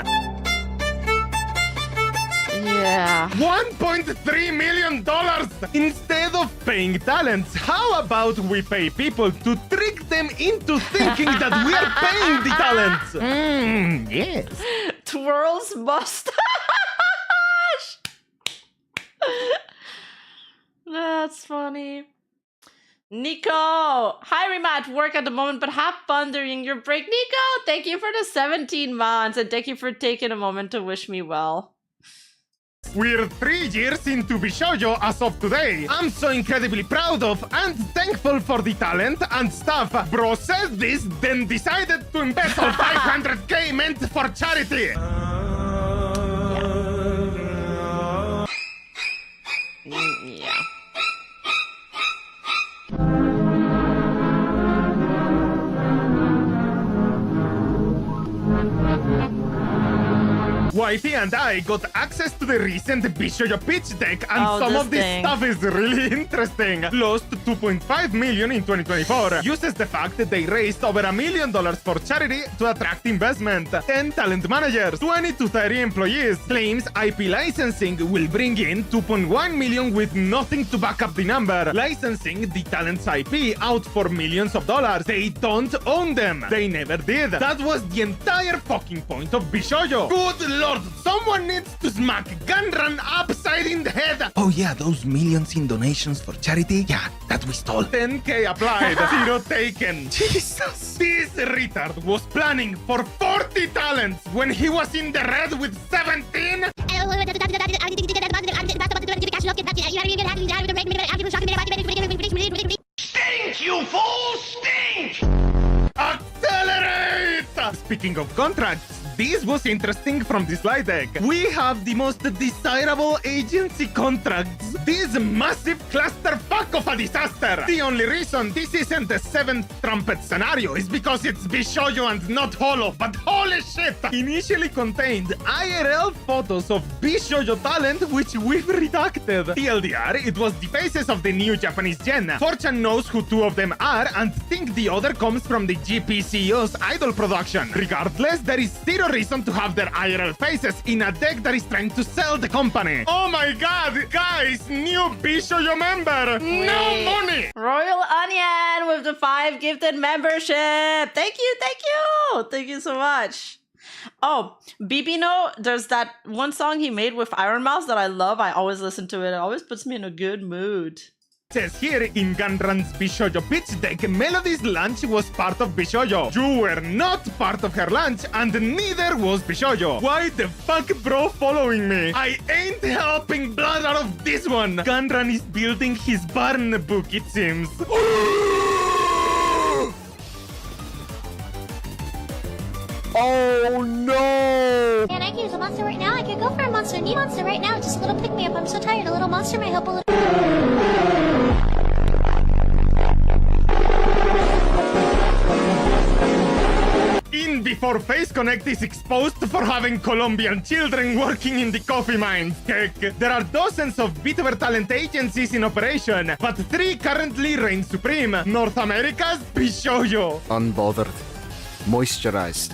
Yeah. $1.3 million! Instead of paying talents, how about we pay people to trick them into thinking that we are paying the talents? Yes. Twirls mustache. That's funny. Nico! Hi, Rima, at work at the moment, but have fun during your break. Nico, thank you for the 17 months, and thank you for taking a moment to wish me well. We're 3 years into Bishoujo as of today. I'm so incredibly proud of and thankful for the talent and stuff. Bro said this, then decided to embezzle 500k meant for charity. Yeah. Wifey and I got access to the recent Bishoujo pitch deck, and some of this stuff is really interesting. Lost 2.5 million in 2024. Uses the fact that they raised over $1 million for charity to attract investment. 10 talent managers, 20 to 30 employees. Claims IP licensing will bring in 2.1 million with nothing to back up the number. Licensing the talent's IP out for millions of dollars. They don't own them. They never did. That was the entire fucking point of Bishoujo. Good lord, someone needs to smack Gunrun upside in the head. Oh yeah, those millions in donations for charity? Yeah, that we stole. 10k applied, 0 taken. Jesus. This retard was planning for 40 talents when he was in the red with 17. Stink, you fool! Stink! Accelerate! Speaking of contracts, this was interesting from the slide deck. We have the most desirable agency contracts. This massive clusterfuck of a disaster. The only reason this isn't a 7th trumpet scenario is because it's Bishoujo and not Holo. But holy shit! Initially contained IRL photos of Bishoujo talent which we've redacted. TLDR, it was the faces of the new Japanese gen. Fortune knows who 2 of them are and think the other comes from the GP CEO's idol production. Regardless, there is zero reason to have their IRL faces in a deck that is trying to sell the company. Oh my god, guys, new Bishoujo member. No money. Royal Onion with the 5 gifted membership. Thank you, thank you. Thank you so much. Oh, Bibino, there's that one song he made with Iron Mouse that I love. I always listen to it. It always puts me in a good mood. Says here in Gunrun's Bishoujo pitch deck, Melody's lunch was part of Bishoujo. You were not part of her lunch, and neither was Bishoujo. Why the fuck, bro, following me? I ain't helping blood out of this one. Gunrun is building his barn book, it seems. Oh no! And I can use a monster right now. I could go for a monster. Need a monster right now. Just a little pick me up. I'm so tired. A little monster might help a little. In before Face Connect is exposed for having Colombian children working in the coffee mines. Heck, there are dozens of Bitver talent agencies in operation, but 3 currently reign supreme. North America's Bishoujo. Unbothered. Moisturized.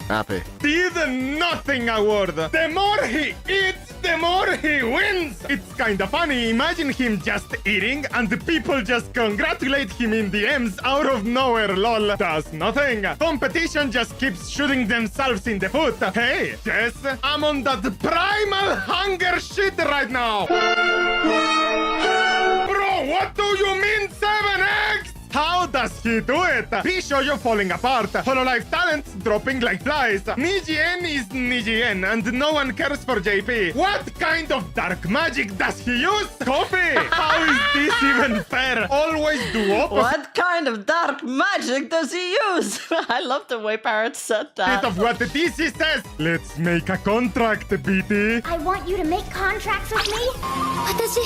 Happy. Did nothing award. The more he eats, the more he wins. It's kinda funny. Imagine him just eating and the people just congratulate him in DMs out of nowhere, lol. Does nothing. Competition just keeps shooting themselves in the foot. Hey, Jess, I'm on that primal hunger shit right now. Bro, what do you mean 7x? How does he do it? Bishoujo falling apart. Hololive talents dropping like flies. Nijien is Nijien and no one cares for JP. What kind of dark magic does he use? Coffee! How is this even fair? Always do opposite. What kind of dark magic does he use? I love the way Parrot said that. Of what the DC says. Let's make a contract, BT. I want you to make contracts with me. What does he?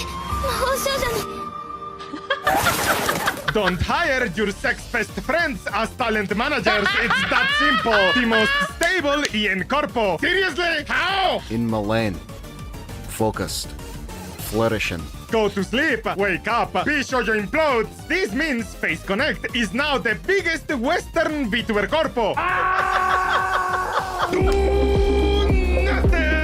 Don't hire your sex-best friends as talent managers. It's that simple. The most stable in Corpo. Seriously? How? In Milan. Focused. Flourishing. Go to sleep. Wake up. Bishoujo implodes. This means Face Connect is now the biggest Western VTuber Corpo. Do nothing.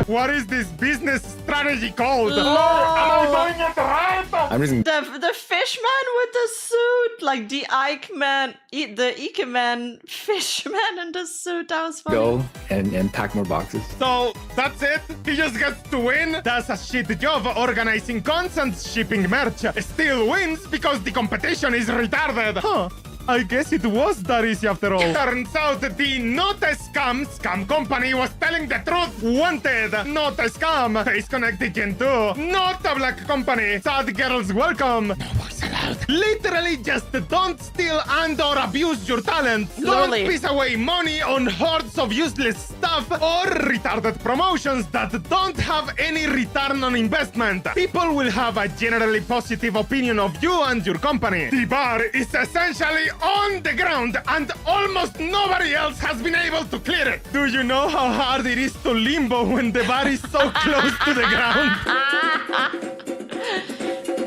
Win. what is this business strategy called? Lol. Am I doing it right? I'm using The fishman with the suit, like the Ike man, the Ike man, fishman in the suit. That was funny. go and pack more boxes. So that's it? He just gets to win? That's a shit job organizing cons and shipping merch. Still wins because the competition is retarded. Huh. I guess it was that easy after all. Turns out the not a scam company was telling the truth. Wanted, not a scam. Face Connect can too. Not a black company. Sad girls welcome. No voice allowed. Literally just don't steal and or abuse your talent. Literally. Don't piss away money on hordes of useless stuff or retarded promotions that don't have any return on investment. People will have a generally positive opinion of you and your company. The bar is essentially on the ground and almost nobody else has been able to clear it. Do you know how hard it is to limbo when the bar is so close to the ground?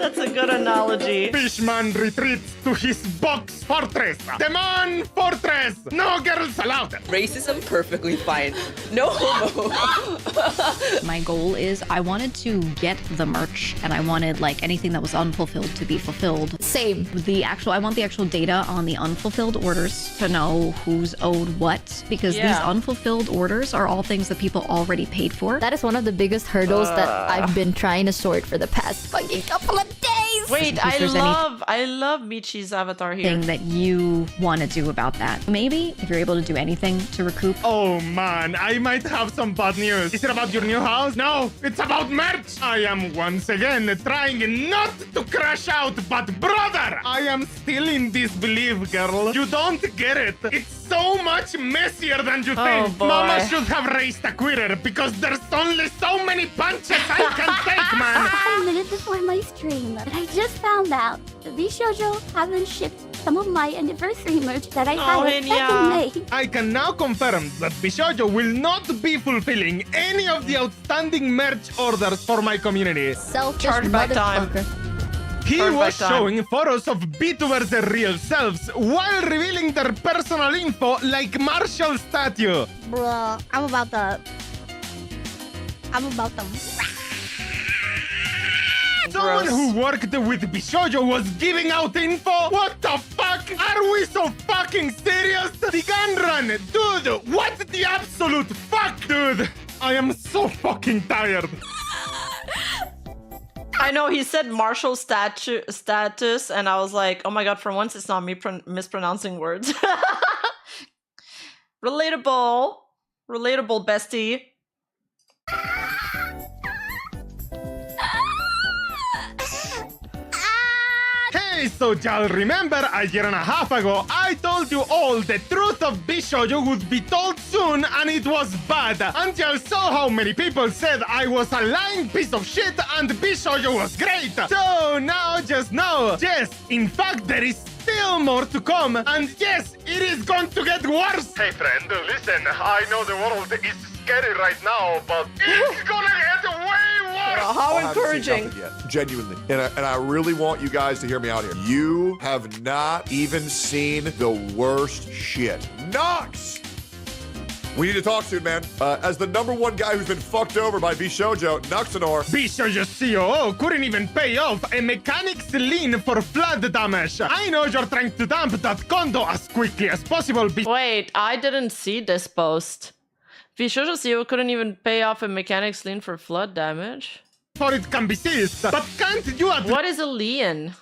That's a good analogy. Fishman retreats to his box fortress. Demon fortress. No girls allowed. Racism perfectly fine. No homo. My goal is I wanted to get the merch and I wanted like anything that was unfulfilled to be fulfilled. Same. I want the actual data on the unfulfilled orders to know who's owed what, because these unfulfilled orders are all things that people already paid for. That is one of the biggest hurdles that I've been trying to sort for the past fucking couple of days. Wait, I love Michi's avatar here. Thing that you want to do about that. Maybe if you're able to do anything to recoup. Oh man, I might have some bad news. Is it about your new house? No, it's about merch. I am once again trying not to crash out, but brother, I am still in disbelief, girl. You don't get it. It's so much messier than you think. Boy. Mama should have raised a quitter because there's only so many punches I can take, man. A minute before my stream, but I just found out the Bishoujo haven't shipped some of my anniversary merch that I had back in May. I can now confirm that Bishoujo will not be fulfilling any of the outstanding merch orders for my community. Chargeback time. He was showing photos of VTubers' real selves while revealing their personal info like Marshall statue. Bruh, I'm about to... Someone who worked with Bishoujo was giving out info? What the fuck? Are we so fucking serious? The gun run! Dude, what the absolute fuck, dude? I am so fucking tired. I know he said Marshall status, and I was like, oh my god, for once it's not me mispronouncing words. Relatable, bestie. Hey, so y'all remember a year and a half ago, I told you all the truth of Bishoujo would be told soon and it was bad. And y'all saw how many people said I was a lying piece of shit and Bishoujo was great. So now just know, yes, in fact there is still more to come, and yes, it is going to get worse. Hey friend, listen, I know the world is scary right now, but it's gonna get way worse. How I haven't seen encouraging. nothing yet, genuinely. And I really want you guys to hear me out here. You have not even seen the worst shit. Nox! We need to talk soon, man. As the #1 guy who's been fucked over by Bishoujo, Nuxanor. Bishoujo's COO couldn't even pay off a mechanic's lien for flood damage. I know you're trying to dump that condo as quickly as possible. Wait, I didn't see this post. Bishoujo CEO couldn't even pay off a mechanic's lien for flood damage. For it can be seized, but can't you What is a lien?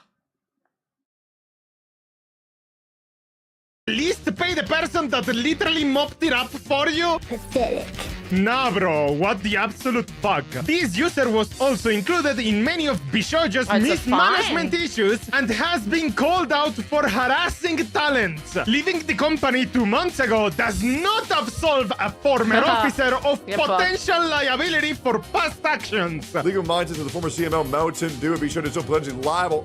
at least pay the person that literally mopped it up for you? Pathetic. Nah, bro, what the absolute fuck? This user was also included in many of Bishoujo's mismanagement issues and has been called out for harassing talents. Leaving the company 2 months ago does not absolve a former officer of potential liability for past actions. Legal minds says the former CMO Mountain Dew and Bishoujo is still potentially liable.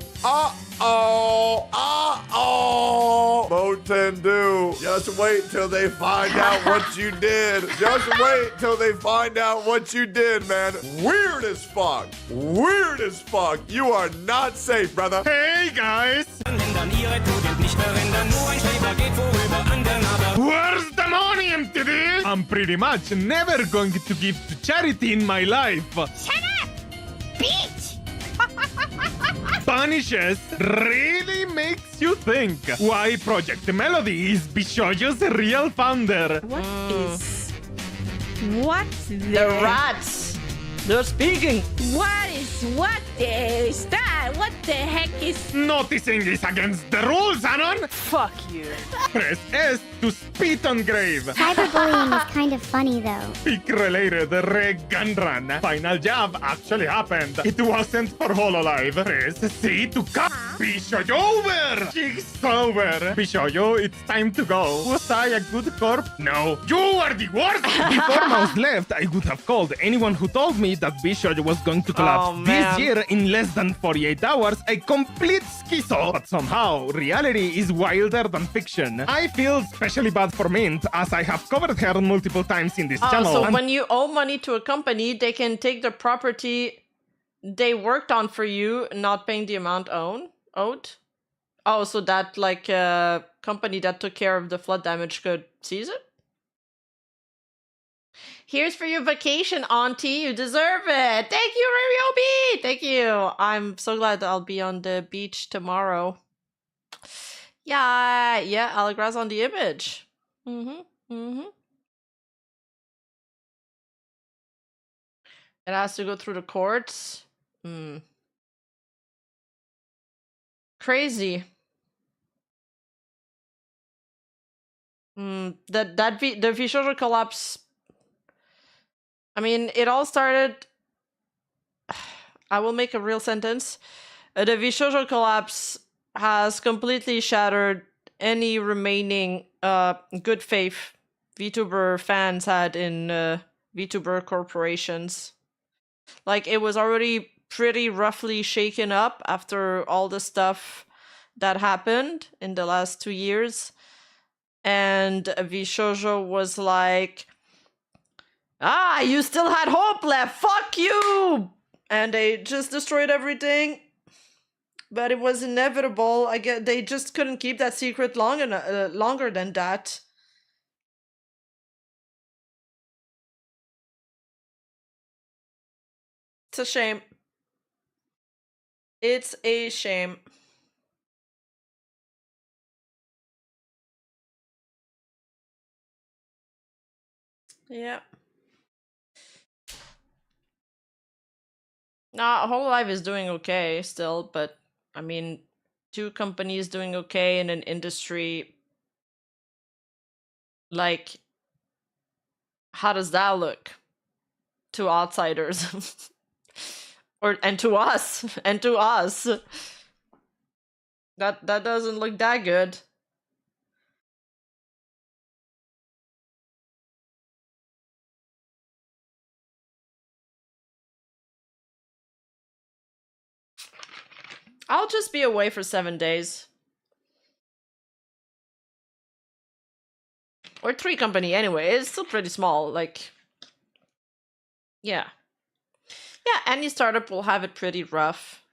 Mountain Dew. Just wait till they find out what you did. Just wait till they find out what you did, man. Weird as fuck. Weird as fuck. You are not safe, brother. Hey, guys. Where's the money, MTD? I'm pretty much never going to give to charity in my life. Shut up, bitch! Punishes really makes you think. Why Project Melody is Bishojo's real founder. What the rats? They're speaking. What is that? What the heck is... Noticing is against the rules, Anon. Fuck you. Press S to spit on grave. Cyberbullying is kind of funny though. Peak related Reg Gun Run. Final job actually happened. It wasn't for Hololive. Press C to cut. Bishojo over. Jigs over. Bishojo, it's time to go. Was I a good corp? No. You are the worst. Before Mouse left, I would have called anyone who told me that Bishojo was going to collapse. Oh, man. This year, in less than 48 hours, a complete schizo. But somehow, reality is wilder than fiction. I feel especially bad for Mint, as I have covered her multiple times in this channel. So when you owe money to a company, they can take the property they worked on for you, not paying the amount owed? Oh, so that like company that took care of the flood damage could seize it? Here's for your vacation, Auntie. You deserve it. Thank you, Ryobi. Thank you. I'm so glad that I'll be on the beach tomorrow. Yeah, Allegra's on the image. It has to go through the courts. Crazy. The Vishojo collapse. I mean, it all started. I will make a real sentence. The Vishojo collapse has completely shattered any remaining good faith VTuber fans had in VTuber corporations. Like, it was already pretty roughly shaken up after all the stuff that happened in the last 2 years. And Vishojo was like, you still had hope left, fuck you! And they just destroyed everything. But it was inevitable. I guess they just couldn't keep that secret longer than that. It's a shame. It's a shame. Yeah. Nah, Whole Life is doing okay still, but I mean, 2 companies doing okay in an industry, like, how does that look to outsiders? And to us, that doesn't look that good. I'll just be away for 7 days. Or 3 company anyway. It's still pretty small. Like, yeah. Yeah, any startup will have it pretty rough.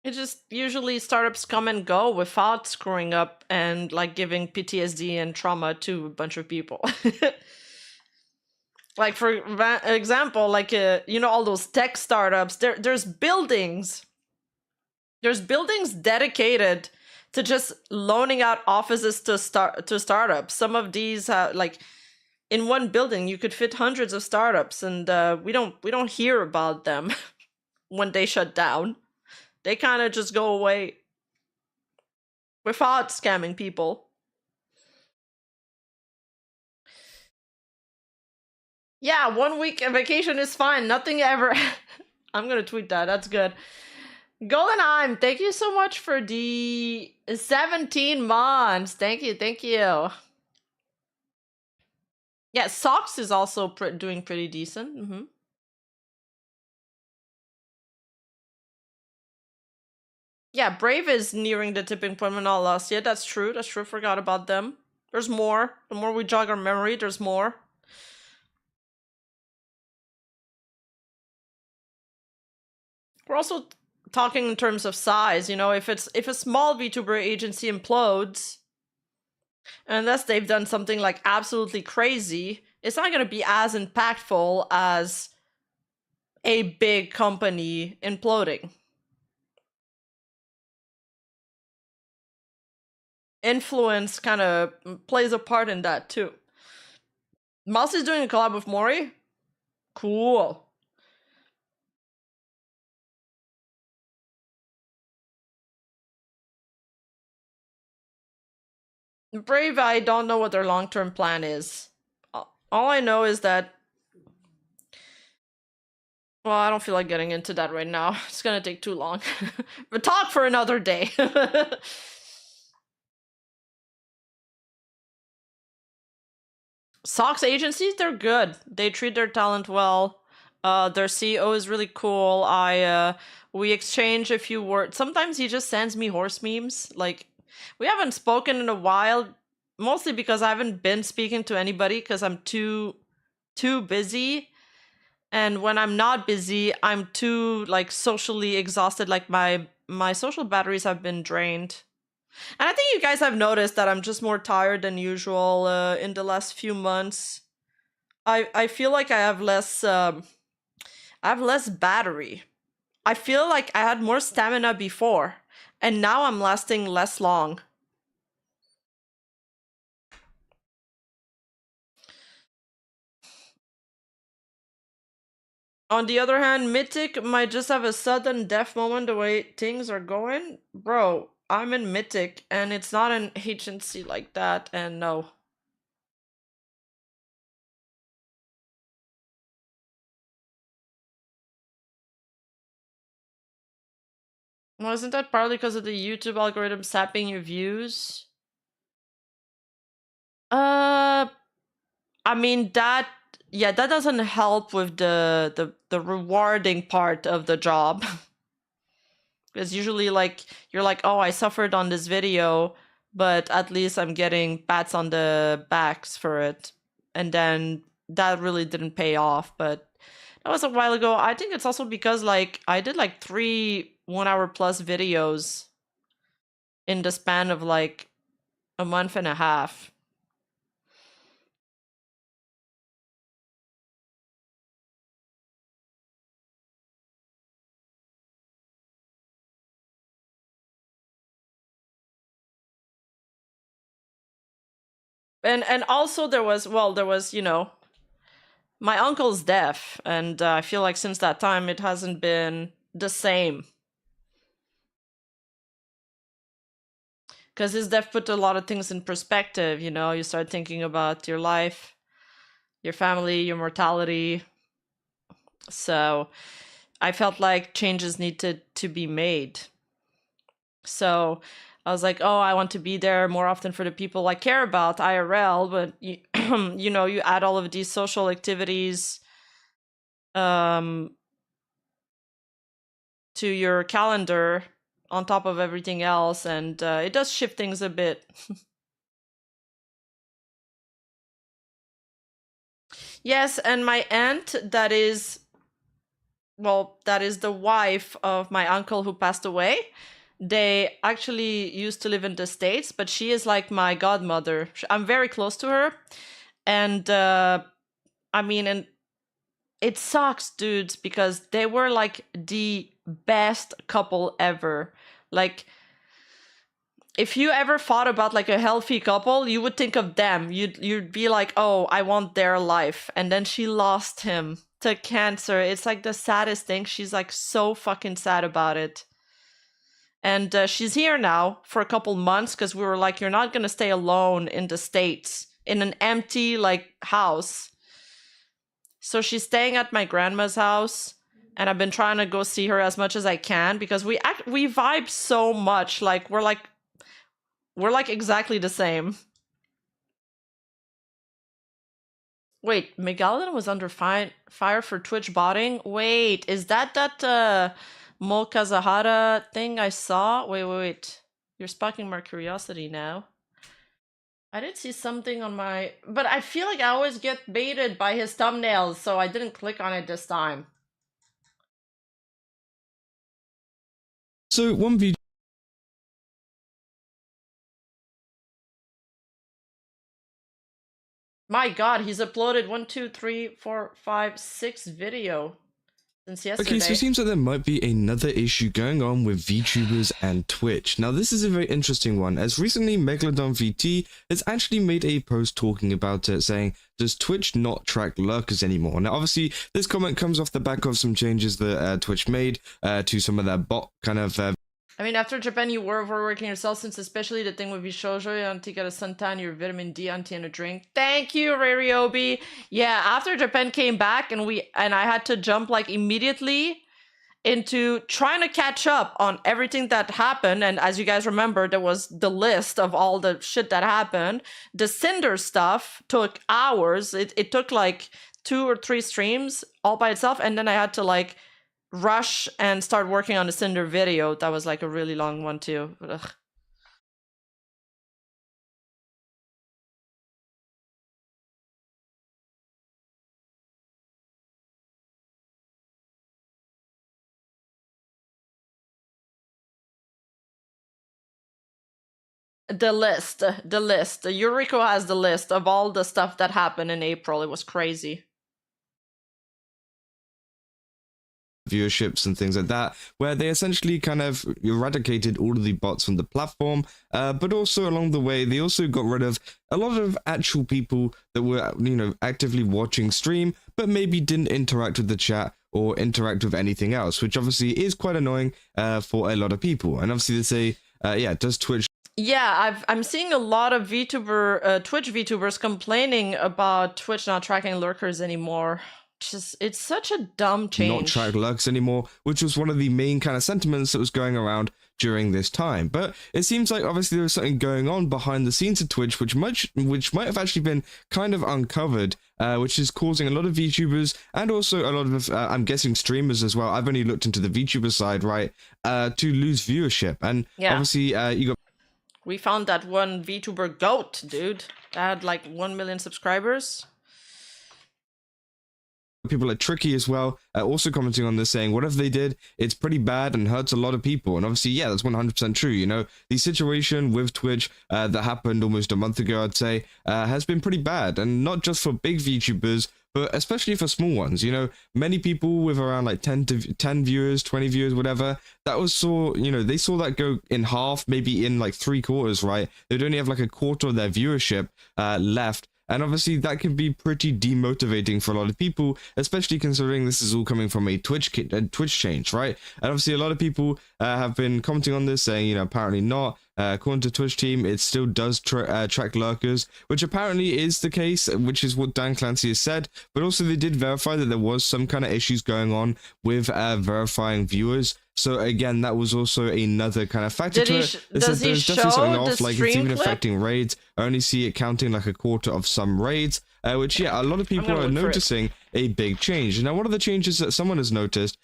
It just usually startups come and go without screwing up and like giving PTSD and trauma to a bunch of people. Like, for example, like, you know, all those tech startups, there's buildings. There's buildings dedicated to just loaning out offices to startups. Some of these, like, in one building, you could fit hundreds of startups, and we don't hear about them when they shut down. They kind of just go away without scamming people. Yeah, 1 week vacation is fine. Nothing ever. I'm gonna tweet that. That's good. Goldenheim, thank you so much for the 17 months. Thank you. Yeah, Socks is also doing pretty decent. Yeah, Brave is nearing the tipping point. We're not lost yet. That's true. Forgot about them. There's more. The more we jog our memory, there's more. We're also talking in terms of size. You know, if a small VTuber agency implodes, Unless they've done something like absolutely crazy, it's not going to be as impactful as a big company imploding. Influence kind of plays a part in that too. Mouse is doing a collab with Mori? Cool. Brave, I don't know what their long-term plan is. All I know is that... Well, I don't feel like getting into that right now. It's gonna take too long. But talk for another day. Sox agencies, they're good. They treat their talent well. Their CEO is really cool. We exchange a few words. Sometimes he just sends me horse memes. Like, we haven't spoken in a while, mostly because I haven't been speaking to anybody because I'm too busy. And when I'm not busy, I'm too like socially exhausted. Like my social batteries have been drained. And I think you guys have noticed that I'm just more tired than usual in the last few months. I feel like I have less battery. I feel like I had more stamina before, and now I'm lasting less long. On the other hand, Mythic might just have a sudden death moment the way things are going. Bro, I'm in Mythic, and it's not an agency like that, and no. Well, isn't that partly because of the YouTube algorithm sapping your views? I mean, that doesn't help with the rewarding part of the job. Because usually, like, you're like, oh, I suffered on this video, but at least I'm getting pats on the backs for it. And then that really didn't pay off, but that was a while ago. I think it's also because, like, I did like 3 1-hour plus videos in the span of like a month and a half. And also there was, you know, my uncle's death, and I feel like since that time it hasn't been the same. Because his death put a lot of things in perspective, you know, you start thinking about your life, your family, your mortality. So I felt like changes needed to be made. So I was like, oh, I want to be there more often for the people I care about, IRL, but you, you know, you add all of these social activities to your calendar on top of everything else, and it does shift things a bit. Yes, and my aunt, that is the wife of my uncle who passed away. They actually used to live in the States, but she is like my godmother. I'm very close to her. And I mean, and it sucks, dudes, because they were like the best couple ever. Like, if you ever thought about like a healthy couple, you would think of them. You'd be like, oh, I want their life. And then she lost him to cancer. It's like the saddest thing. She's like so fucking sad about it. And she's here now for a couple months because we were like, you're not gonna stay alone in the States in an empty like house. So she's staying at my grandma's house, and I've been trying to go see her as much as I can because we vibe so much. Like we're like exactly the same. Wait, Megalodon was under fire for Twitch botting? Wait, is that Mo Kazahara thing I saw? Wait. You're sparking my curiosity now. I did see something on my... But I feel like I always get baited by his thumbnails, so I didn't click on it this time. So, one view My God, he's uploaded 1, 2, 3, 4, 5, 6 video since yesterday. Okay, so it seems like there might be another issue going on with VTubers and Twitch. Now, this is a very interesting one, as recently Megalodon VT has actually made a post talking about it, saying, does Twitch not track lurkers anymore? Now, obviously, this comment comes off the back of some changes that Twitch made to some of their bot kind of I mean, after Japan, you were overworking yourself, since especially the thing with Bishoujo, Antigara Santan, your vitamin D anti and a drink. Thank you, Rariobi. Yeah, after Japan came back and I had to jump like immediately into trying to catch up on everything that happened. And as you guys remember, there was the list of all the shit that happened. The Cinder stuff took hours. It took like 2 or 3 streams all by itself. And then I had to like rush and start working on the Cinder video. That was like a really long one too. Ugh. The list. Yuriko has the list of all the stuff that happened in April. It was crazy. Viewerships and things like that, where they essentially kind of eradicated all of the bots from the platform, but also along the way they also got rid of a lot of actual people that were, you know, actively watching stream but maybe didn't interact with the chat or interact with anything else, which obviously is quite annoying for a lot of people. And obviously they say, yeah, does Twitch... Yeah, I'm seeing a lot of Twitch VTubers complaining about Twitch not tracking lurkers anymore. It's such a dumb change. Not track lurks anymore, which was one of the main kind of sentiments that was going around during this time. But it seems like obviously there was something going on behind the scenes of Twitch, which might have actually been kind of uncovered, which is causing a lot of VTubers and also a lot of, I'm guessing, streamers as well. I've only looked into the VTuber side, right, to lose viewership. And yeah, obviously you got... We found that one VTuber goat, dude. That had like 1 million subscribers. People like Tricky as well, also commenting on this, saying whatever they did, it's pretty bad and hurts a lot of people. And obviously, yeah, that's 100% true. You know, the situation with Twitch that happened almost a month ago, I'd say, has been pretty bad, and not just for big VTubers, but especially for small ones. You know, many people with around like 10 viewers, 20 viewers, whatever, that was they saw that go in half, maybe in like 3/4, right? They'd only have like a quarter of their viewership left. And obviously that can be pretty demotivating for a lot of people, especially considering this is all coming from a Twitch change, right? And obviously a lot of people have been commenting on this, saying, you know, apparently not. According to Twitch team, it still does track lurkers, which apparently is the case, which is what Dan Clancy has said. But also they did verify that there was some kind of issues going on with verifying viewers. So again, that was also another kind of factor to it. Does he show off, the like stream it's even clip? affecting raids. I only see it counting like a quarter of some raids, which, yeah, a lot of people are noticing a big change. Now, one of the changes that someone has noticed,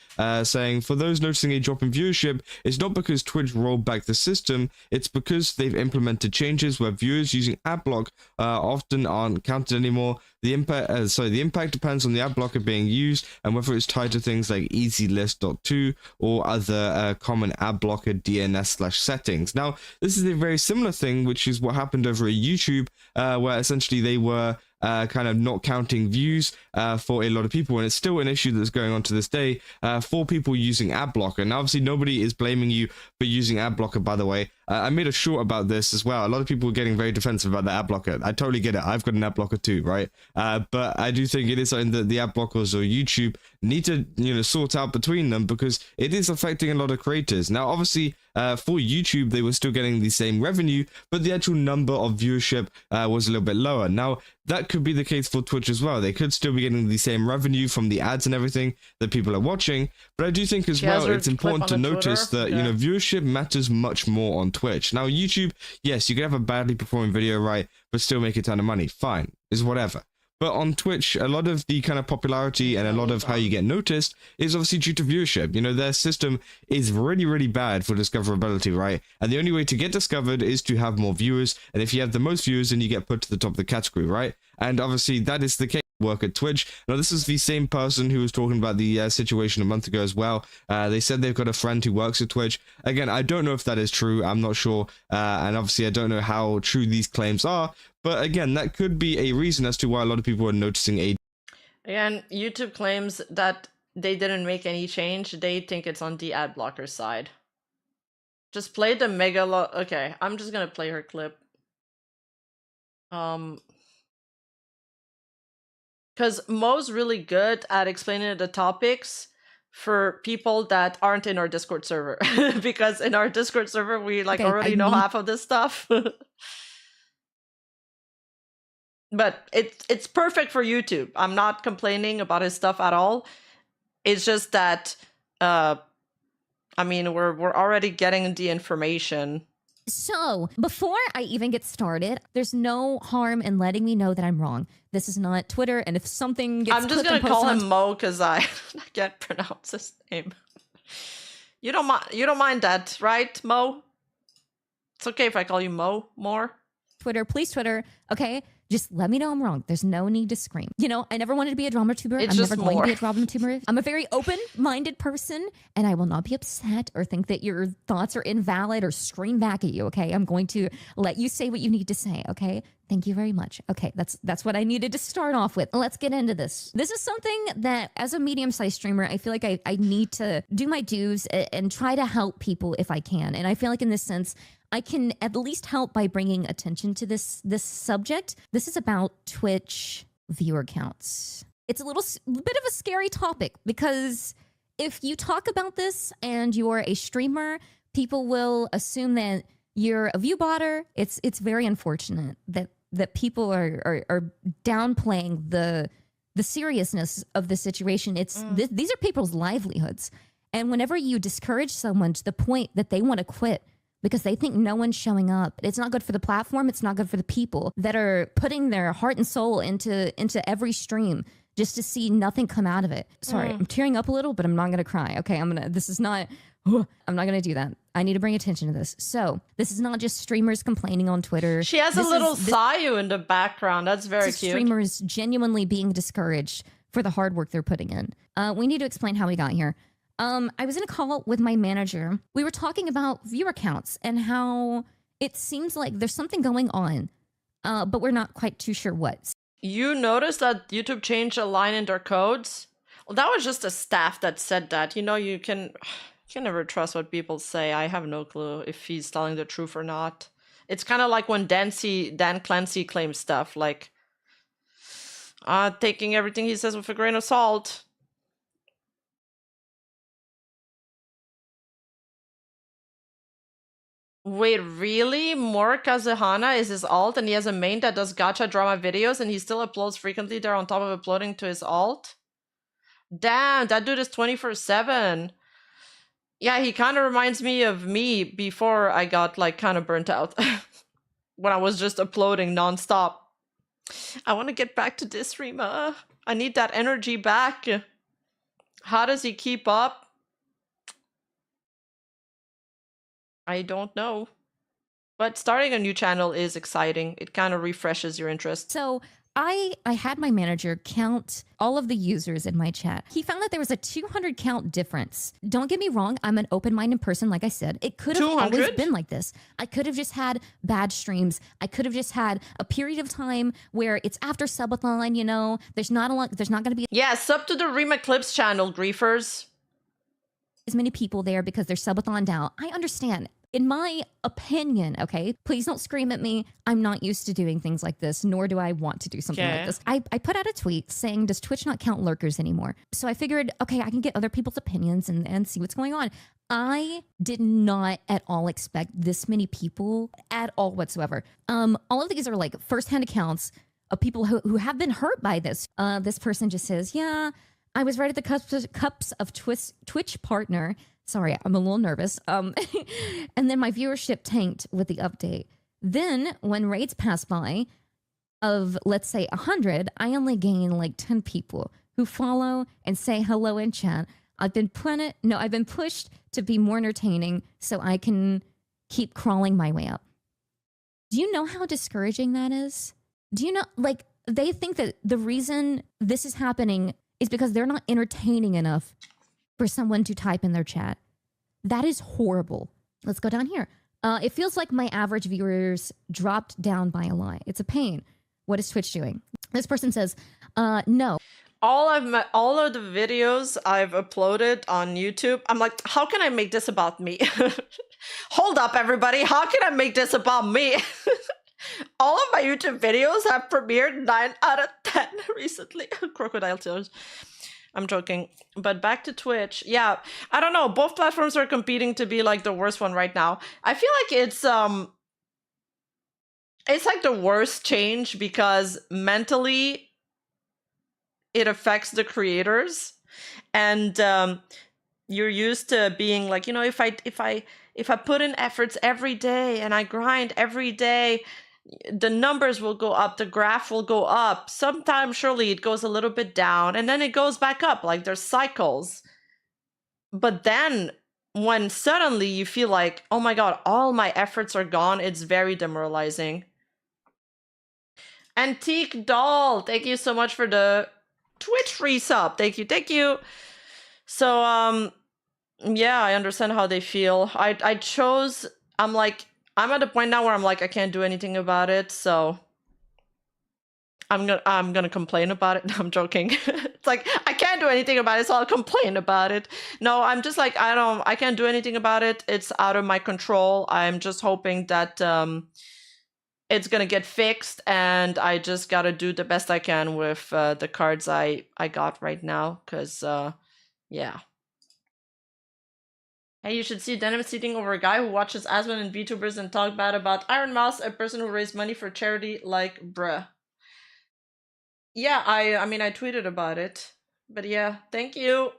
saying for those noticing a drop in viewership, it's not because Twitch rolled back the system, it's because they've implemented changes where viewers using ad block often aren't counted anymore. The impact depends on the ad blocker being used and whether it's tied to things like EasyList.2 or other common ad blocker DNS/settings. Now, this is a very similar thing, which is what happened over at YouTube, where essentially they were kind of not counting views for a lot of people, and it's still an issue that's going on to this day for people using ad blocker. And obviously nobody is blaming you for using ad blocker, by the way. I made a short about this as well. A lot of people were getting very defensive about the ad blocker. I totally get it. I've got an ad blocker too, right? But I do think it is something that the ad blockers or YouTube need to, you know, sort out between them, because it is affecting a lot of creators. Now, obviously, for YouTube, they were still getting the same revenue, but the actual number of viewership was a little bit lower. Now, that could be the case for Twitch as well. They could still be getting the same revenue from the ads and everything that people are watching, but I do think as well it's important to notice that, you know, viewership matters much more on Twitch. Now, YouTube, yes, you can have a badly performing video, right, but still make a ton of money. Fine, is whatever. But on Twitch, a lot of the kind of popularity and a lot of how you get noticed is obviously due to viewership. You know, their system is really, really bad for discoverability, right? And the only way to get discovered is to have more viewers. And if you have the most viewers, then you get put to the top of the category, right? And obviously that is the case. work at Twitch. Now, this is the same person who was talking about the situation a month ago as well. They said they've got a friend who works at Twitch. Again, I don't know if that is true. I'm not sure. And obviously, I don't know how true these claims are. But again, that could be a reason as to why a lot of people are noticing a... Again, YouTube claims that they didn't make any change. They think it's on the ad blocker side. Just play the mega okay, I'm just gonna play her clip. Because Mo's really good at explaining the topics for people that aren't in our Discord server. Because in our Discord server, we already know half of this stuff. But it's perfect for YouTube. I'm not complaining about his stuff at all. It's just that, I mean, we're already getting the information. So, before I even get started, there's no harm in letting me know that I'm wrong. This is not Twitter, and if something gets I'm just gonna call him Mo because I can't pronounce his name. You don't mind that, right, Mo? It's okay if I call you Mo more. Twitter, please Twitter, okay? Just let me know I'm wrong. There's no need to scream. You know, I never wanted to be a drama tuber. I'm never going to be a drama tuber. I'm a very open-minded person, and I will not be upset or think that your thoughts are invalid or scream back at you, okay? I'm going to let you say what you need to say, okay? Thank you very much. Okay, that's what I needed to start off with. Let's get into this. This is something that, as a medium-sized streamer, I feel like I need to do my dues and try to help people if I can. And I feel like in this sense, I can at least help by bringing attention to this subject. This is about Twitch viewer counts. It's a bit of a scary topic because if you talk about this and you're a streamer, people will assume that you're a view botter. It's very unfortunate that people are downplaying the seriousness of the situation. These are people's livelihoods. And whenever you discourage someone to the point that they want to quit, because they think no one's showing up. It's not good for the platform. It's not good for the people that are putting their heart and soul into every stream just to see nothing come out of it. Sorry, I'm tearing up a little, but I'm not going to cry. Okay, I'm not going to do that. I need to bring attention to this. So this is not just streamers complaining on Twitter. She has a little Sayu in the background. That's very cute. Streamers genuinely being discouraged for the hard work they're putting in. We need to explain how we got here. I was in a call with my manager. We were talking about viewer counts and how it seems like there's something going on, but we're not quite too sure what. You noticed that YouTube changed a line in their codes? Well, that was just a staff that said that. You know, you can never trust what people say. I have no clue if he's telling the truth or not. It's kind of like when Dan Clancy claims stuff, like taking everything he says with a grain of salt. Wait, really? More Kazuhana is his alt and he has a main that does gacha drama videos and he still uploads frequently there on top of uploading to his alt? Damn, that dude is 24/7. Yeah, he kind of reminds me of me before I got like kind of burnt out. When I was just uploading nonstop. I want to get back to this, Rima. I need that energy back. How does he keep up? I don't know. But starting a new channel is exciting. It kind of refreshes your interest. So I had my manager count all of the users in my chat. He found that there was a 200 count difference. Don't get me wrong, I'm an open-minded person, like I said. It could have always been like this. I could have just had bad streams. I could have just had a period of time where it's after subathon, you know. There's not going to be... Yeah, sub to the Rima Clips channel, griefers. As many people there because they're subathoned out. I understand. In my opinion, okay, please don't scream at me. I'm not used to doing things like this, nor do I want to do something like this. I put out a tweet saying, does Twitch not count lurkers anymore? So I figured, okay, I can get other people's opinions and see what's going on. I did not at all expect this many people at all whatsoever. All of these are like firsthand accounts of people who have been hurt by this. This person just says, yeah, I was right at the cups of Twitch partner. Sorry, I'm a little nervous. And then my viewership tanked with the update. Then when raids pass by of, let's say, 100, I only gain like 10 people who follow and say hello in chat. I've been pushed to be more entertaining so I can keep crawling my way up. Do you know how discouraging that is? Do you know, like, they think that the reason this is happening is because they're not entertaining enough for someone to type in their chat. That is horrible. Let's go down here. It feels like my average viewers dropped down by a lot. It's a pain. What is Twitch doing? This person says, no. All of the videos I've uploaded on YouTube, I'm like, how can I make this about me? Hold up, everybody. How can I make this about me? All of my YouTube videos have premiered 9 out of 10 recently. Crocodile tears. I'm joking. But back to Twitch. Yeah, I don't know. Both platforms are competing to be like the worst one right now. I feel like it's like the worst change because mentally it affects the creators, and you're used to being like, you know, if I put in efforts every day and I grind every day, the numbers will go up, the graph will go up. Sometimes surely it goes a little bit down and then it goes back up. Like there's cycles. But then when suddenly you feel like, oh my god, all my efforts are gone, it's very demoralizing. Antique Doll, thank you so much for the Twitch resub. Thank you. So yeah, I understand how they feel. I chose, I'm at the point now where I'm like, I can't do anything about it, so I'm gonna complain about it. No, I'm joking. It's like I can't do anything about it, so I'll complain about it. No, I'm just like, I can't do anything about it. It's out of my control. I'm just hoping that it's gonna get fixed, and I just gotta do the best I can with the cards I got right now, because yeah. Hey, you should see Denim sitting over a guy who watches Aspen and VTubers and talk bad about Iron Mouse, a person who raised money for charity, like, bruh. Yeah, I mean, I tweeted about it. But yeah, thank you.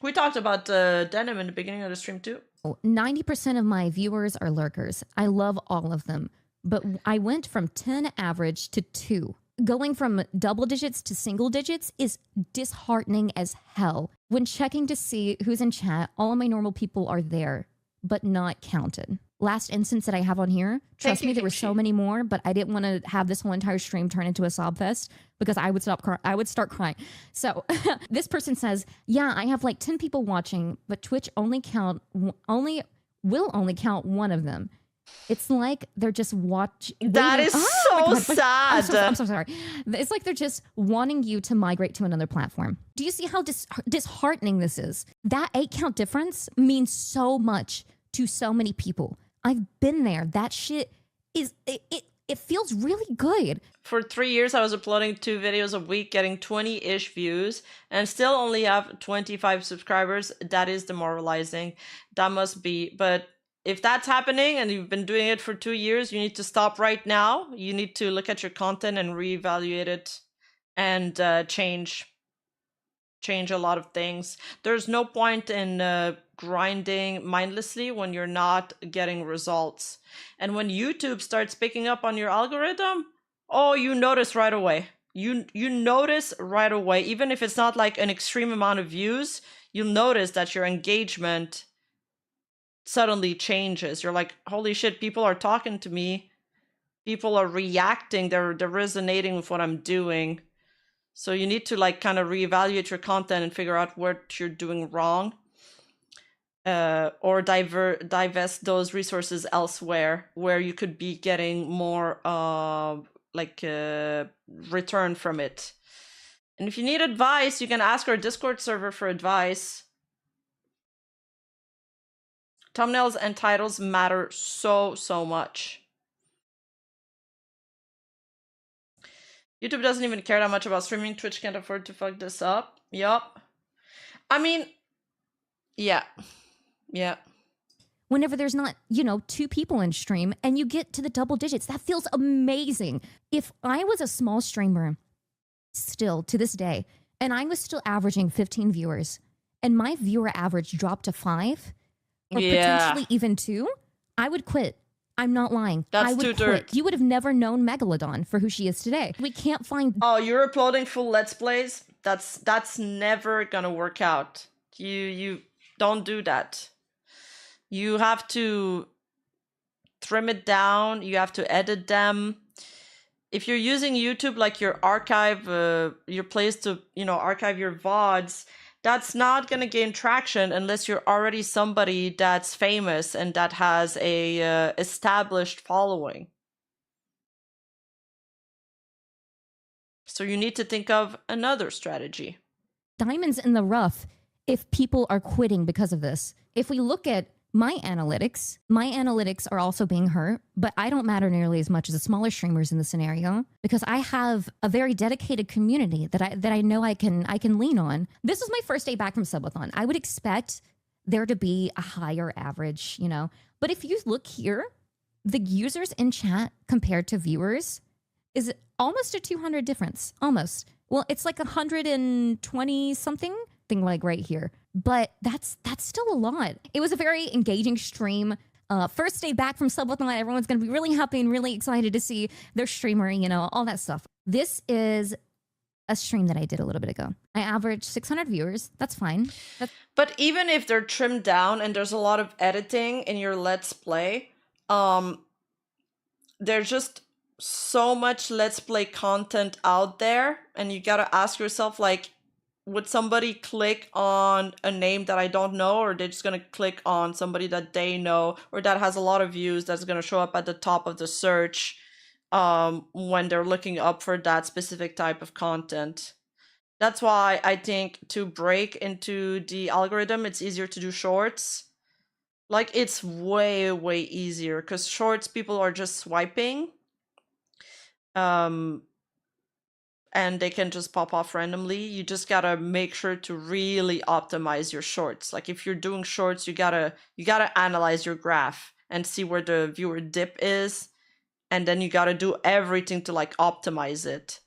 We talked about Denim in the beginning of the stream too. 90% of my viewers are lurkers. I love all of them. But I went from 10 average to 2. Going from double digits to single digits is disheartening as hell. When checking to see who's in chat, all of my normal people are there, but not counted. Last instance that I have on here, trust me, there were so many more, but I didn't want to have this whole entire stream turn into a sob fest because I would start crying. So this person says, yeah, I have like 10 people watching, but Twitch will only count one of them. It's like they're just watching. That is so sad. I'm so sorry. It's like they're just wanting you to migrate to another platform. Do you see how disheartening this is? That 8 count difference means so much to so many people. I've been there. That shit is, it feels really good. For 3 years, I was uploading 2 videos a week, getting 20-ish views, and still only have 25 subscribers. That is demoralizing. That must be, but if that's happening and you've been doing it for 2 years, you need to stop right now. You need to look at your content and reevaluate it and change a lot of things. There's no point in grinding mindlessly when you're not getting results. And when YouTube starts picking up on your algorithm, oh, you notice right away. You notice right away, even if it's not like an extreme amount of views, you'll notice that your engagement suddenly changes. You're like, holy shit, people are talking to me. People are reacting. They're resonating with what I'm doing. So you need to like kind of reevaluate your content and figure out what you're doing wrong. Or divest those resources elsewhere where you could be getting more return from it. And if you need advice, you can ask our Discord server for advice. Thumbnails and titles matter so much. YouTube doesn't even care that much about streaming. Twitch can't afford to fuck this up. Yup. I mean, yeah. Whenever there's not, 2 people in stream and you get to the double digits, that feels amazing. If I was a small streamer still to this day, and I was still averaging 15 viewers, and my viewer average dropped to 5, or potentially even 2, I would quit. I'm not lying. That's I would too quit. dirt. You would have never known Megalodon for who she is today. We can't find. Oh, you're uploading full Let's Plays? That's never gonna work out. You don't do that. You have to trim it down. You have to edit them. if you're using YouTube like your archive, your place to, archive your VODs, that's not going to gain traction unless you're already somebody that's famous and that has a established following. So you need to think of another strategy. Diamonds in the rough if people are quitting because of this. If we look at my analytics are also being hurt, but I don't matter nearly as much as the smaller streamers in the scenario because I have a very dedicated community that I know I can lean on. This was my first day back from subathon. I would expect there to be a higher average, But if you look here, the users in chat compared to viewers is almost a 200 difference. Almost. Well, it's like 120 something thing like right here. But that's still a lot. It was a very engaging stream. First day back from subathon, everyone's going to be really happy and really excited to see their streamer, all that stuff. This is a stream that I did a little bit ago. I averaged 600 viewers. That's fine. But even if they're trimmed down and there's a lot of editing in your Let's Play, there's just so much Let's Play content out there. And you got to ask yourself, like, would somebody click on a name that I don't know, or they're just going to click on somebody that they know or that has a lot of views that's going to show up at the top of the search when they're looking up for that specific type of content? That's why I think to break into the algorithm, it's easier to do shorts. Like, it's way, way easier because shorts, people are just swiping. And they can just pop off randomly. You just gotta make sure to really optimize your shorts. Like if you're doing shorts, you gotta analyze your graph and see where the viewer dip is, and then you gotta do everything to like optimize it.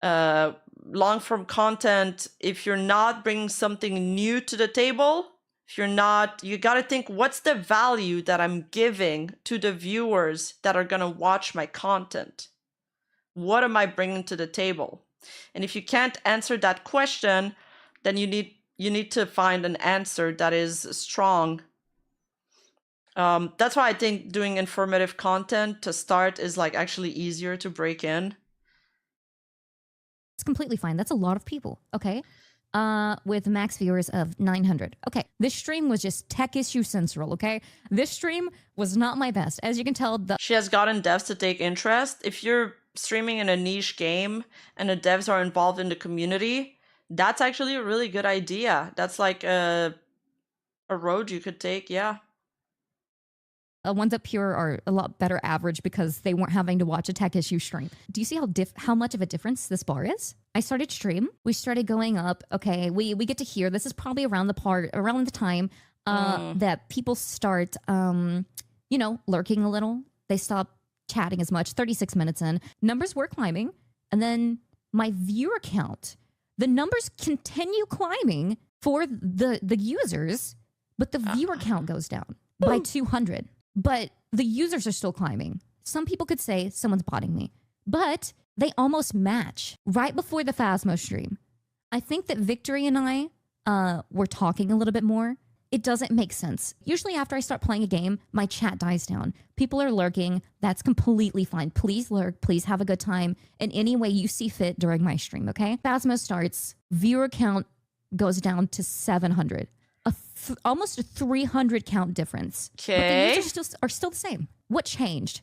Long form content, if you're not bringing something new to the table, you gotta think, what's the value that I'm giving to the viewers that are gonna watch my content? What am I bringing to the table? And if you can't answer that question, then you need to find an answer that is strong. That's why I think doing informative content to start is like actually easier to break in. It's completely fine. That's a lot of people. Okay. With max viewers of 900. Okay. This stream was just tech issue central. Okay. This stream was not my best. As you can tell, she has gotten devs to take interest. If you're streaming in a niche game and the devs are involved in the community, that's actually a really good idea. That's like a road you could take. Yeah. Ones up here are a lot better average because they weren't having to watch a tech issue stream. Do you see how much of a difference this bar is? I started stream. We started going up. Okay, we get to hear. This is probably around the time that people start, lurking a little. They stop chatting as much. 36 minutes in, numbers were climbing, and then my viewer count, the numbers continue climbing for the users, but the viewer count goes down by 200. But the users are still climbing. Some people could say someone's botting me, but they almost match. Right before the Phasmo stream, I think that Victory and I were talking a little bit more. It doesn't make sense. Usually after I start playing a game, my chat dies down. People are lurking. That's completely fine. Please lurk. Please have a good time in any way you see fit during my stream, okay? Phasmo starts. Viewer count goes down to 700. Almost a 300 count difference. Okay. But the users are still the same. What changed?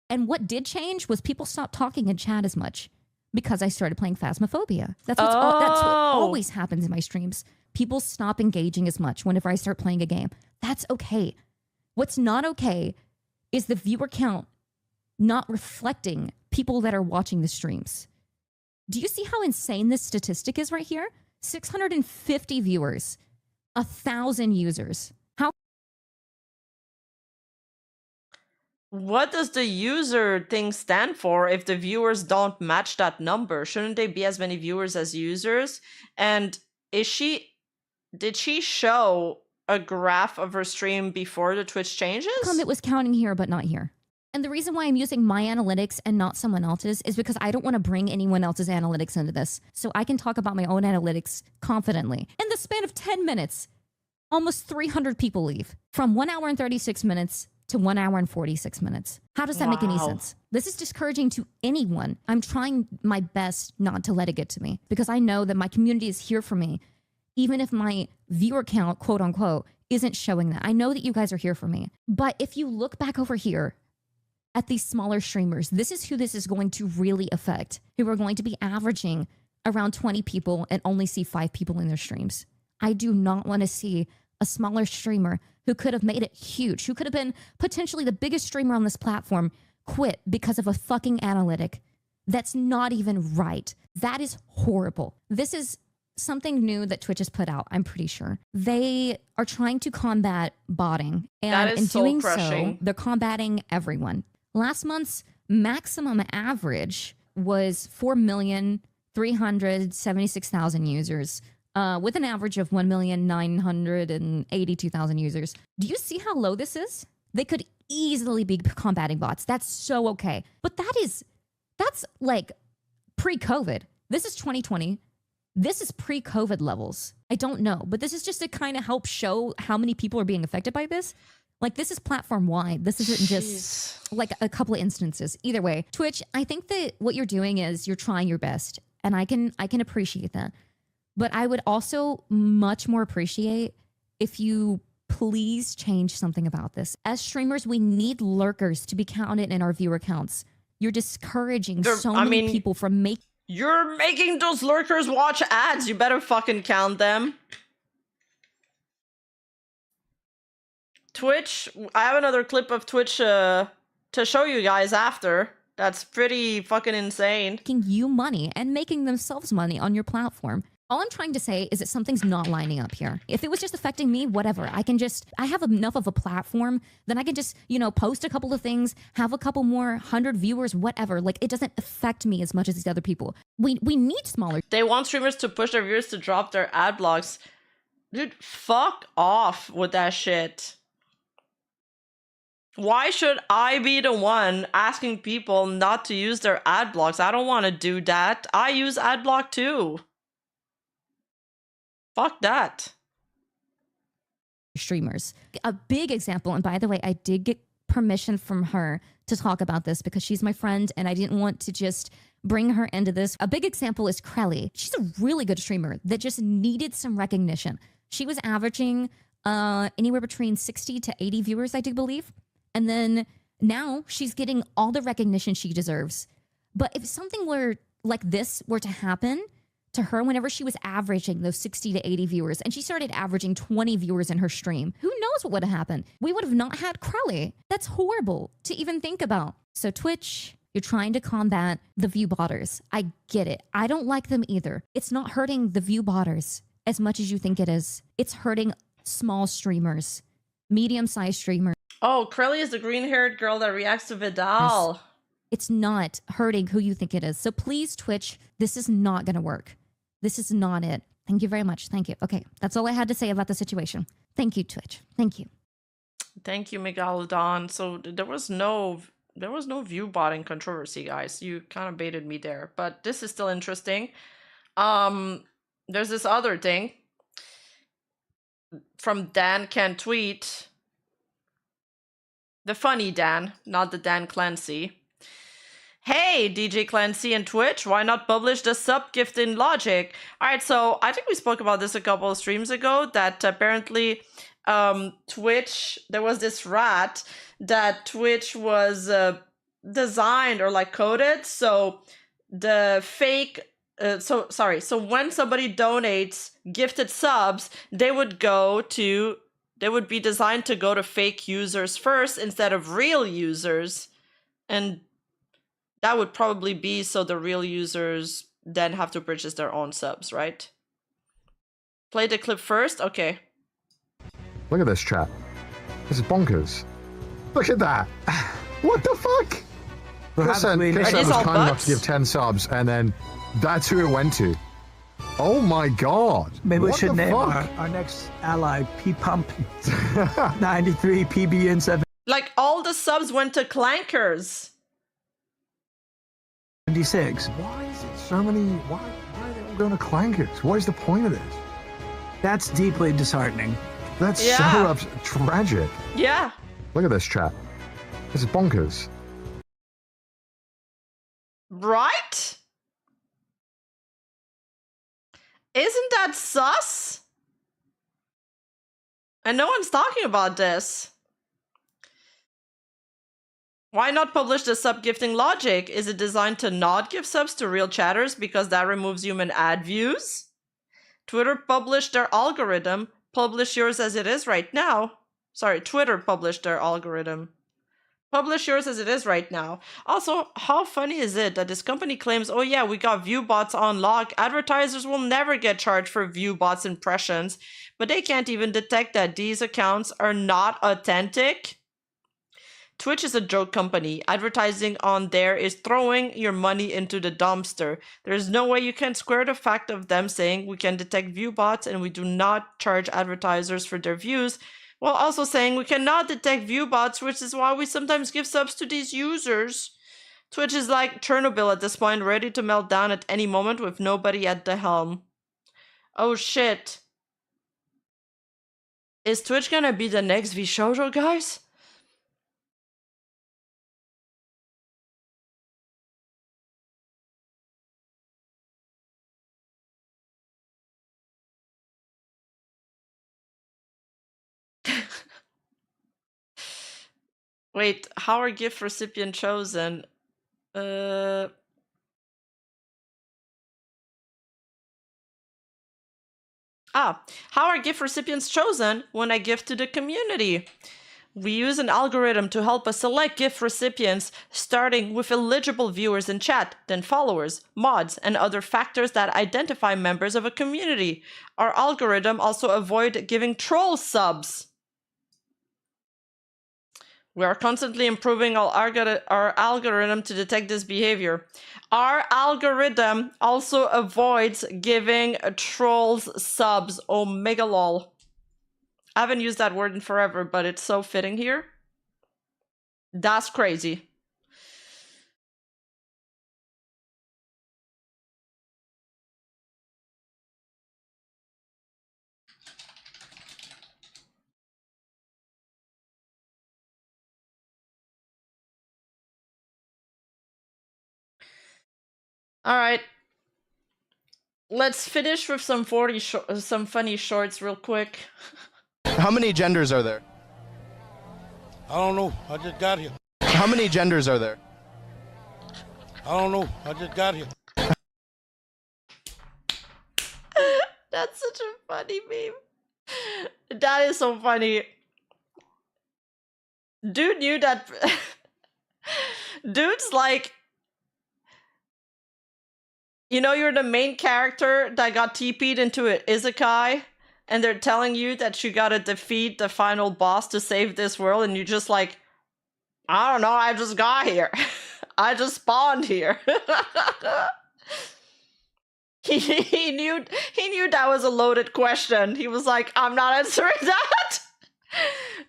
And what did change was people stopped talking in chat as much because I started playing Phasmophobia. That's what always happens in my streams. People stop engaging as much whenever I start playing a game. That's okay. What's not okay is the viewer count not reflecting people that are watching the streams. Do you see how insane this statistic is right here? 650 viewers, 1,000 users. What does the user thing stand for if the viewers don't match that number? Shouldn't they be as many viewers as users? And did she show a graph of her stream before the Twitch changes? It was counting here, but not here. And the reason why I'm using my analytics and not someone else's is because I don't want to bring anyone else's analytics into this. So I can talk about my own analytics confidently. In the span of 10 minutes, almost 300 people leave. From 1 hour and 36 minutes to 1 hour and 46 minutes. How does that make any sense? This is discouraging to anyone. I'm trying my best not to let it get to me because I know that my community is here for me. Even if my viewer count, quote unquote, isn't showing that. I know that you guys are here for me. But if you look back over here at these smaller streamers, this is who this is going to really affect, who are going to be averaging around 20 people and only see 5 people in their streams. I do not want to see a smaller streamer who could have made it huge, who could have been potentially the biggest streamer on this platform, quit because of a fucking analytic. That's not even right. That is horrible. This is something new that Twitch has put out, I'm pretty sure. They are trying to combat botting. And in doing so, they're combating everyone. Last month's maximum average was 4,376,000 users, with an average of 1,982,000 users. Do you see how low this is? They could easily be combating bots. That's so okay. But that's like pre-COVID. This is 2020. This is pre-COVID levels. I don't know, but this is just to kind of help show how many people are being affected by this. Like, this is platform-wide. This isn't just like a couple of instances. Either way, Twitch, I think that what you're doing is you're trying your best, and I can appreciate that. But I would also much more appreciate if you please change something about this. As streamers, we need lurkers to be counted in our viewer counts. You're discouraging so many people from making... You're making those lurkers watch ads. You better fucking count them. Twitch, I have another clip of Twitch to show you guys after. That's pretty fucking insane. Making you money and making themselves money on your platform. All I'm trying to say is that something's not lining up here. If it was just affecting me, whatever. I have enough of a platform, then I can just, post a couple of things, have a couple more 100 viewers, whatever. Like, it doesn't affect me as much as these other people. We need smaller. They want streamers to push their viewers to drop their ad blocks. Dude, fuck off with that shit. Why should I be the one asking people not to use their ad blocks? I don't want to do that. I use ad block too. Fuck that. Streamers. A big example, and by the way, I did get permission from her to talk about this because she's my friend and I didn't want to just bring her into this. A big example is Krelly. She's a really good streamer that just needed some recognition. She was averaging anywhere between 60 to 80 viewers, I do believe. And then now she's getting all the recognition she deserves. But if something like this were to happen to her whenever she was averaging those 60 to 80 viewers and she started averaging 20 viewers in her stream, who knows what would have happened? We would have not had Krelly. That's horrible to even think about. So Twitch, you're trying to combat the view botters. I get it. I don't like them either. It's not hurting the view botters as much as you think it is. It's hurting small streamers, medium-sized streamers. Oh, Krelly is the green-haired girl that reacts to Vidal. It's not hurting who you think it is. So please, Twitch, this is not going to work. This is not it. Thank you very much. Thank you. Okay, that's all I had to say about the situation. Thank you, Twitch. Thank you. Thank you, Megalodon. So there was no view botting controversy, guys. You kind of baited me there, but this is still interesting. There's this other thing from Dan Can Tweet. The funny Dan, not the Dan Clancy. Hey, DJ Clancy and Twitch, why not publish the sub gift in Logic? All right, so I think we spoke about this a couple of streams ago, that apparently Twitch, there was this rat that Twitch was designed or like coded. So the fake, so when somebody donates gifted subs, they would be designed to go to fake users first instead of real users. And that would probably be so the real users then have to purchase their own subs, right? Play the clip first? Okay. Look at this, chat. This is bonkers. Look at that. What the fuck? Chris was kind enough to give 10 subs, and then that's who it went to. Oh my god. Maybe we should name our next ally P-Pump 93 PBN7. Like, all the subs went to Clankers. 76. Why is it so many? Why are they all going to Clankers? What is the point of this? That's deeply disheartening. That's so tragic. Yeah. Look at this chat. This is bonkers. Right? Isn't that sus? And no one's talking about this. Why not publish the sub-gifting logic? Is it designed to not give subs to real chatters because that removes human ad views? Twitter published their algorithm. Publish yours as it is right now. Sorry, Twitter published their algorithm. Publish yours as it is right now. Also, how funny is it that this company claims, oh yeah, we got view bots on lock. Advertisers will never get charged for view bots impressions, but they can't even detect that these accounts are not authentic. Twitch is a joke company. Advertising on there is throwing your money into the dumpster. There's no way you can square the fact of them saying we can detect view bots and we do not charge advertisers for their views, while also saying we cannot detect view bots, which is why we sometimes give subs to these users. Twitch is like Chernobyl at this point, ready to melt down at any moment with nobody at the helm. Oh shit. Is Twitch gonna be the next VShojo, guys? Wait, how are gift recipient chosen? How are gift recipients chosen when I gift to the community? We use an algorithm to help us select gift recipients, starting with eligible viewers in chat, then followers, mods, and other factors that identify members of a community. Our algorithm also avoids giving troll subs. We are constantly improving our algorithm to detect this behavior. Our algorithm also avoids giving trolls subs. Omega lol. I haven't used that word in forever, but it's so fitting here. That's crazy. All right. Let's finish with some funny shorts real quick. How many genders are there? I don't know. I just got here. How many genders are there? I don't know. I just got here. That's such a funny meme. That is so funny. Dude knew that. Dude's like, you know, you're the main character that got TP'd into an isekai, and they're telling you that you gotta defeat the final boss to save this world, and you just like, I don't know, I just got here. I just spawned here. he knew that was a loaded question. He was like, I'm not answering that.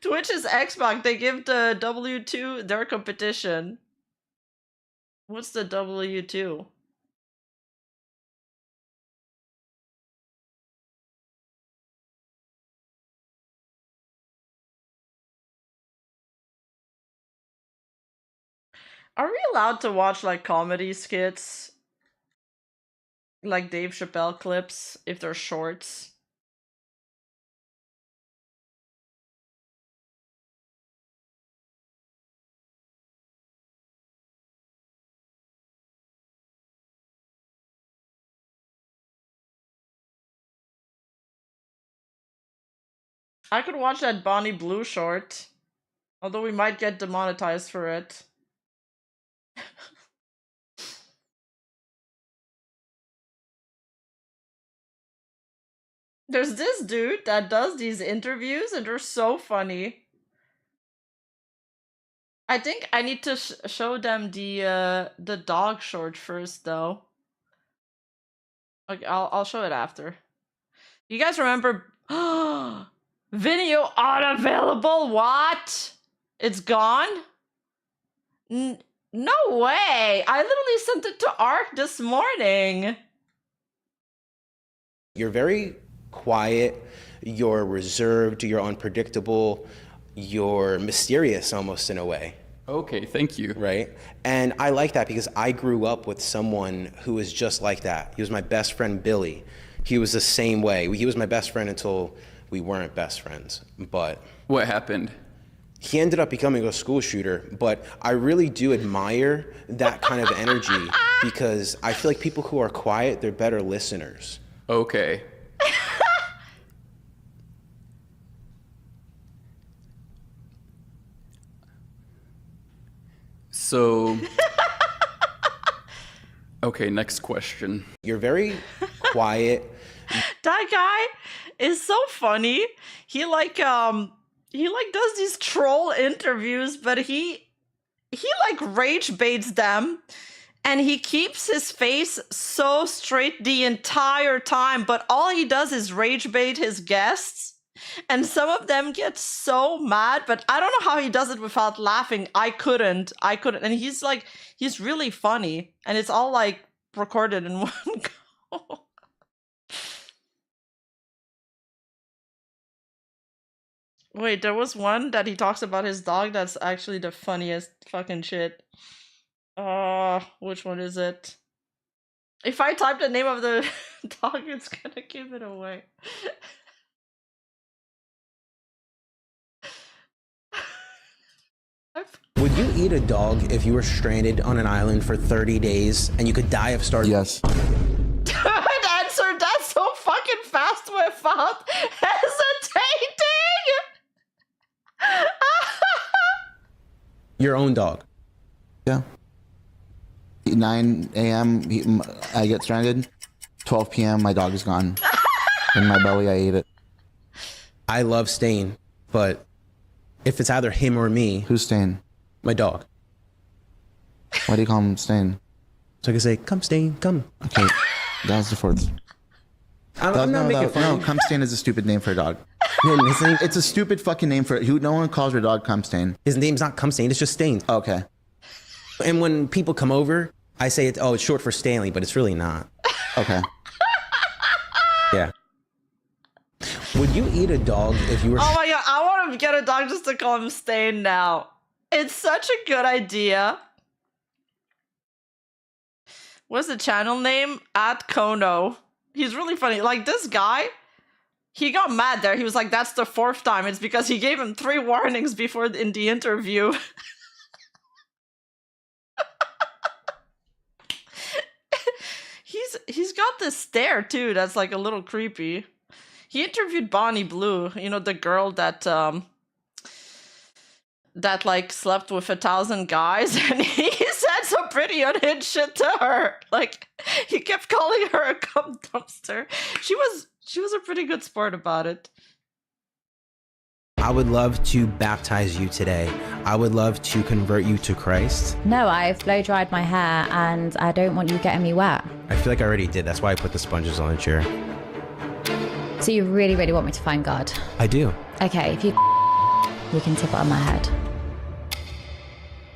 Twitch is Xbox. They give the W2 their competition. What's the W2? Are we allowed to watch like comedy skits? Like Dave Chappelle clips if they're shorts? I could watch that Bonnie Blue short. Although we might get demonetized for it. There's this dude that does these interviews and they're so funny. I think I need to show them the dog short first though. Okay, I'll show it after. You guys remember video unavailable? What? It's gone? No way! I literally sent it to Ark this morning. You're very quiet, you're reserved, you're unpredictable. you're mysterious almost in a way. Okay, thank you. Right? And I like that because I grew up with someone who was just like that. He was my best friend, Billy. He was the same way. He was my best friend until we weren't best friends. But what happened? He ended up becoming a school shooter, but I really do admire that kind of energy because I feel like people who are quiet, they're better listeners. Okay. So, okay, next question. You're very quiet. That guy is so funny. He like does these troll interviews, but he like rage baits them, and he keeps his face so straight the entire time, but all he does is rage bait his guests. And some of them get so mad, but I don't know how he does it without laughing. I couldn't. And he's really funny. And it's all like recorded in one go. Wait, there was one that he talks about his dog that's actually the funniest fucking shit. Which one is it? If I type the name of the dog, it's gonna give it away. Would you eat a dog if you were stranded on an island for 30 days and you could die of starvation? Yes. Good answer. That's so fucking fast without hesitating. Your own dog? Yeah. 9 a.m. I get stranded. 12 p.m. my dog is gone. In my belly, I ate it. I love Stain, but if it's either him or me... Who's Stain? My dog. Why do you call him Stain? So I can say, come Stain, come. Okay, that was the fourth. I'm not making fun. No, Cum Stain is a stupid name for a dog. It's a stupid fucking name for no one calls their dog Cum Stain. His name's not Cum Stain, it's just Stain. Okay. And when people come over, I say it's short for Stanley, but it's really not. Okay. Yeah. Would you eat a dog if you were... Oh my god, I want to get a dog just to call him Stain now. It's such a good idea. What's the channel name? @Kono. He's really funny. Like, this guy, he got mad there. He was like, that's the 4th time. It's because he gave him 3 warnings before in the interview. He's got this stare too that's like a little creepy. He interviewed Bonnie Blue, you know, the girl that like slept with 1,000 guys, and he said some pretty unhinged shit to her. Like, he kept calling her a cum dumpster. She was a pretty good sport about it. I would love to baptize you today. I would love to convert you to Christ. No, I've blow dried my hair and I don't want you getting me wet. I feel like I already did. That's why I put the sponges on the chair. So you really, really want me to find God? I do. Okay, if you can tip it on my head.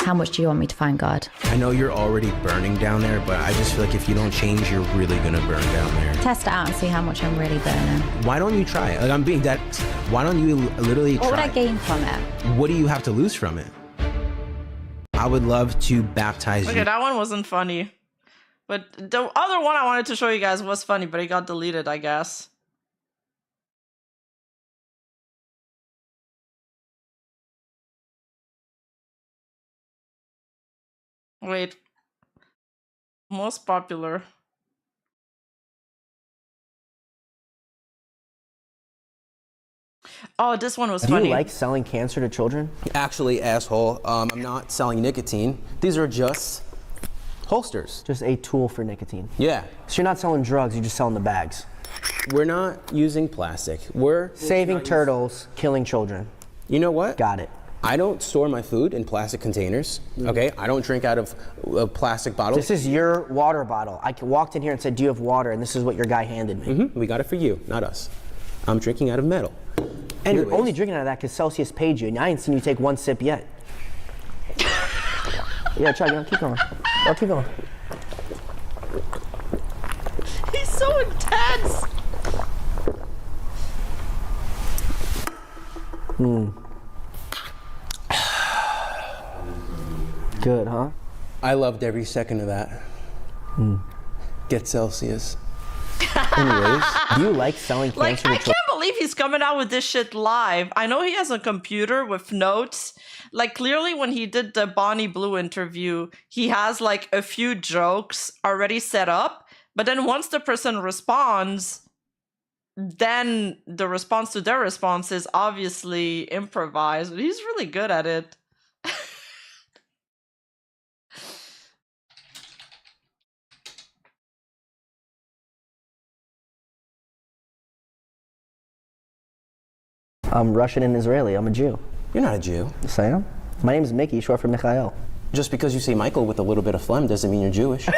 How much do you want me to find God? I know you're already burning down there, but I just feel like if you don't change, you're really gonna burn down there. Test it out and see how much I'm really burning. Why don't you try it? Like, I'm being that. Why don't you literally try? What would I gain from it? What do you have to lose from it? I would love to baptize you. Okay, that one wasn't funny. But the other one I wanted to show you guys was funny, but it got deleted, I guess. Wait. Most popular. Oh, this one was funny. Do you like selling cancer to children? Actually, asshole, I'm not selling nicotine. These are just holsters. Just a tool for nicotine. Yeah. So you're not selling drugs, you're just selling the bags. We're not using plastic. We're saving turtles, killing children. You know what? Got it. I don't store my food in plastic containers, okay? I don't drink out of plastic bottles. This is your water bottle. I walked in here and said, do you have water? And this is what your guy handed me. We got it for you, not us. I'm drinking out of metal. You're only drinking out of that because Celsius paid you, and I ain't seen you take one sip yet. Yeah, try, keep going. Oh, keep going. He's so intense. I loved every second of that. Get Celsius. Anyways, do you like selling Like, cancer I to children? can't believe he's coming out with this shit live. I know he has a computer with notes. Like, clearly when he did the Bonnie Blue interview, he has like a few jokes already set up. But then once the person responds, then the response to their response is obviously improvised. He's really good at it. I'm Russian and Israeli. I'm a Jew. You're not a Jew. Yes, I am. My name is Mickey, short for Mikhail. Just because you say Michael with a little bit of phlegm doesn't mean you're Jewish.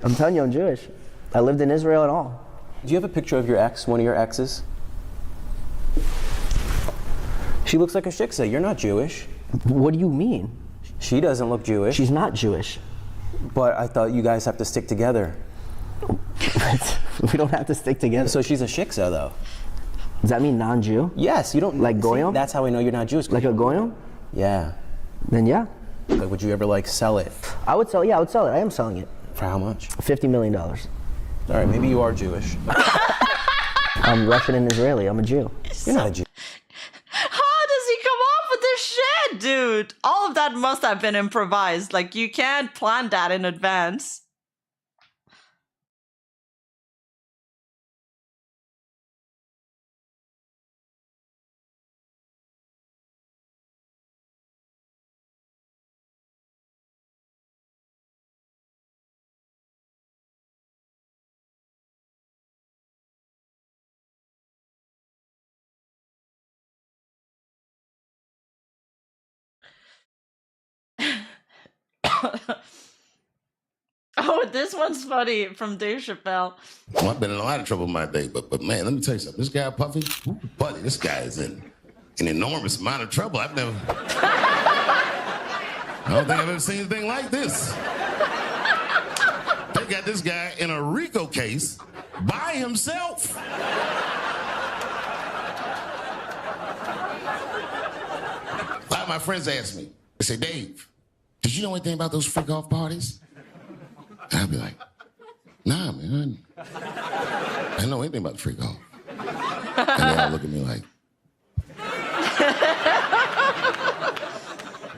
I'm telling you, I'm Jewish. I lived in Israel and all. Do you have a picture of your ex, one of your exes? She looks like a shiksa. You're not Jewish. What do you mean? She doesn't look Jewish. She's not Jewish. But I thought you guys have to stick together. We don't have to stick together. So she's a shiksa, though. Does that mean non-Jew? Yes, you don't... Like goyim? See, that's how I know you're not Jewish. Like a goyim? Yeah. Then yeah. Like, would you ever, like, sell it? I would sell it. I am selling it. For how much? $50 million. All right, maybe you are Jewish. I'm Russian and Israeli. I'm a Jew. You're not a Jew. How does he come up with this shit, dude? All of that must have been improvised. Like, you can't plan that in advance. Oh, this one's funny from Dave Chappelle. Well, I've been in a lot of trouble my day, but man, let me tell you something. This guy, Puffy, buddy, this guy is in an enormous amount of trouble. I don't think I've ever seen anything like this. They got this guy in a RICO case by himself. A lot of my friends ask me, they say, Dave, did you know anything about those freak-off parties? And I'd be like, nah, man, I didn't know anything about the freak-off. And they all look at me like...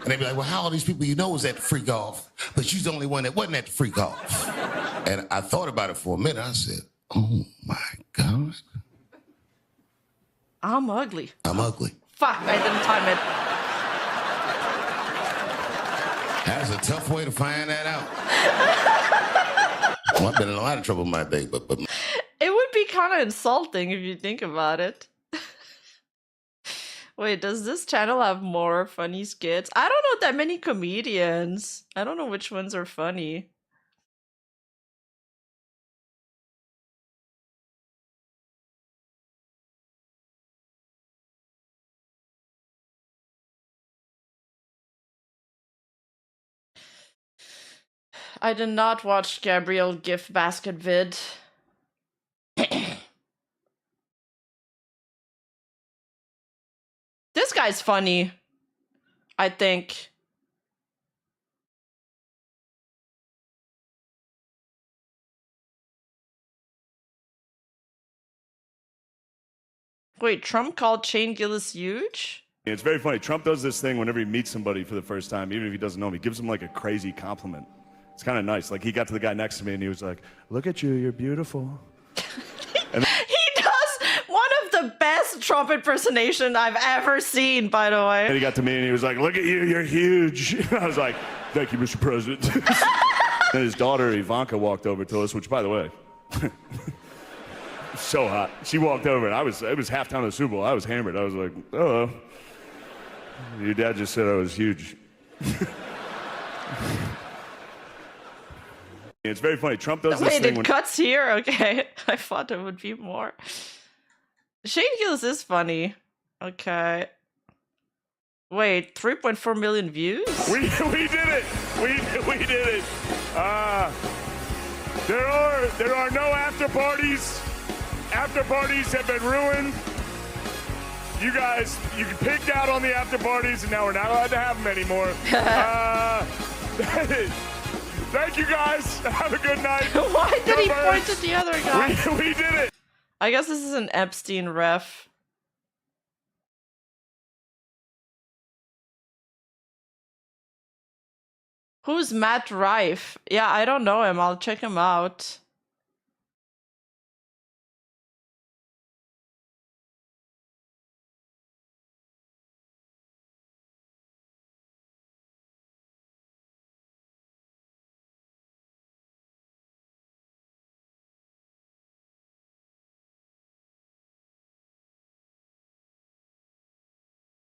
And they'd be like, well, how all these people you know was at the freak-off, but she's the only one that wasn't at the freak-off. And I thought about it for a minute. I said, oh, my God. I'm ugly. I'm ugly. Fuck, I didn't time it. That's a tough way to find that out. Well, I've been in a lot of trouble my day, but... It would be kind of insulting if you think about it. Wait, does this channel have more funny skits? I don't know that many comedians. I don't know which ones are funny. I did not watch Gabriel gift basket vid. This guy's funny, I think. Wait, Trump called Shane Gillis huge? It's very funny. Trump does this thing whenever he meets somebody for the first time, even if he doesn't know him. He gives them like a crazy compliment. It's kind of nice. Like he got to the guy next to me and he was like, look at you, you're beautiful. And he does one of the best Trump impersonation I've ever seen, by the way. then he got to me and he was like, look at you, you're huge. I was like, thank you, Mr. President. Then his daughter, Ivanka, walked over to us, which, by the way, so hot. She walked over and it was halftime of the Super Bowl. I was hammered. I was like, oh, your dad just said I was huge. It's very funny. Trump does this Wait, thing it when... cuts here? Okay. I thought there would be more. Shane Gillis is funny. Okay. Wait, 3.4 million views? We did it! We did it! There are no after parties. After parties have been ruined. You guys, you pigged out on the after parties, and now we're not allowed to have them anymore. Thank you guys. Have a good night. Why did he point at the other guy? We did it. I guess this is an Epstein ref. Who's Matt Rife? Yeah, I don't know him. I'll check him out.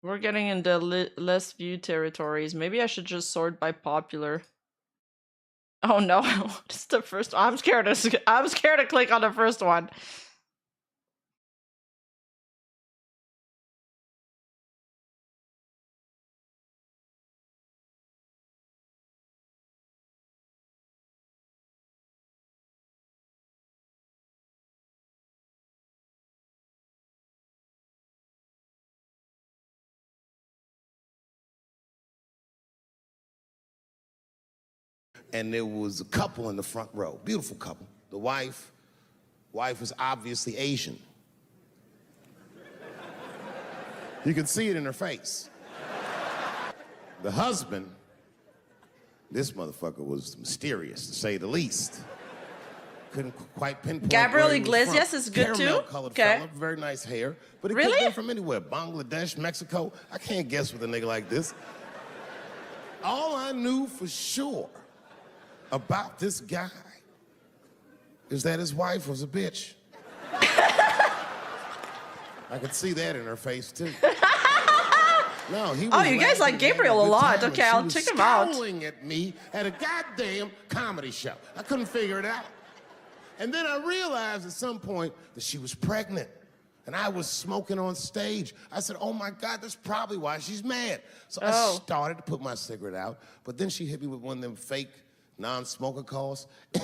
We're getting into less viewed territories. Maybe I should just sort by popular. Oh no, it's the first one. I'm scared to click on the first one. And there was a couple in the front row, beautiful couple. The wife was obviously Asian. You could see it in her face. The husband, this motherfucker was mysterious, to say the least. Couldn't quite pinpoint. Gabriel Iglesias is good too? Caramel-colored fella, very nice hair. But it could Really? have been from anywhere, Bangladesh, Mexico. I can't guess with a nigga like this. All I knew for sure about this guy is that his wife was a bitch. I could see that in her face too. No, he was Oh, you guys like Gabriel a lot. Okay, I'll check him out. Scowling at me at a goddamn comedy show. I couldn't figure it out. And then I realized at some point that she was pregnant. And I was smoking on stage. I said, oh my God, that's probably why she's mad. So I started to put my cigarette out, but then she hit me with one of them fake non-smoker calls. So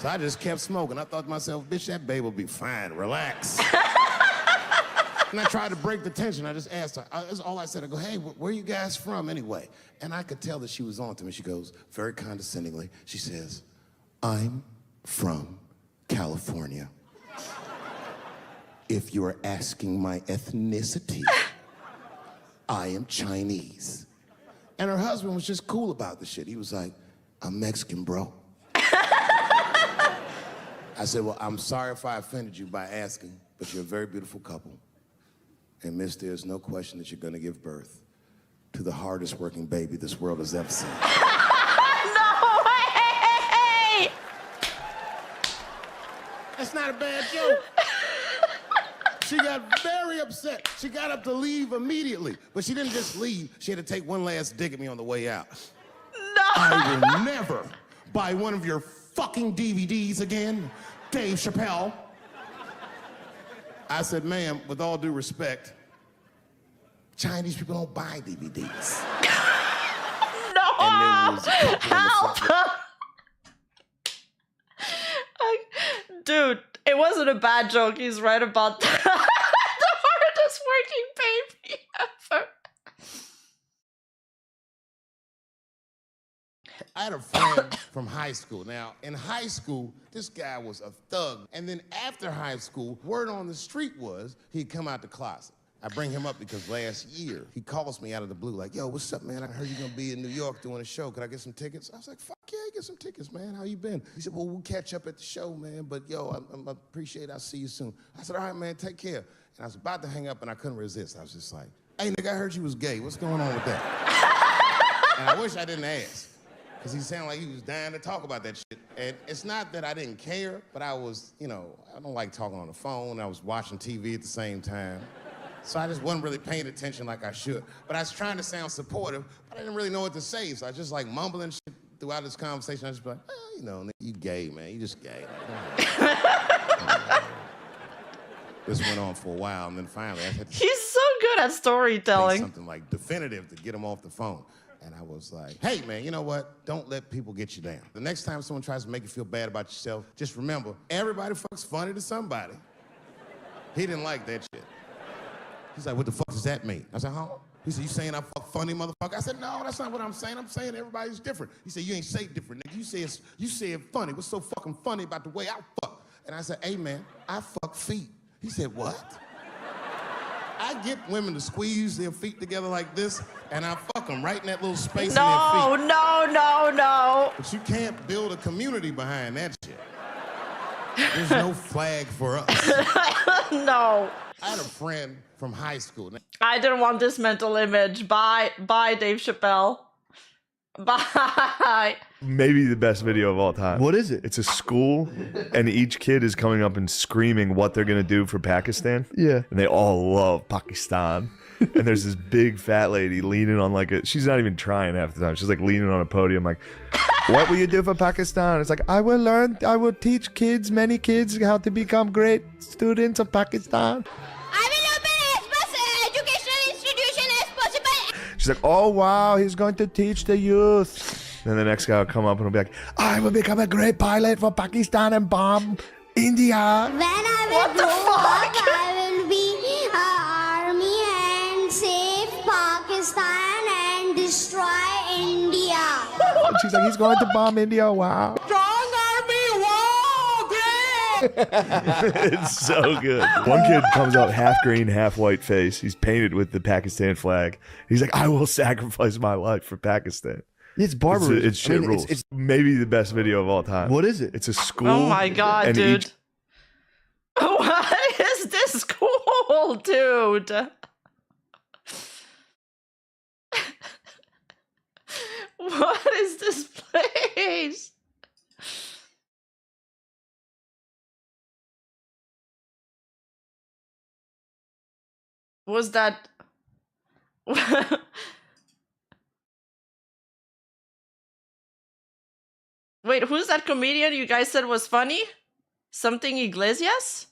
I just kept smoking. I thought to myself, bitch, that babe will be fine, relax. And I tried to break the tension. I just asked her, that's all I said. I go, hey, where are you guys from anyway? And I could tell that she was on to me. She goes, very condescendingly, she says, I'm from California. If you're asking my ethnicity, I am Chinese. And her husband was just cool about the shit. He was like, I'm Mexican, bro. I said, well, I'm sorry if I offended you by asking, but you're a very beautiful couple. And miss, there's no question that you're gonna give birth to the hardest working baby this world has ever seen. No way! That's not a bad joke. She got very upset. She got up to leave immediately. But she didn't just leave. She had to take one last dig at me on the way out. No! I will never buy one of your fucking DVDs again, Dave Chappelle. I said, ma'am, with all due respect, Chinese people don't buy DVDs. No! And there was a couple in the front. Dude, it wasn't a bad joke. He's right about that. The hardest working baby ever. I had a friend from high school. Now, in high school, this guy was a thug. And then after high school, word on the street was he'd come out the closet. I bring him up because last year, he calls me out of the blue like, yo, what's up, man? I heard you're gonna be in New York doing a show. Could I get some tickets? I was like, fuck yeah, get some tickets, man. How you been? He said, well, we'll catch up at the show, man. But yo, I appreciate it. I'll see you soon. I said, all right, man, take care. And I was about to hang up and I couldn't resist. I was just like, hey, nigga, I heard you was gay. What's going on with that? And I wish I didn't ask. Because he sounded like he was dying to talk about that shit. And it's not that I didn't care, but I was, you know, I don't like talking on the phone. I was watching TV at the same time. So I just wasn't really paying attention like I should. But I was trying to sound supportive, but I didn't really know what to say. So I just like mumbling shit throughout this conversation. I just be like, oh, you know, you gay, man. You just gay. This went on for a while, and then finally I had to He's so good at storytelling. say something like definitive to get him off the phone. And I was like, hey, man, you know what? Don't let people get you down. The next time someone tries to make you feel bad about yourself, just remember, everybody fucks funny to somebody. He didn't like that shit. He's like, what the fuck does that mean? I said, huh? He said, you saying I'm fuck funny, motherfucker? I said, no, that's not what I'm saying. I'm saying everybody's different. He said, you ain't say different, nigga. You say it funny. What's so fucking funny about the way I fuck? And I said, hey, man, I fuck feet. He said, what? I get women to squeeze their feet together like this, and I fuck them right in that little space in their feet. No. But you can't build a community behind that shit. There's no flag for us. No. I had a friend from high school. I didn't want this mental image. Bye, Dave Chappelle. Bye. Maybe the best video of all time. What is it? It's a school, and each kid is coming up and screaming what they're gonna do for Pakistan. Yeah. And they all love Pakistan. And there's this big fat lady leaning on she's not even trying half the time. She's like leaning on a podium like, what will you do for Pakistan? It's like, I will teach many kids how to become great students of Pakistan. I will open as much educational institution as possible. She's like, oh wow, he's going to teach the youth. Then the next guy will come up and will be like, I will become a great pilot for Pakistan and bomb India. When I will grow up, I will be army and save Pakistan and destroy India. And she's like, he's going to bomb India. Wow. Strong army, wow, great! It's so good. One kid comes out half green, half white face. He's painted with the Pakistan flag. He's like, I will sacrifice my life for Pakistan. It's barbarous. It's shit rules. It's maybe the best video of all time. What is it? It's a school. Oh my god, and dude. What is this school, dude? What is this place? Was that... Wait, who's that comedian you guys said was funny? Something Iglesias?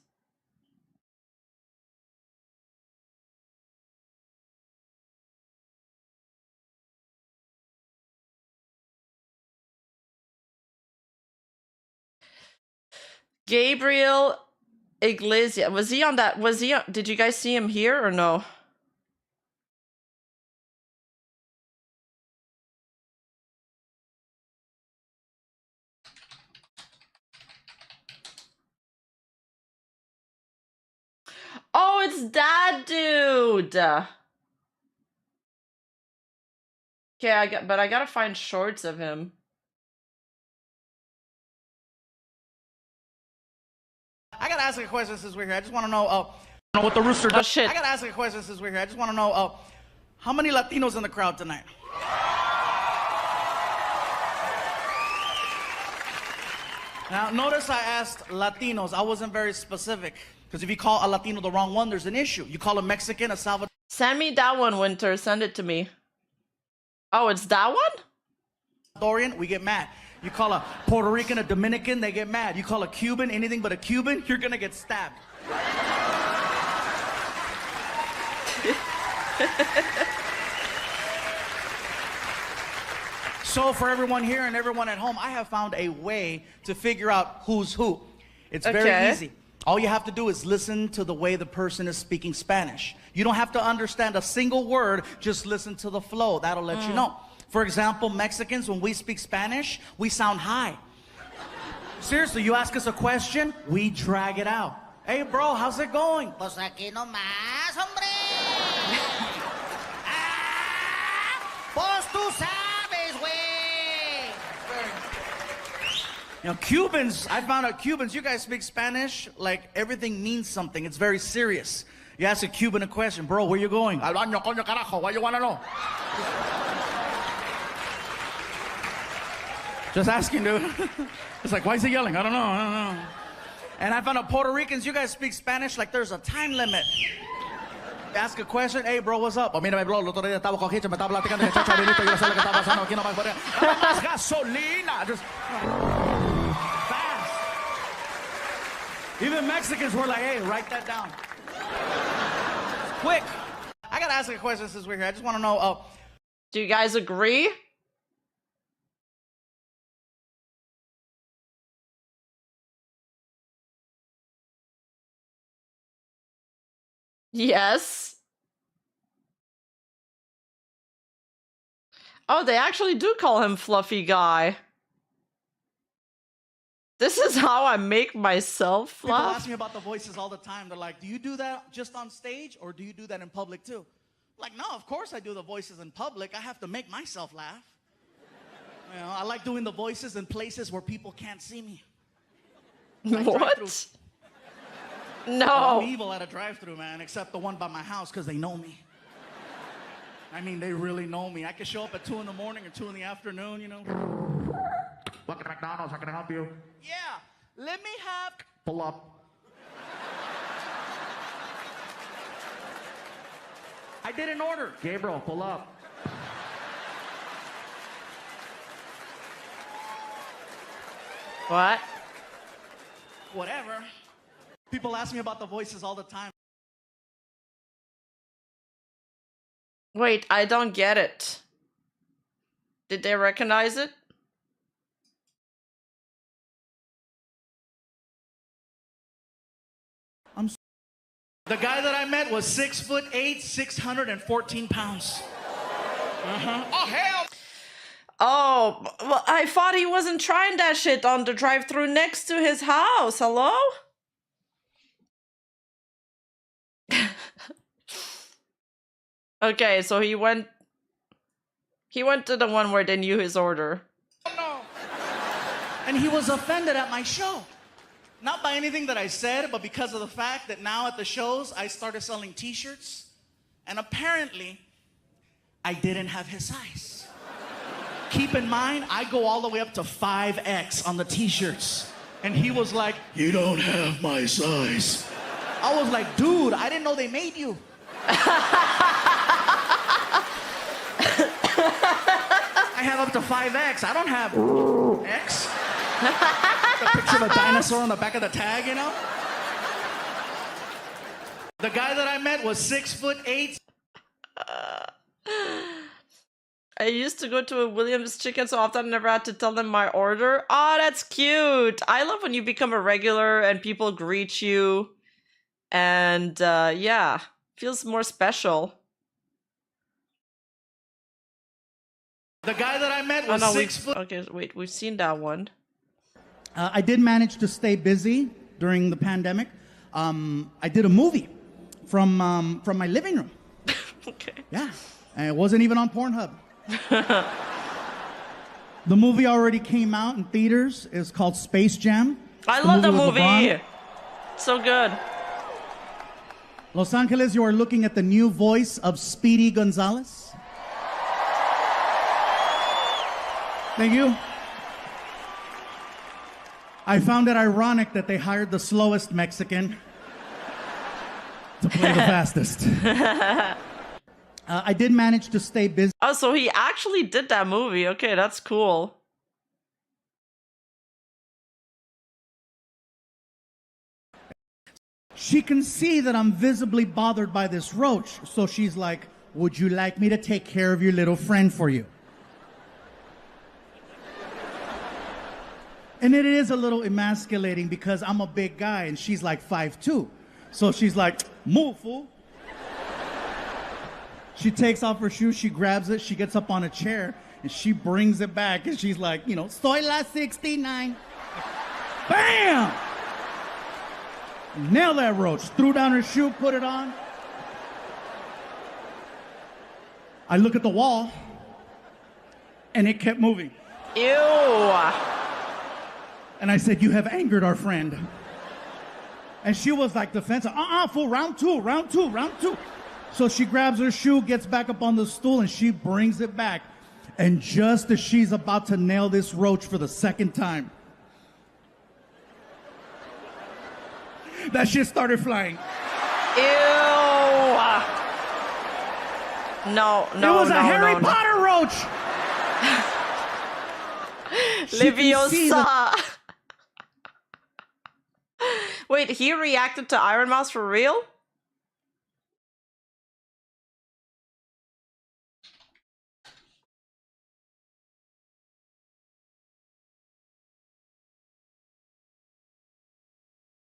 Gabriel Iglesias. Was he on that? Did you guys see him here or no? Oh, it's that dude. Okay, but I gotta find shorts of him. I gotta ask a question since we're here. I just want to know what the rooster does. Oh shit! I gotta ask a question since we're here. I just want to know how many Latinos in the crowd tonight? Now, notice I asked Latinos. I wasn't very specific. Because if you call a Latino the wrong one, there's an issue. You call a Mexican, a Salvadorian. Send me that one, Winter. Send it to me. Oh, it's that one? We get mad. You call a Puerto Rican, a Dominican, they get mad. You call a Cuban, anything but a Cuban, you're gonna get stabbed. So for everyone here and everyone at home, I have found a way to figure out who's who. It's very easy. All you have to do is listen to the way the person is speaking Spanish. You don't have to understand a single word, just listen to the flow. That'll let you know. For example, Mexicans, when we speak Spanish, we sound high. Seriously, you ask us a question, we drag it out. Hey bro, how's it going? Pues aquí nomás, hombre. Pues tú sabes, güey. You know, Cubans, I found out Cubans, you guys speak Spanish, like everything means something. It's very serious. You ask a Cuban a question, bro, where you going? Al baño, coño, carajo, why you wanna know? Just asking, dude. It's like, why is he yelling? I don't know. And I found out Puerto Ricans, you guys speak Spanish like there's a time limit. Ask a question, hey bro, what's up? Oh, mírame bro, el otro día estaba con Hitch, me estaba platicando de chacha Benito, yo no sé lo que está pasando aquí, no me podía. Dame más gasolina. Just fast. Even Mexicans were like, hey, write that down. Quick. I gotta ask a question since we're here. I just want to know, do you guys agree? Yes. Oh, they actually do call him Fluffy Guy. This is how I make myself People laugh. ask me about the voices all the time. They're like, do you do that just on stage or do you do that in public too? Like, no, of course I do the voices in public. I have to make myself laugh. You know, I like doing the voices in places where people can't see me. Like What? No. Oh, I'm evil at a drive-thru, man, except the one by my house because they know me. I mean, they really know me. I can show up at 2 in the morning or 2 in the afternoon, you know. Welcome to McDonald's. How can I help you? Yeah. Let me have... Pull up. I did an order. Gabriel, pull up. What? Whatever. People ask me about the voices all the time. Wait, I don't get it. Did they recognize it? The guy that I met was 6'8", 614 pounds. Oh, hell! Oh, well, I thought he wasn't trying that shit on the drive-thru next to his house. Hello? Okay, so he went to the one where they knew his order. Oh, no. And he was offended at my show. Not by anything that I said, but because of the fact that now at the shows, I started selling t-shirts. And apparently, I didn't have his size. Keep in mind, I go all the way up to 5X on the t-shirts. And he was like, you don't have my size. I was like, dude, I didn't know they made you. I have up to 5X. I don't have X. The picture of a dinosaur on the back of the tag, you know? The guy that I met was 6'8". I used to go to a Williams Chicken so often I never had to tell them my order. Oh, that's cute. I love when you become a regular and people greet you. And yeah, feels more special. The guy that I met was 6 foot. Okay, wait, we've seen that one. I did manage to stay busy during the pandemic. I did a movie from my living room. Okay. Yeah, and it wasn't even on Pornhub. The movie already came out in theaters. It's called Space Jam. I love the with movie. LeBron. So good. Los Angeles, you are looking at the new voice of Speedy Gonzalez. Thank you. I found it ironic that they hired the slowest Mexican to play the fastest. I did manage to stay busy. Oh, so he actually did that movie. Okay, that's cool. She can see that I'm visibly bothered by this roach, so she's like, would you like me to take care of your little friend for you? And it is a little emasculating because I'm a big guy and she's like 5'2". So she's like, move, fool. She takes off her shoes, she grabs it, she gets up on a chair, and she brings it back, and she's like, you know, soy la 69. Bam! Nail that roach. Threw down her shoe, put it on. I look at the wall, and it kept moving. Ew. And I said, you have angered our friend. And she was like defensive. Fool, round two. So she grabs her shoe, gets back up on the stool, and she brings it back. And just as she's about to nail this roach for the second time, that shit started flying. Ew. No. It was a Harry Potter roach. Leviosa. Wait, he reacted to Iron Mouse for real?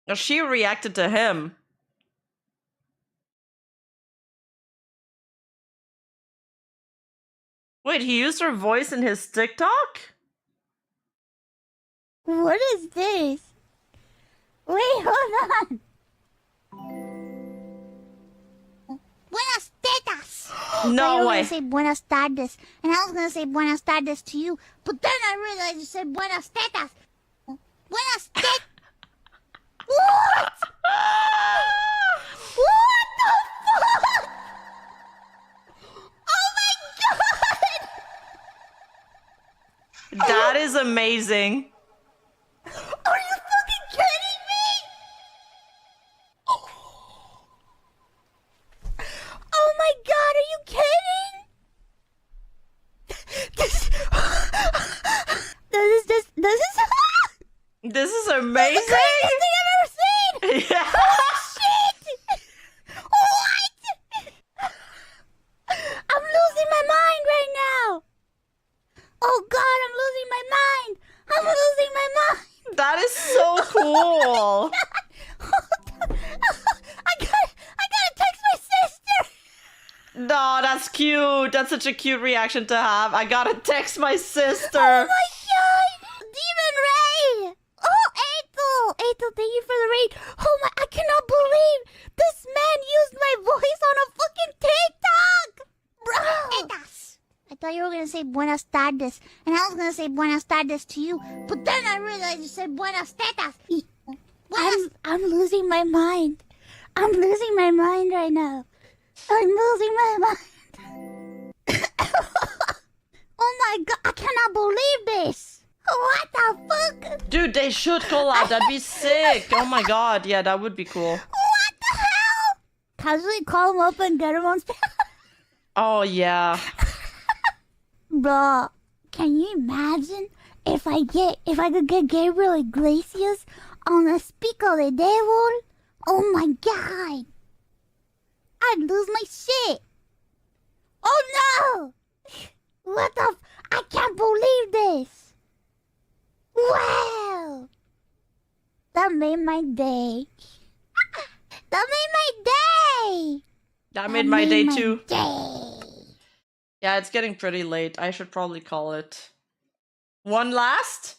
No, she reacted to him. Wait, he used her voice in his TikTok? What is this? Wait, hold on. Buenas tetas. No I way. was gonna say buenas tardes, and I was gonna say buenas tardes to you, but then I realized you said buenas tetas. Buenas tetas. What? What the fuck? Oh my god! That is amazing. Are you fucking kidding me? Oh my god, are you kidding? This is amazing. This is the craziest thing I've ever seen. Yeah. Holy shit! What? I'm losing my mind right now. Oh god, I'm losing my mind. I'm losing my mind. That is so cool. I gotta text my sister. No, that's cute. That's such a cute reaction to have. I gotta text my sister. Oh my god! Demon Ray! Oh, Ethel, thank you for the raid. Oh my, I cannot believe this man used my voice on a fucking TikTok! Bro! I thought you were gonna say buenas tardes, and I was gonna say buenas tardes to you, but then I realized you said buenas tetas. I'm losing my mind. I'm losing my mind right now. I'm losing my mind. Oh my god, I cannot believe this. What the fuck? Dude, they should collab. That'd be sick. Oh my god. Yeah, that would be cool. What the hell? Casually call him up and get him on spam. Oh, yeah. Bro, can you imagine if I could get Gabriel Iglesias on a Pico de Devil? Oh my god. I'd lose my shit. Oh no! What the I can't believe this. Wow! That made my day. That made my day! That made my day too. Yeah, it's getting pretty late. I should probably call it. One last?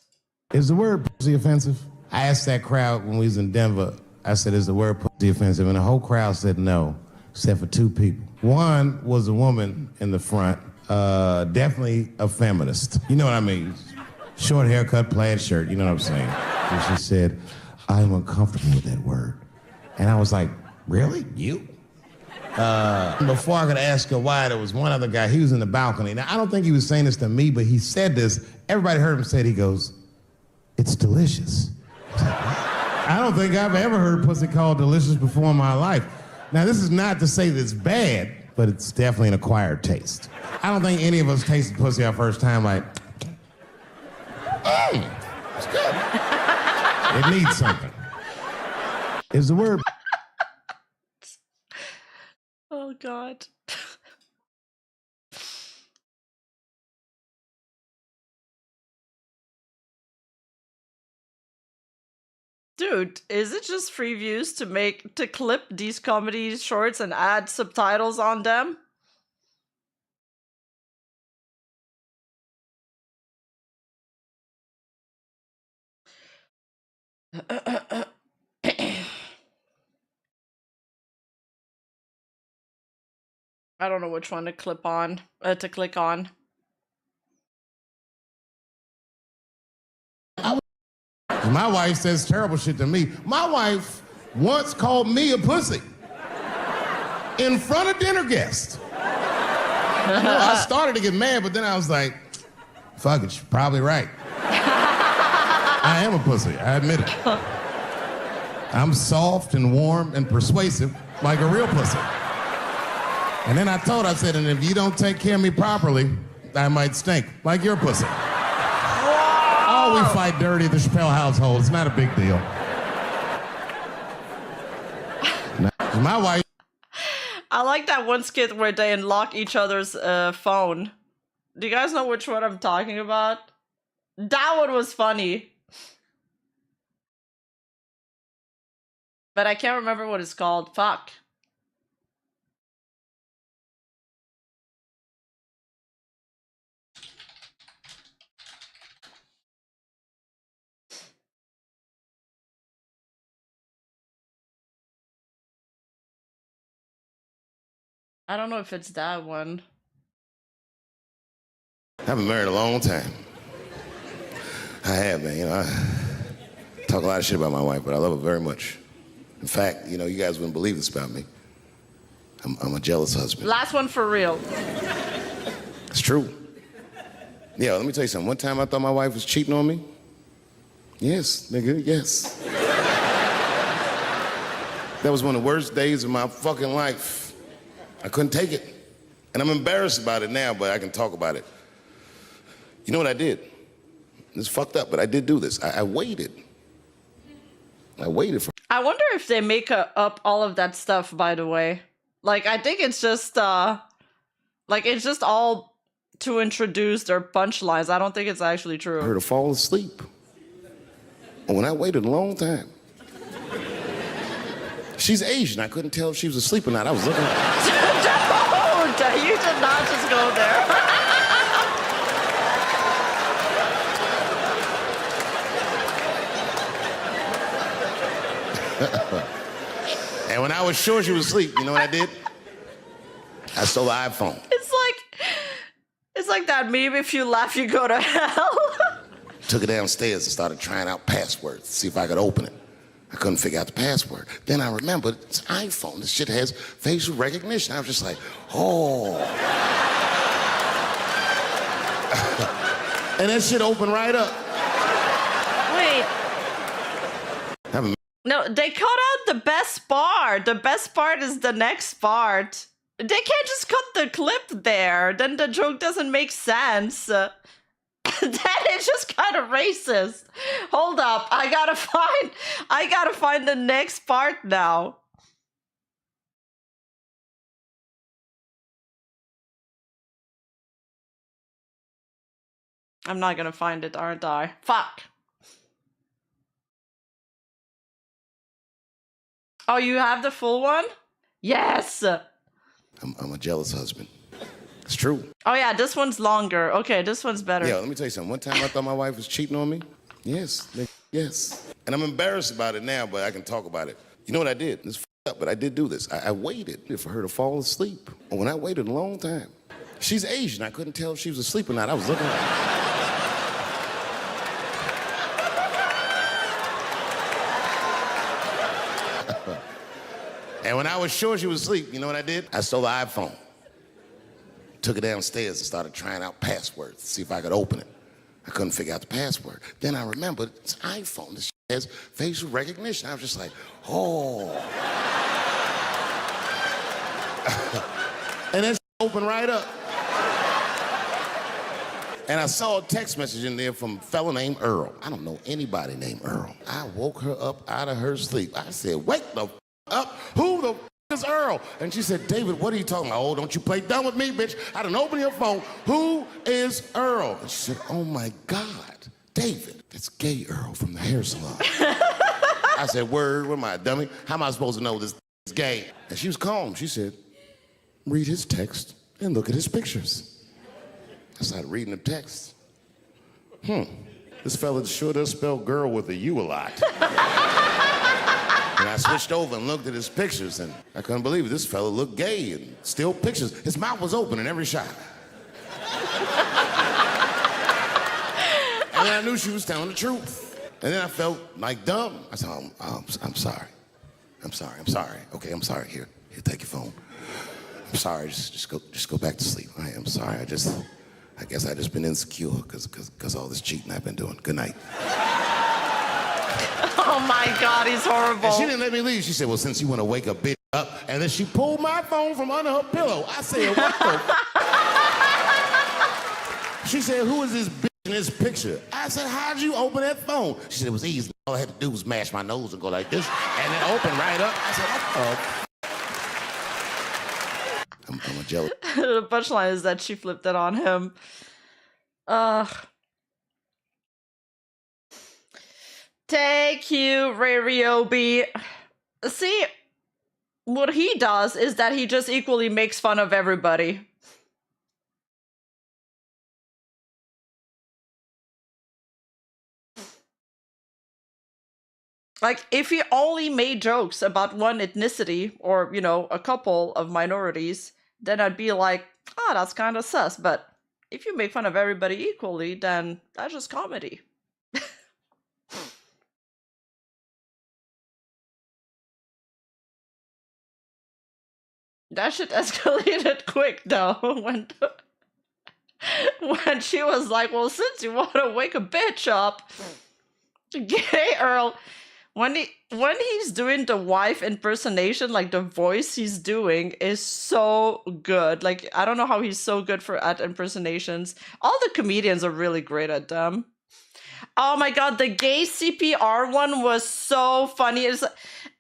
Is the word pussy offensive? I asked that crowd when we was in Denver. I said, is the word pussy offensive? And the whole crowd said no, except for two people. One was a woman in the front, definitely a feminist. You know what I mean? Short haircut, plaid shirt, you know what I'm saying? And she said, I'm uncomfortable with that word. And I was like, really? You? Before I could ask her why, there was one other guy, he was in the balcony. Now, I don't think he was saying this to me, but he said this. Everybody heard him say it. He goes, it's delicious. I don't think I've ever heard pussy called delicious before in my life. Now, this is not to say that it's bad, but it's definitely an acquired taste. I don't think any of us tasted pussy our first time like, it's good. It needs something. Is the word... Oh, God. Dude, is it just free views to clip these comedy shorts and add subtitles on them? I don't know which one to click on. My wife says terrible shit to me. My wife once called me a pussy in front of dinner guests. I started to get mad, but then I was like, fuck it, she's probably right. I am a pussy, I admit it. I'm soft and warm and persuasive like a real pussy. And then I told her, I said, and if you don't take care of me properly, I might stink like your pussy. Oh, we fight dirty at the Chappelle household. It's not a big deal. My wife. I like that one skit where they unlock each other's phone. Do you guys know which one I'm talking about? That one was funny. But I can't remember what it's called. Fuck. I don't know if it's that one. I've been married a long time. I have, man. You know, I talk a lot of shit about my wife, but I love her very much. In fact, you know, you guys wouldn't believe this about me. I'm a jealous husband. Last one for real. It's true. Yeah, let me tell you something. One time I thought my wife was cheating on me. Yes, nigga, yes. That was one of the worst days of my fucking life. I couldn't take it. And I'm embarrassed about it now, but I can talk about it. You know what I did? It's fucked up, but I did do this. I waited. I waited for... I wonder if they make up all of that stuff, by the way. Like, I think it's just, like, it's just all to introduce their punchlines. I don't think it's actually true. Her to fall asleep. And when I waited a long time, she's Asian. I couldn't tell if she was asleep or not. I was looking at her. Don't! You did not just go there. And when I was sure she was asleep, you know what I did? I stole the iPhone. It's like that meme, if you laugh, you go to hell. Took it downstairs and started trying out passwords to see if I could open it. I couldn't figure out the password. Then I remembered it's iPhone. This shit has facial recognition. I was just like, oh. And that shit opened right up. Wait. No, they cut out the best part. The best part is the next part. They can't just cut the clip there. Then the joke doesn't make sense. That is just kind of racist. Hold up. I gotta find the next part now. I'm not gonna find it, aren't I? Fuck. Oh, you have the full one? Yes. I'm a jealous husband. It's true. Oh yeah, this one's longer. Okay, this one's better. Yeah, let me tell you something. One time I thought my wife was cheating on me. Yes, yes. And I'm embarrassed about it now, but I can talk about it. You know what I did? It's fucked up, but I did do this. I waited for her to fall asleep. And when I waited a long time, she's Asian. I couldn't tell if she was asleep or not. I was looking at her. And when I was sure she was asleep, you know what I did? I stole the iPhone. Took it downstairs and started trying out passwords to see if I could open it. I couldn't figure out the password. Then I remembered it's iPhone. This shit has facial recognition. I was just like, oh. And that shit opened right up. And I saw a text message in there from a fella named Earl. I don't know anybody named Earl. I woke her up out of her sleep. I said, wake the up. Who the is Earl? And she said, David, what are you talking about? Oh, don't you play dumb with me, bitch. I done open your phone. Who is Earl? And she said, oh my God, David, that's gay Earl from the hair salon. I said, word, what am I, a dummy? How am I supposed to know this is gay? And she was calm. She said, read his text and look at his pictures. I started reading the text. This fella sure does spell girl with a U a lot. And I switched over and looked at his pictures, and I couldn't believe it. This fella looked gay and still pictures. His mouth was open in every shot. And then I knew she was telling the truth. And then I felt like dumb. I said, I'm sorry. I'm sorry. Okay, I'm sorry. Here, take your phone. I'm sorry. Just go back to sleep. I'm sorry. I guess I just been insecure because all this cheating I've been doing. Good night. Oh my God, he's horrible. And she didn't let me leave. She said, well, since you want to wake a bitch up, and then she pulled my phone from under her pillow. I said, what the She said, who is this bitch in this picture? I said, how'd you open that phone? She said, it was easy. All I had to do was mash my nose and go like this, and it opened right up. I said, what the I'm a jealous. The punchline is that she flipped it on him. Thank you, Rariobi. See, what he does is that he just equally makes fun of everybody. Like, if he only made jokes about one ethnicity or, you know, a couple of minorities, then I'd be like, oh, that's kind of sus. But if you make fun of everybody equally, then that's just comedy. That shit escalated quick though when she was like, well, since you want to wake a bitch up, Gay Earl, when he's doing the wife impersonation, like the voice he's doing is so good. Like, I don't know how he's so good at impersonations. All the comedians are really great at them. Oh my god, the gay CPR one was so funny.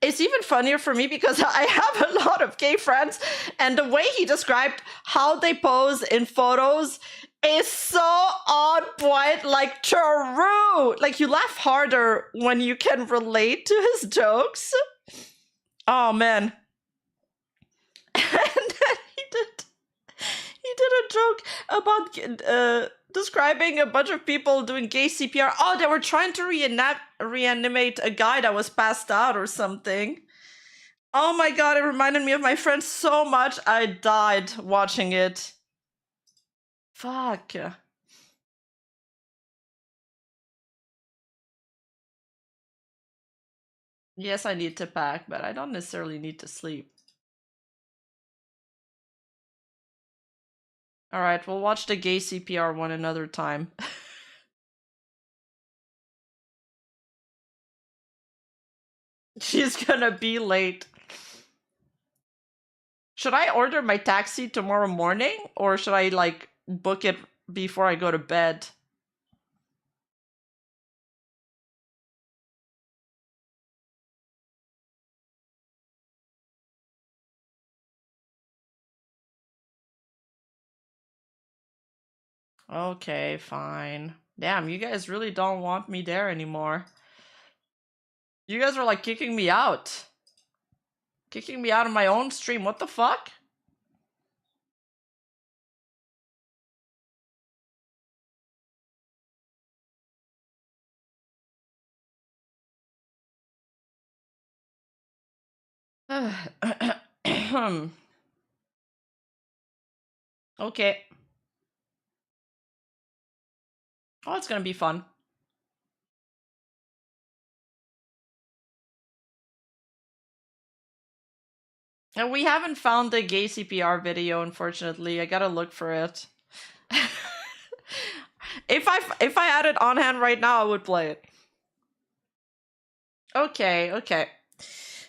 It's even funnier for me because I have a lot of gay friends, and the way he described how they pose in photos is so on point, like true. Like, you laugh harder when you can relate to his jokes. Oh man. And then he did a joke about describing a bunch of people doing gay CPR. Oh, they were trying to reanimate a guy that was passed out or something. Oh my god, it reminded me of my friend so much. I died watching it. Fuck. Yes, I need to pack, but I don't necessarily need to sleep. Alright, we'll watch the gay CPR one another time. She's gonna be late. Should I order my taxi tomorrow morning? Or should I, like, book it before I go to bed? Okay, fine. Damn, you guys really don't want me there anymore. You guys are like kicking me out. Kicking me out of my own stream. What the fuck? Okay. Oh, it's gonna be fun. And we haven't found the gay CPR video, unfortunately. I gotta look for it. If I had it on hand right now, I would play it. Okay, okay.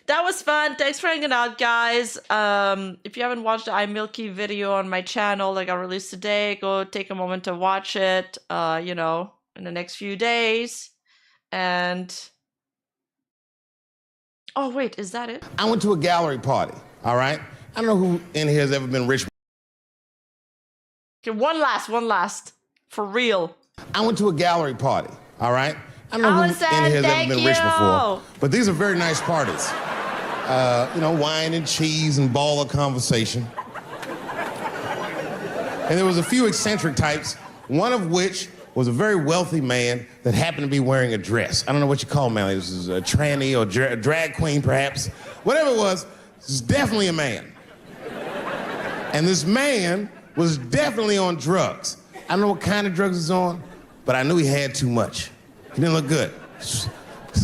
That was fun. Thanks for hanging out, guys. If you haven't watched the iMilky video on my channel that got released today, go take a moment to watch it, you know, in the next few days. And... oh, wait, is that it? I went to a gallery party, all right? I don't know who in here has ever been rich. Okay, one last. For real. I went to a gallery party, all right? I don't know Allison, who in here has ever been rich you. before, but these are very nice parties. You know, wine and cheese and ball of conversation. And there was a few eccentric types, one of which was a very wealthy man that happened to be wearing a dress. I don't know what you call him, man. This is a tranny or drag queen, perhaps. Whatever it was, this is definitely a man. And this man was definitely on drugs. I don't know what kind of drugs he's on, but I knew he had too much. He didn't look good. It's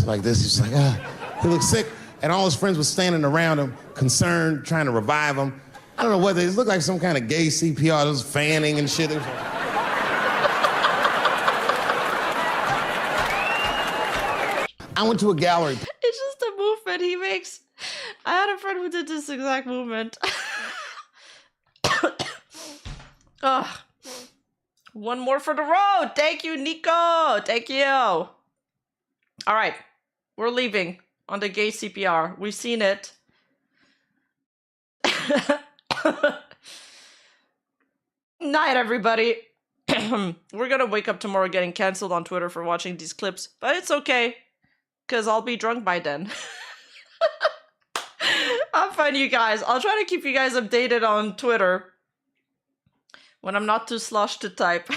like this, he's like, he looked sick. And all his friends were standing around him, concerned, trying to revive him. I don't know whether it looked like some kind of gay CPR. There was fanning and shit. I went to a gallery. It's just a movement he makes. I had a friend who did this exact movement. Ugh. One more for the road. Thank you, Nico. Thank you. All right. We're leaving on the gay CPR. We've seen it. Night, everybody. We're gonna wake up tomorrow getting canceled on Twitter for watching these clips, but it's okay, because I'll be drunk by then. Have fun, you guys. I'll try to keep you guys updated on Twitter when I'm not too sloshed to type.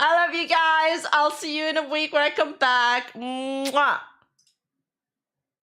I love you guys. I'll see you in a week when I come back. Mwah.